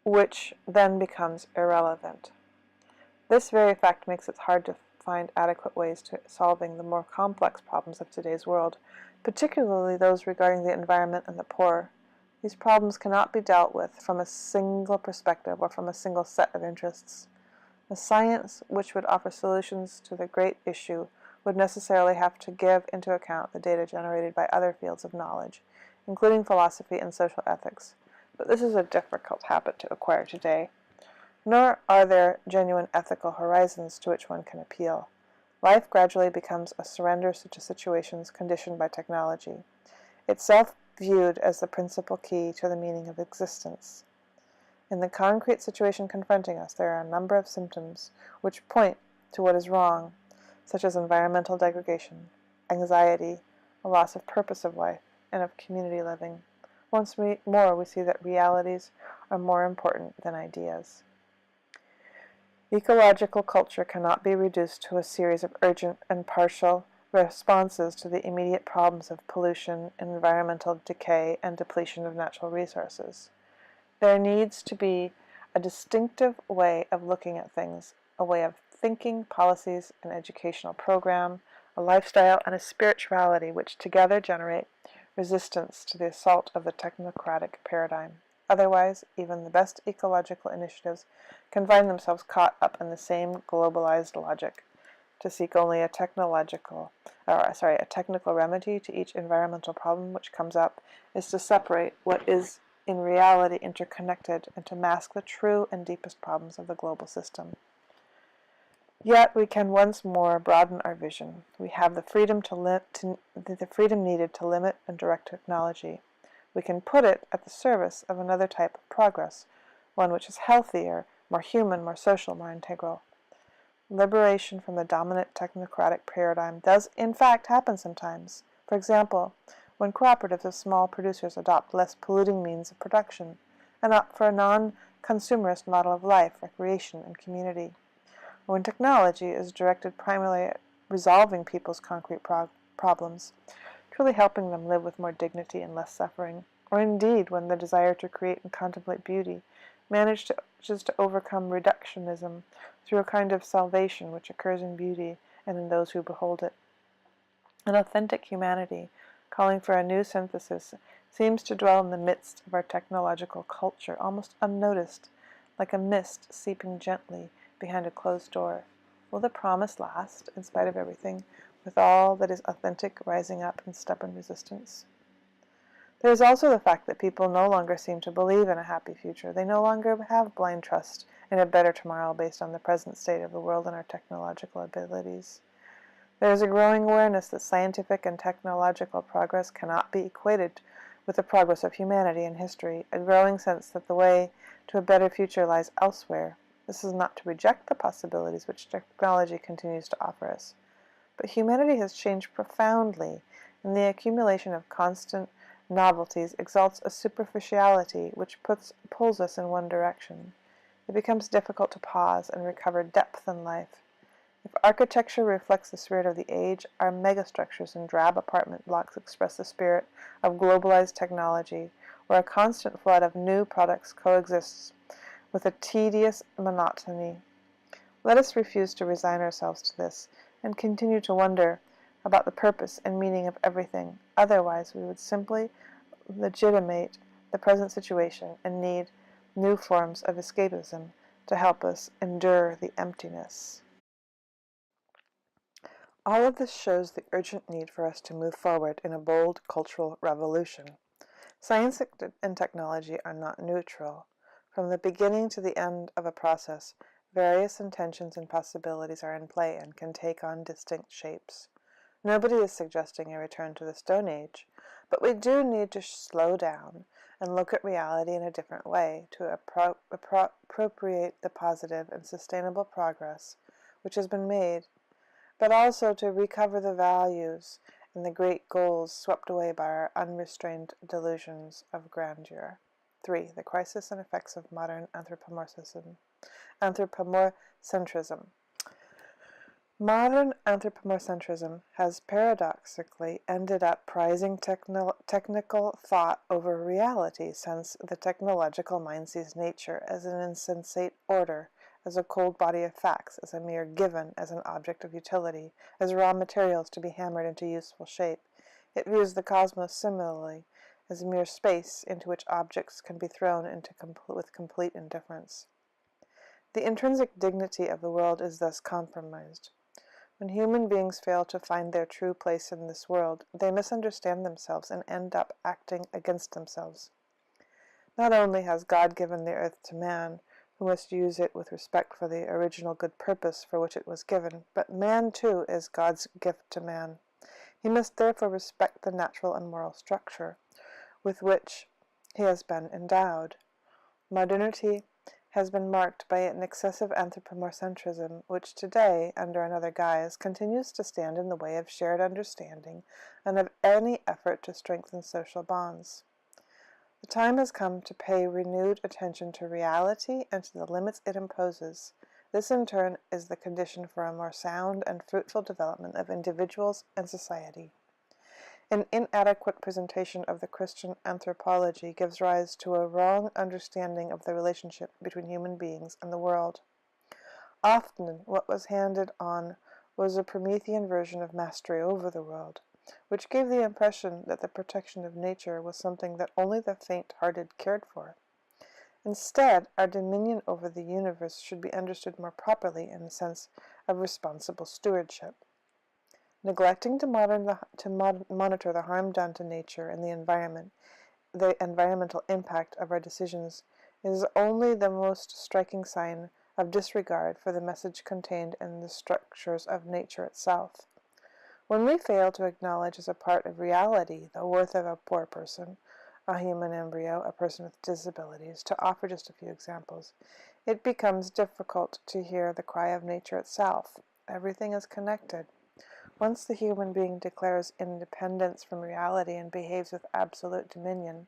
which then becomes irrelevant. This very fact makes it hard to find adequate ways to solving the more complex problems of today's world, particularly those regarding the environment and the poor. These problems cannot be dealt with from a single perspective or from a single set of interests. A science which would offer solutions to the great issue would necessarily have to give into account the data generated by other fields of knowledge, including philosophy and social ethics. But this is a difficult habit to acquire today. Nor are there genuine ethical horizons to which one can appeal. Life gradually becomes a surrender to situations conditioned by technology, itself viewed as the principal key to the meaning of existence. In the concrete situation confronting us, there are a number of symptoms which point to what is wrong, such as environmental degradation, anxiety, a loss of purpose of life, and of community living. Once more, we see that realities are more important than ideas. Ecological culture cannot be reduced to a series of urgent and partial responses to the immediate problems of pollution, environmental decay, and depletion of natural resources. There needs to be a distinctive way of looking at things, a way of thinking, policies, an educational program, a lifestyle, and a spirituality which together generate resistance to the assault of the technocratic paradigm. Otherwise, even the best ecological initiatives can find themselves caught up in the same globalized logic. To seek only a technical remedy to each environmental problem which comes up is to separate what is in reality interconnected and to mask the true and deepest problems of the global system. Yet we can once more broaden our vision. We have the freedom needed to limit and direct technology. We can put it at the service of another type of progress, one which is healthier, more human, more social, more integral. Liberation from the dominant technocratic paradigm does in fact happen sometimes. For example, when cooperatives of small producers adopt less polluting means of production and opt for a non-consumerist model of life, recreation, and community. Or when technology is directed primarily at resolving people's concrete problems, truly helping them live with more dignity and less suffering. Or indeed, when the desire to create and contemplate beauty manages to overcome reductionism through a kind of salvation which occurs in beauty and in those who behold it. An authentic humanity, calling for a new synthesis, seems to dwell in the midst of our technological culture, almost unnoticed, like a mist seeping gently behind a closed door. Will the promise last, in spite of everything, with all that is authentic rising up in stubborn resistance? There is also the fact that people no longer seem to believe in a happy future. They no longer have blind trust in a better tomorrow based on the present state of the world and our technological abilities. There is a growing awareness that scientific and technological progress cannot be equated with the progress of humanity and history, a growing sense that the way to a better future lies elsewhere. This is not to reject the possibilities which technology continues to offer us, but humanity has changed profoundly, and the accumulation of constant novelties exalts a superficiality which pulls us in one direction. It becomes difficult to pause and recover depth in life. If architecture reflects the spirit of the age, our megastructures and drab apartment blocks express the spirit of globalized technology, where a constant flood of new products coexists with a tedious monotony. Let us refuse to resign ourselves to this, and continue to wonder about the purpose and meaning of everything. Otherwise, we would simply legitimate the present situation and need new forms of escapism to help us endure the emptiness. All of this shows the urgent need for us to move forward in a bold cultural revolution. Science and technology are not neutral. From the beginning to the end of a process, various intentions and possibilities are in play and can take on distinct shapes. Nobody is suggesting a return to the Stone Age, but we do need to slow down and look at reality in a different way to appropriate the positive and sustainable progress which has been made, but also to recover the values and the great goals swept away by our unrestrained delusions of grandeur. 3. The crisis and effects of modern anthropomorphism. Anthropocentrism. Modern anthropomorphism has paradoxically ended up prizing technical thought over reality, since the technological mind sees nature as an insensate order, as a cold body of facts, as a mere given, as an object of utility, as raw materials to be hammered into useful shape. It views the cosmos similarly, as a mere space into which objects can be thrown with complete indifference. The intrinsic dignity of the world is thus compromised. When human beings fail to find their true place in this world, they misunderstand themselves and end up acting against themselves. Not only has God given the earth to man, who must use it with respect for the original good purpose for which it was given, but man too is God's gift to man. He must therefore respect the natural and moral structure with which he has been endowed. Modernity has been marked by an excessive anthropomorphism, which today, under another guise, continues to stand in the way of shared understanding and of any effort to strengthen social bonds. The time has come to pay renewed attention to reality and to the limits it imposes. This, in turn, is the condition for a more sound and fruitful development of individuals and society. An inadequate presentation of the Christian anthropology gives rise to a wrong understanding of the relationship between human beings and the world. Often, what was handed on was a Promethean version of mastery over the world, which gave the impression that the protection of nature was something that only the faint-hearted cared for. Instead, our dominion over the universe should be understood more properly in the sense of responsible stewardship. Neglecting to monitor the harm done to nature and the environment, the environmental impact of our decisions, is only the most striking sign of disregard for the message contained in the structures of nature itself. When we fail to acknowledge as a part of reality the worth of a poor person, a human embryo, a person with disabilities, to offer just a few examples, it becomes difficult to hear the cry of nature itself. Everything is connected. Once the human being declares independence from reality and behaves with absolute dominion,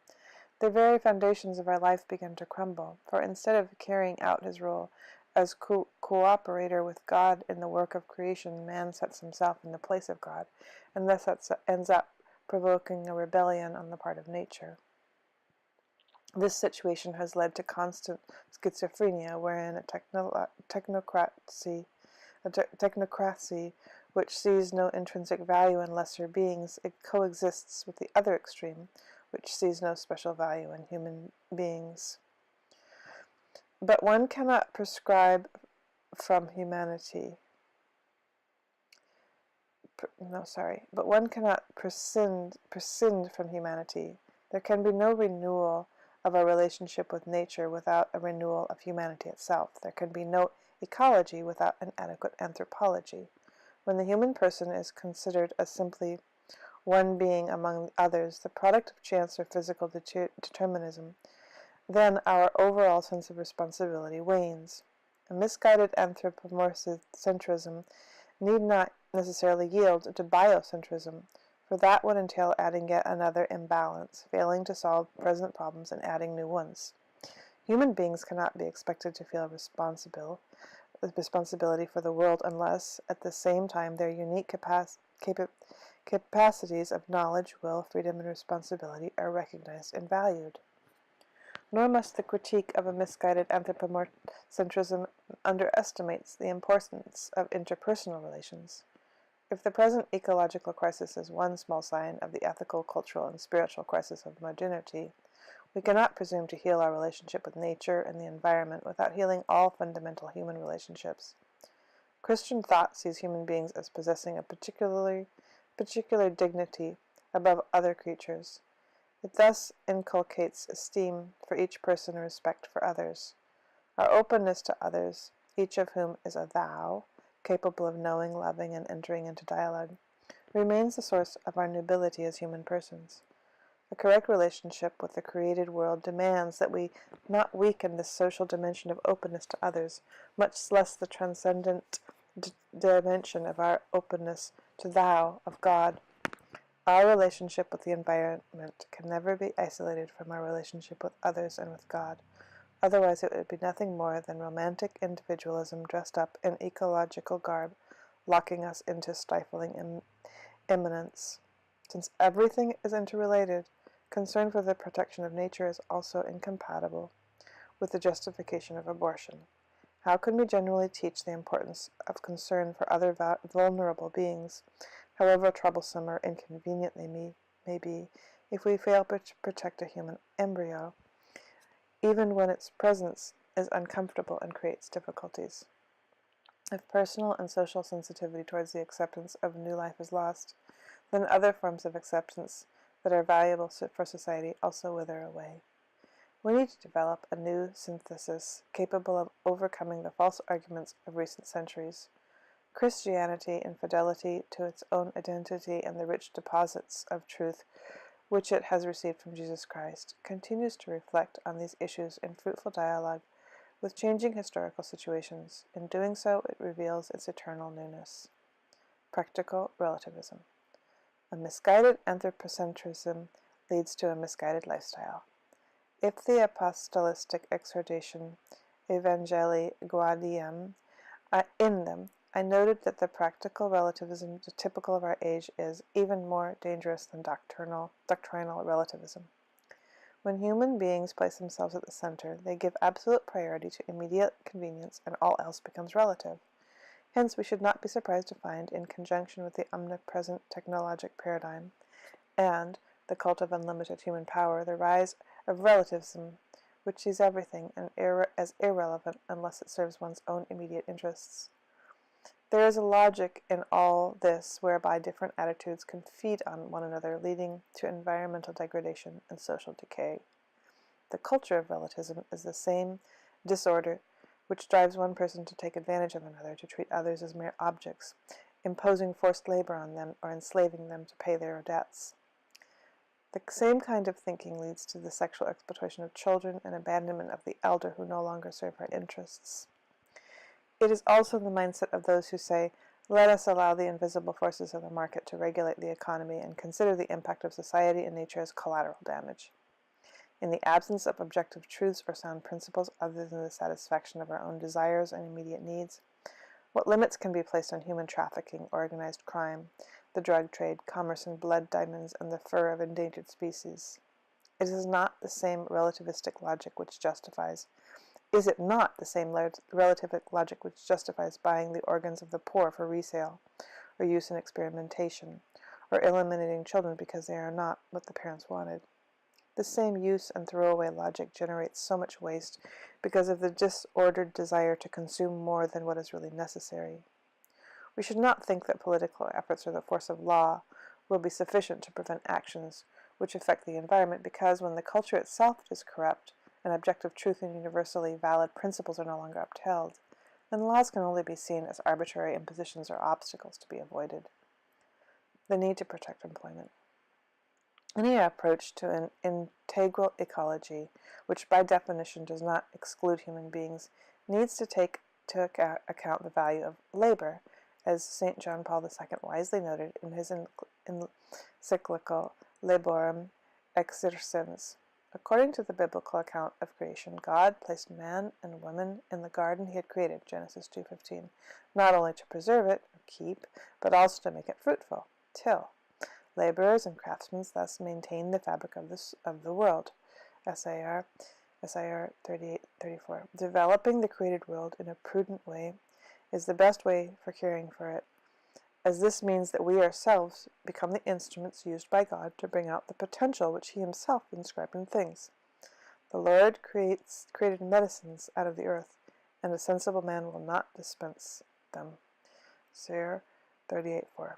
the very foundations of our life begin to crumble, for instead of carrying out his role as cooperator with God in the work of creation, man sets himself in the place of God, and thus ends up provoking a rebellion on the part of nature. This situation has led to constant schizophrenia, wherein a technocracy which sees no intrinsic value in lesser beings, it coexists with the other extreme, which sees no special value in human beings. But one cannot prescribe from humanity. But one cannot prescind from humanity. There can be no renewal of our relationship with nature without a renewal of humanity itself. There can be no ecology without an adequate anthropology. When the human person is considered as simply one being among others, the product of chance or physical determinism, then our overall sense of responsibility wanes. A misguided anthropomorphism need not necessarily yield to biocentrism, for that would entail adding yet another imbalance, failing to solve present problems and adding new ones. Human beings cannot be expected to feel responsibility for the world unless, at the same time, their unique capacities of knowledge, will, freedom, and responsibility are recognized and valued. Nor must the critique of a misguided anthropomorphism underestimate the importance of interpersonal relations. If the present ecological crisis is one small sign of the ethical, cultural, and spiritual crisis of modernity, we cannot presume to heal our relationship with nature and the environment without healing all fundamental human relationships. Christian thought sees human beings as possessing a particular dignity above other creatures. It thus inculcates esteem for each person and respect for others. Our openness to others, each of whom is a thou, capable of knowing, loving, and entering into dialogue, remains the source of our nobility as human persons. A correct relationship with the created world demands that we not weaken this social dimension of openness to others, much less the transcendent dimension of our openness to thou, of God. Our relationship with the environment can never be isolated from our relationship with others and with God. Otherwise, it would be nothing more than romantic individualism dressed up in ecological garb, locking us into stifling immanence. Since everything is interrelated, concern for the protection of nature is also incompatible with the justification of abortion. How can we generally teach the importance of concern for other vulnerable beings, however troublesome or inconvenient they may be, if we fail to protect a human embryo, even when its presence is uncomfortable and creates difficulties? If personal and social sensitivity towards the acceptance of new life is lost, then other forms of acceptance that are valuable for society also wither away. We need to develop a new synthesis capable of overcoming the false arguments of recent centuries. Christianity, in fidelity to its own identity and the rich deposits of truth which it has received from Jesus Christ, continues to reflect on these issues in fruitful dialogue with changing historical situations. In doing so, it reveals its eternal newness. Practical relativism. A misguided anthropocentrism leads to a misguided lifestyle. If the apostolic exhortation Evangelii Gaudium in them, I noted that the practical relativism typical of our age is even more dangerous than doctrinal relativism. When human beings place themselves at the center, they give absolute priority to immediate convenience, and all else becomes relative. Hence, we should not be surprised to find, in conjunction with the omnipresent technologic paradigm and the cult of unlimited human power, the rise of relativism, which sees everything as irrelevant unless it serves one's own immediate interests. There is a logic in all this whereby different attitudes can feed on one another, leading to environmental degradation and social decay. The culture of relativism is the same disorder which drives one person to take advantage of another, to treat others as mere objects, imposing forced labor on them or enslaving them to pay their debts. The same kind of thinking leads to the sexual exploitation of children and abandonment of the elder who no longer serve our interests. It is also the mindset of those who say, let us allow the invisible forces of the market to regulate the economy and consider the impact of society and nature as collateral damage. In the absence of objective truths or sound principles other than the satisfaction of our own desires and immediate needs, what limits can be placed on human trafficking, organized crime, the drug trade, commerce in blood diamonds, and the fur of endangered species? It is not the same relativistic logic which justifies Is it not the same relativistic logic which justifies buying the organs of the poor for resale, or use in experimentation, or eliminating children because they are not what the parents wanted? The same use and throwaway logic generates so much waste because of the disordered desire to consume more than what is really necessary. We should not think that political efforts or the force of law will be sufficient to prevent actions which affect the environment, because when the culture itself is corrupt, and objective truth and universally valid principles are no longer upheld, then laws can only be seen as arbitrary impositions or obstacles to be avoided. The need to protect employment. Any approach to an integral ecology, which by definition does not exclude human beings, needs to take to account the value of labor, as St. John Paul II wisely noted in his Encyclical Laborem Exercens. According to the biblical account of creation, God placed man and woman in the garden he had created, Genesis 2:15, not only to preserve it, or keep, but also to make it fruitful, till. Laborers and craftsmen thus maintain the fabric of the world, SIR 38:34. Developing the created world in a prudent way is the best way for caring for it, as this means that we ourselves become the instruments used by God to bring out the potential which he himself inscribed in things. The Lord created medicines out of the earth, and a sensible man will not dispense them. Sir 38:4.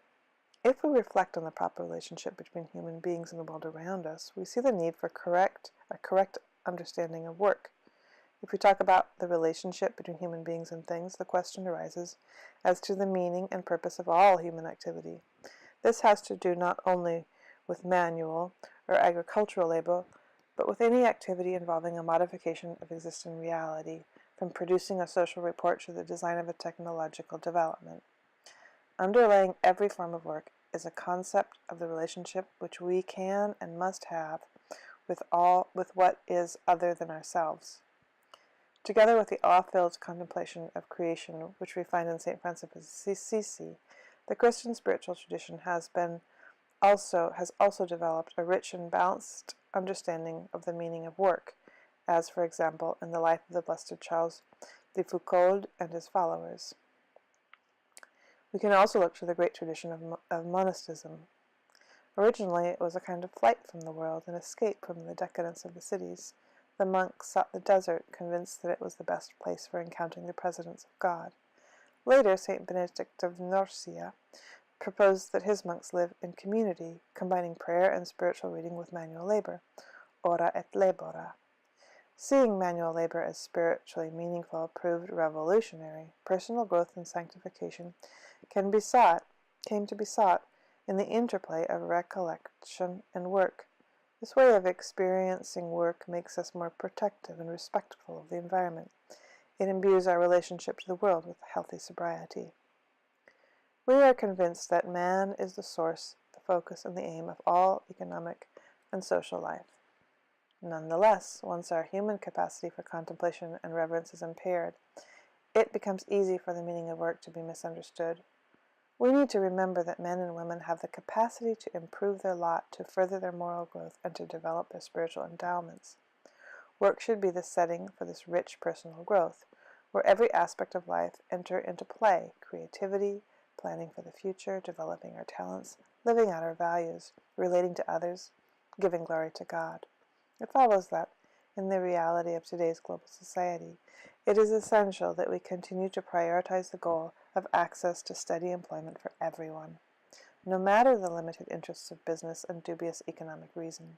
If we reflect on the proper relationship between human beings and the world around us, we see the need for a correct understanding of work. If we talk about the relationship between human beings and things, the question arises as to the meaning and purpose of all human activity. This has to do not only with manual or agricultural labor, but with any activity involving a modification of existing reality, from producing a social report to the design of a technological development. Underlying every form of work is a concept of the relationship which we can and must have with what is other than ourselves. Together with the awe-filled contemplation of creation which we find in St. Francis of Assisi, the Christian spiritual tradition has also developed a rich and balanced understanding of the meaning of work, as, for example, in the life of the Blessed Charles de Foucauld and his followers. We can also look to the great tradition of monasticism. Originally, it was a kind of flight from the world, an escape from the decadence of the cities. The monks sought the desert, convinced that it was the best place for encountering the presence of God. Later, St. Benedict of Nursia proposed that his monks live in community, combining prayer and spiritual reading with manual labor, ora et labora. Seeing manual labor as spiritually meaningful proved revolutionary. Personal growth and sanctification came to be sought in the interplay of recollection and work. This way of experiencing work makes us more protective and respectful of the environment. It imbues our relationship to the world with healthy sobriety. We are convinced that man is the source, the focus, and the aim of all economic and social life. Nonetheless, once our human capacity for contemplation and reverence is impaired, it becomes easy for the meaning of work to be misunderstood. We need to remember that men and women have the capacity to improve their lot, to further their moral growth, and to develop their spiritual endowments. Work should be the setting for this rich personal growth, where every aspect of life enter into play: creativity, planning for the future, developing our talents, living out our values, relating to others, giving glory to God. It follows that, in the reality of today's global society, it is essential that we continue to prioritize the goal of access to steady employment for everyone, no matter the limited interests of business and dubious economic reason.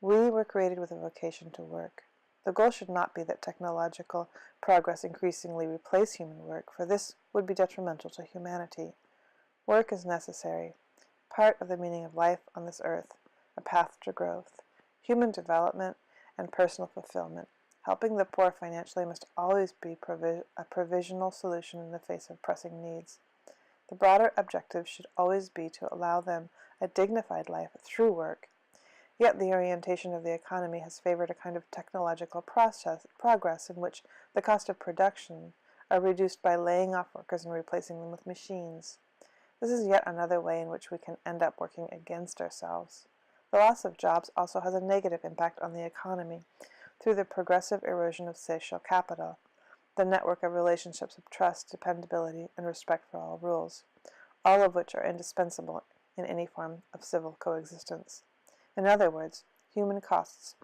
We were created with a vocation to work. The goal should not be that technological progress increasingly replace human work, for this would be detrimental to humanity. Work is necessary, part of the meaning of life on this earth, a path to growth, human development, and personal fulfillment. Helping the poor financially must always be a provisional solution in the face of pressing needs. The broader objective should always be to allow them a dignified life through work. Yet the orientation of the economy has favored a kind of technological progress in which the cost of production are reduced by laying off workers and replacing them with machines. This is yet another way in which we can end up working against ourselves. The loss of jobs also has a negative impact on the economy through the progressive erosion of social capital, the network of relationships of trust, dependability, and respect for all rules, all of which are indispensable in any form of civil coexistence. In other words, human costs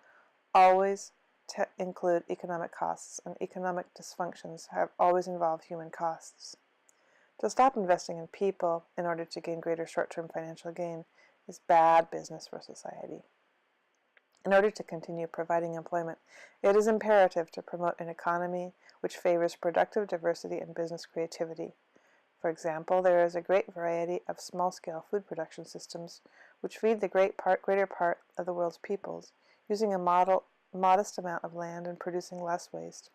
always include economic costs, and economic dysfunctions have always involved human costs. To stop investing in people in order to gain greater short-term financial gain is bad business for society. In order to continue providing employment, it is imperative to promote an economy which favors productive diversity and business creativity. For example, there is a great variety of small-scale food production systems which feed the greater part of the world's peoples, using a modest amount of land and producing less waste,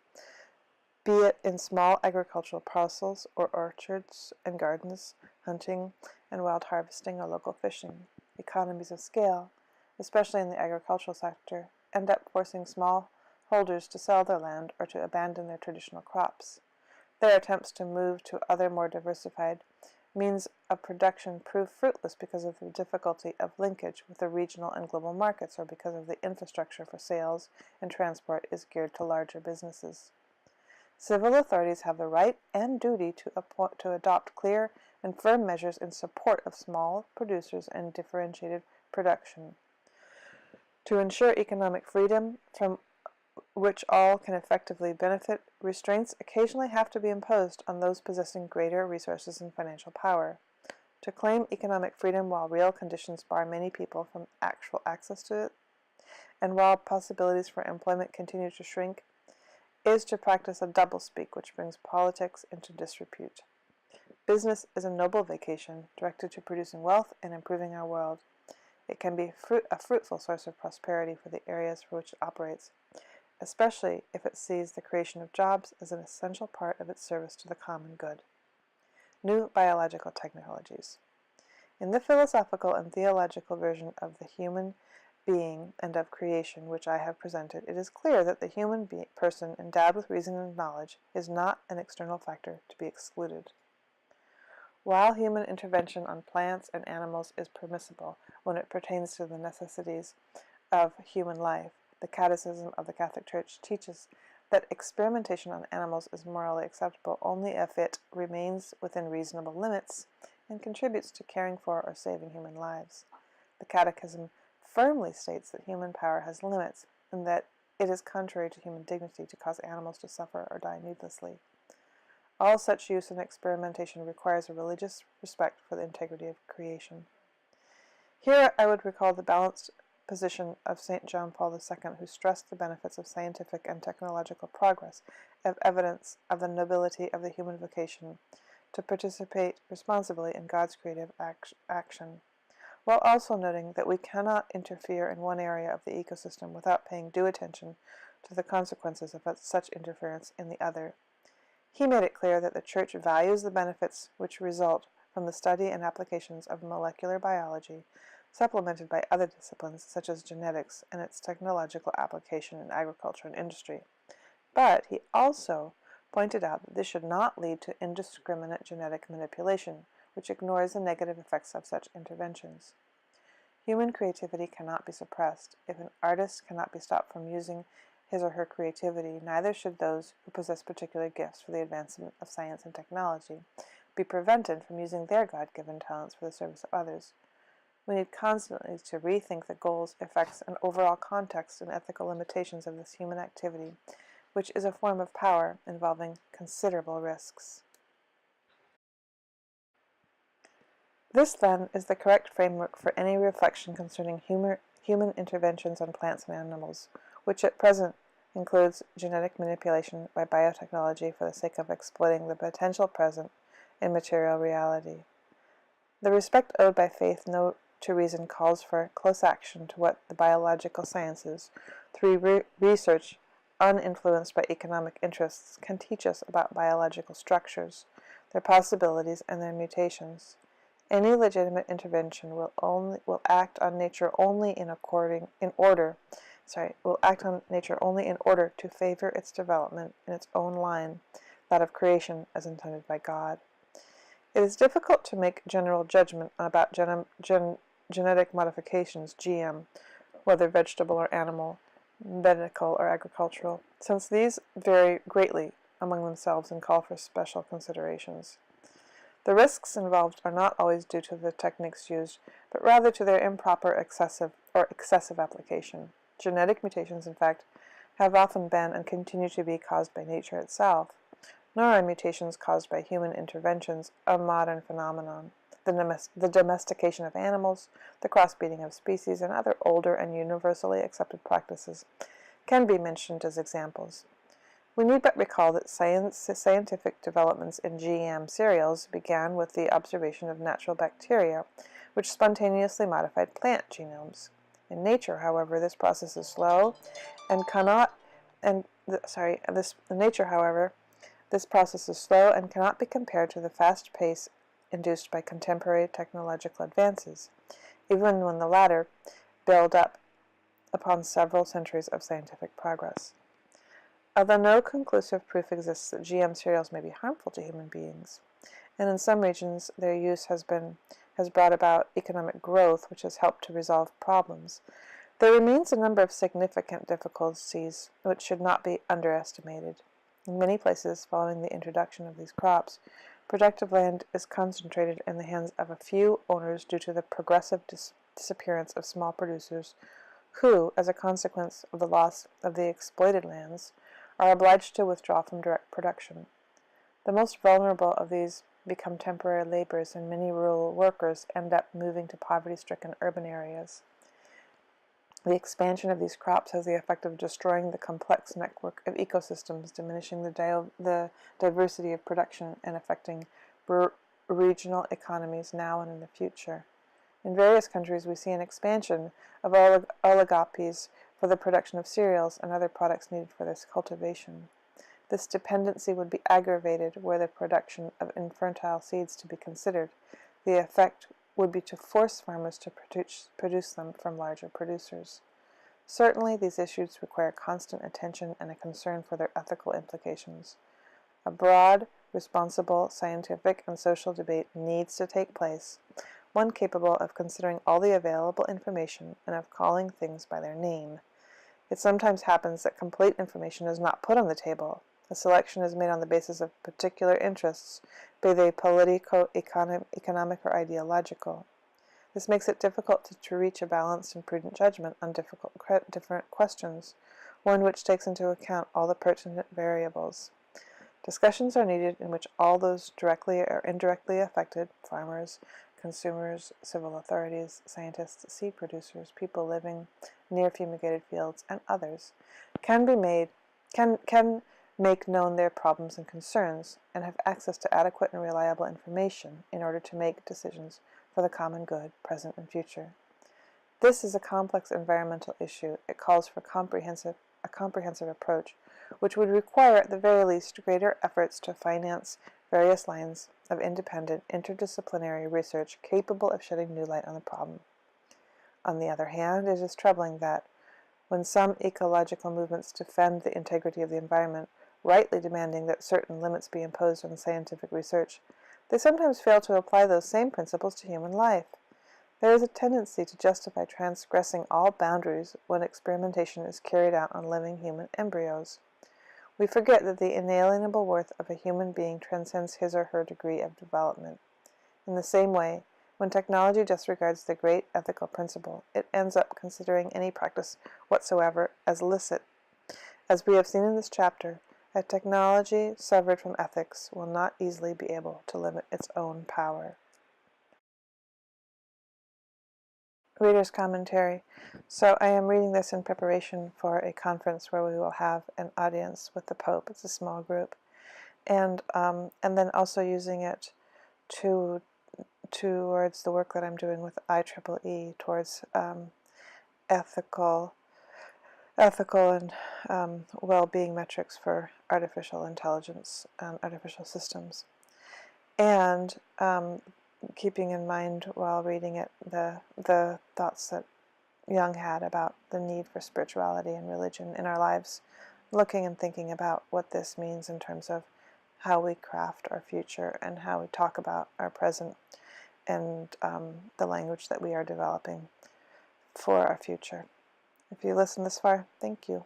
be it in small agricultural parcels or orchards and gardens, hunting and wild harvesting or local fishing. Economies of scale, especially in the agricultural sector, end up forcing small holders to sell their land or to abandon their traditional crops. Their attempts to move to other more diversified means of production prove fruitless because of the difficulty of linkage with the regional and global markets, or because of the infrastructure for sales and transport is geared to larger businesses. Civil authorities have the right and duty to adopt clear and firm measures in support of small producers and differentiated production. To ensure economic freedom from which all can effectively benefit, restraints occasionally have to be imposed on those possessing greater resources and financial power. To claim economic freedom while real conditions bar many people from actual access to it, and while possibilities for employment continue to shrink, is to practice a doublespeak which brings politics into disrepute. Business is a noble vocation directed to producing wealth and improving our world. It can be a fruitful source of prosperity for the areas for which it operates, especially if it sees the creation of jobs as an essential part of its service to the common good. New biological technologies. In the philosophical and theological version of the human being and of creation which I have presented, it is clear that the human person endowed with reason and knowledge is not an external factor to be excluded. While human intervention on plants and animals is permissible when it pertains to the necessities of human life, the Catechism of the Catholic Church teaches that experimentation on animals is morally acceptable only if it remains within reasonable limits and contributes to caring for or saving human lives. The Catechism firmly states that human power has limits and that it is contrary to human dignity to cause animals to suffer or die needlessly. All such use and experimentation requires a religious respect for the integrity of creation. Here I would recall the balanced position of St. John Paul II, who stressed the benefits of scientific and technological progress as evidence of the nobility of the human vocation to participate responsibly in God's creative action, while also noting that we cannot interfere in one area of the ecosystem without paying due attention to the consequences of such interference in the other. He made it clear that the Church values the benefits which result from the study and applications of molecular biology, supplemented by other disciplines such as genetics and its technological application in agriculture and industry. But he also pointed out that this should not lead to indiscriminate genetic manipulation, which ignores the negative effects of such interventions. Human creativity cannot be suppressed. If an artist cannot be stopped from using his or her creativity, neither should those who possess particular gifts for the advancement of science and technology be prevented from using their God-given talents for the service of others. We need constantly to rethink the goals, effects, and overall context and ethical limitations of this human activity, which is a form of power involving considerable risks. This, then, is the correct framework for any reflection concerning human interventions on plants and animals, which at present includes genetic manipulation by biotechnology for the sake of exploiting the potential present in material reality. The respect owed by faith to reason calls for close action to what the biological sciences, through research uninfluenced by economic interests, can teach us about biological structures, their possibilities, and their mutations. Any legitimate intervention will act on nature only in order to favor its development in its own line, that of creation as intended by God. It is difficult to make general judgment about genetic modifications, GM, whether vegetable or animal, medical or agricultural, since these vary greatly among themselves and call for special considerations. The risks involved are not always due to the techniques used, but rather to their improper, excessive application. Genetic mutations, in fact, have often been and continue to be caused by nature itself, nor are mutations caused by human interventions a modern phenomenon. The domestication of animals, the crossbreeding of species, and other older and universally accepted practices can be mentioned as examples. We need but recall that scientific developments in GM cereals began with the observation of natural bacteria, which spontaneously modified plant genomes. In nature, however, this process is slow and cannot be compared to the fast pace induced by contemporary technological advances, even when the latter build up upon several centuries of scientific progress. Although no conclusive proof exists that GM cereals may be harmful to human beings, and in some regions their use has brought about economic growth which has helped to resolve problems, there remains a number of significant difficulties which should not be underestimated. In many places, following the introduction of these crops, productive land is concentrated in the hands of a few owners due to the progressive disappearance of small producers who, as a consequence of the loss of the exploited lands, are obliged to withdraw from direct production. The most vulnerable of these become temporary laborers, and many rural workers end up moving to poverty-stricken urban areas. The expansion of these crops has the effect of destroying the complex network of ecosystems, diminishing the diversity of production, and affecting regional economies now and in the future. In various countries, we see an expansion of oligopolies for the production of cereals and other products needed for this cultivation. This dependency would be aggravated were the production of infertile seeds to be considered. The effect would be to force farmers to produce them from larger producers. Certainly, these issues require constant attention and a concern for their ethical implications. A broad, responsible, scientific, and social debate needs to take place, one capable of considering all the available information and of calling things by their name. It sometimes happens that complete information is not put on the table. A selection is made on the basis of particular interests, be they political, economic, or ideological. This makes it difficult to reach a balanced and prudent judgment on different questions, one which takes into account all the pertinent variables. Discussions are needed in which all those directly or indirectly affected, farmers, consumers, civil authorities, scientists, seed producers, people living near fumigated fields, and others, can make known their problems and concerns, and have access to adequate and reliable information in order to make decisions for the common good, present and future. This is a complex environmental issue. It calls for a comprehensive approach, which would require at the very least greater efforts to finance various lines of independent, interdisciplinary research capable of shedding new light on the problem. On the other hand, it is troubling that, when some ecological movements defend the integrity of the environment, rightly demanding that certain limits be imposed on scientific research, they sometimes fail to apply those same principles to human life. There is a tendency to justify transgressing all boundaries when experimentation is carried out on living human embryos. We forget that the inalienable worth of a human being transcends his or her degree of development. In the same way, when technology disregards the great ethical principle, it ends up considering any practice whatsoever as licit. As we have seen in this chapter, a technology severed from ethics will not easily be able to limit its own power. Reader's commentary. So I am reading this in preparation for a conference where we will have an audience with the Pope. It's a small group. And then also using it towards the work that I'm doing with IEEE towards ethical and well-being metrics for artificial intelligence, artificial systems. And keeping in mind while reading it the thoughts that Jung had about the need for spirituality and religion in our lives, looking and thinking about what this means in terms of how we craft our future and how we talk about our present and the language that we are developing for our future. If you listen this far, thank you.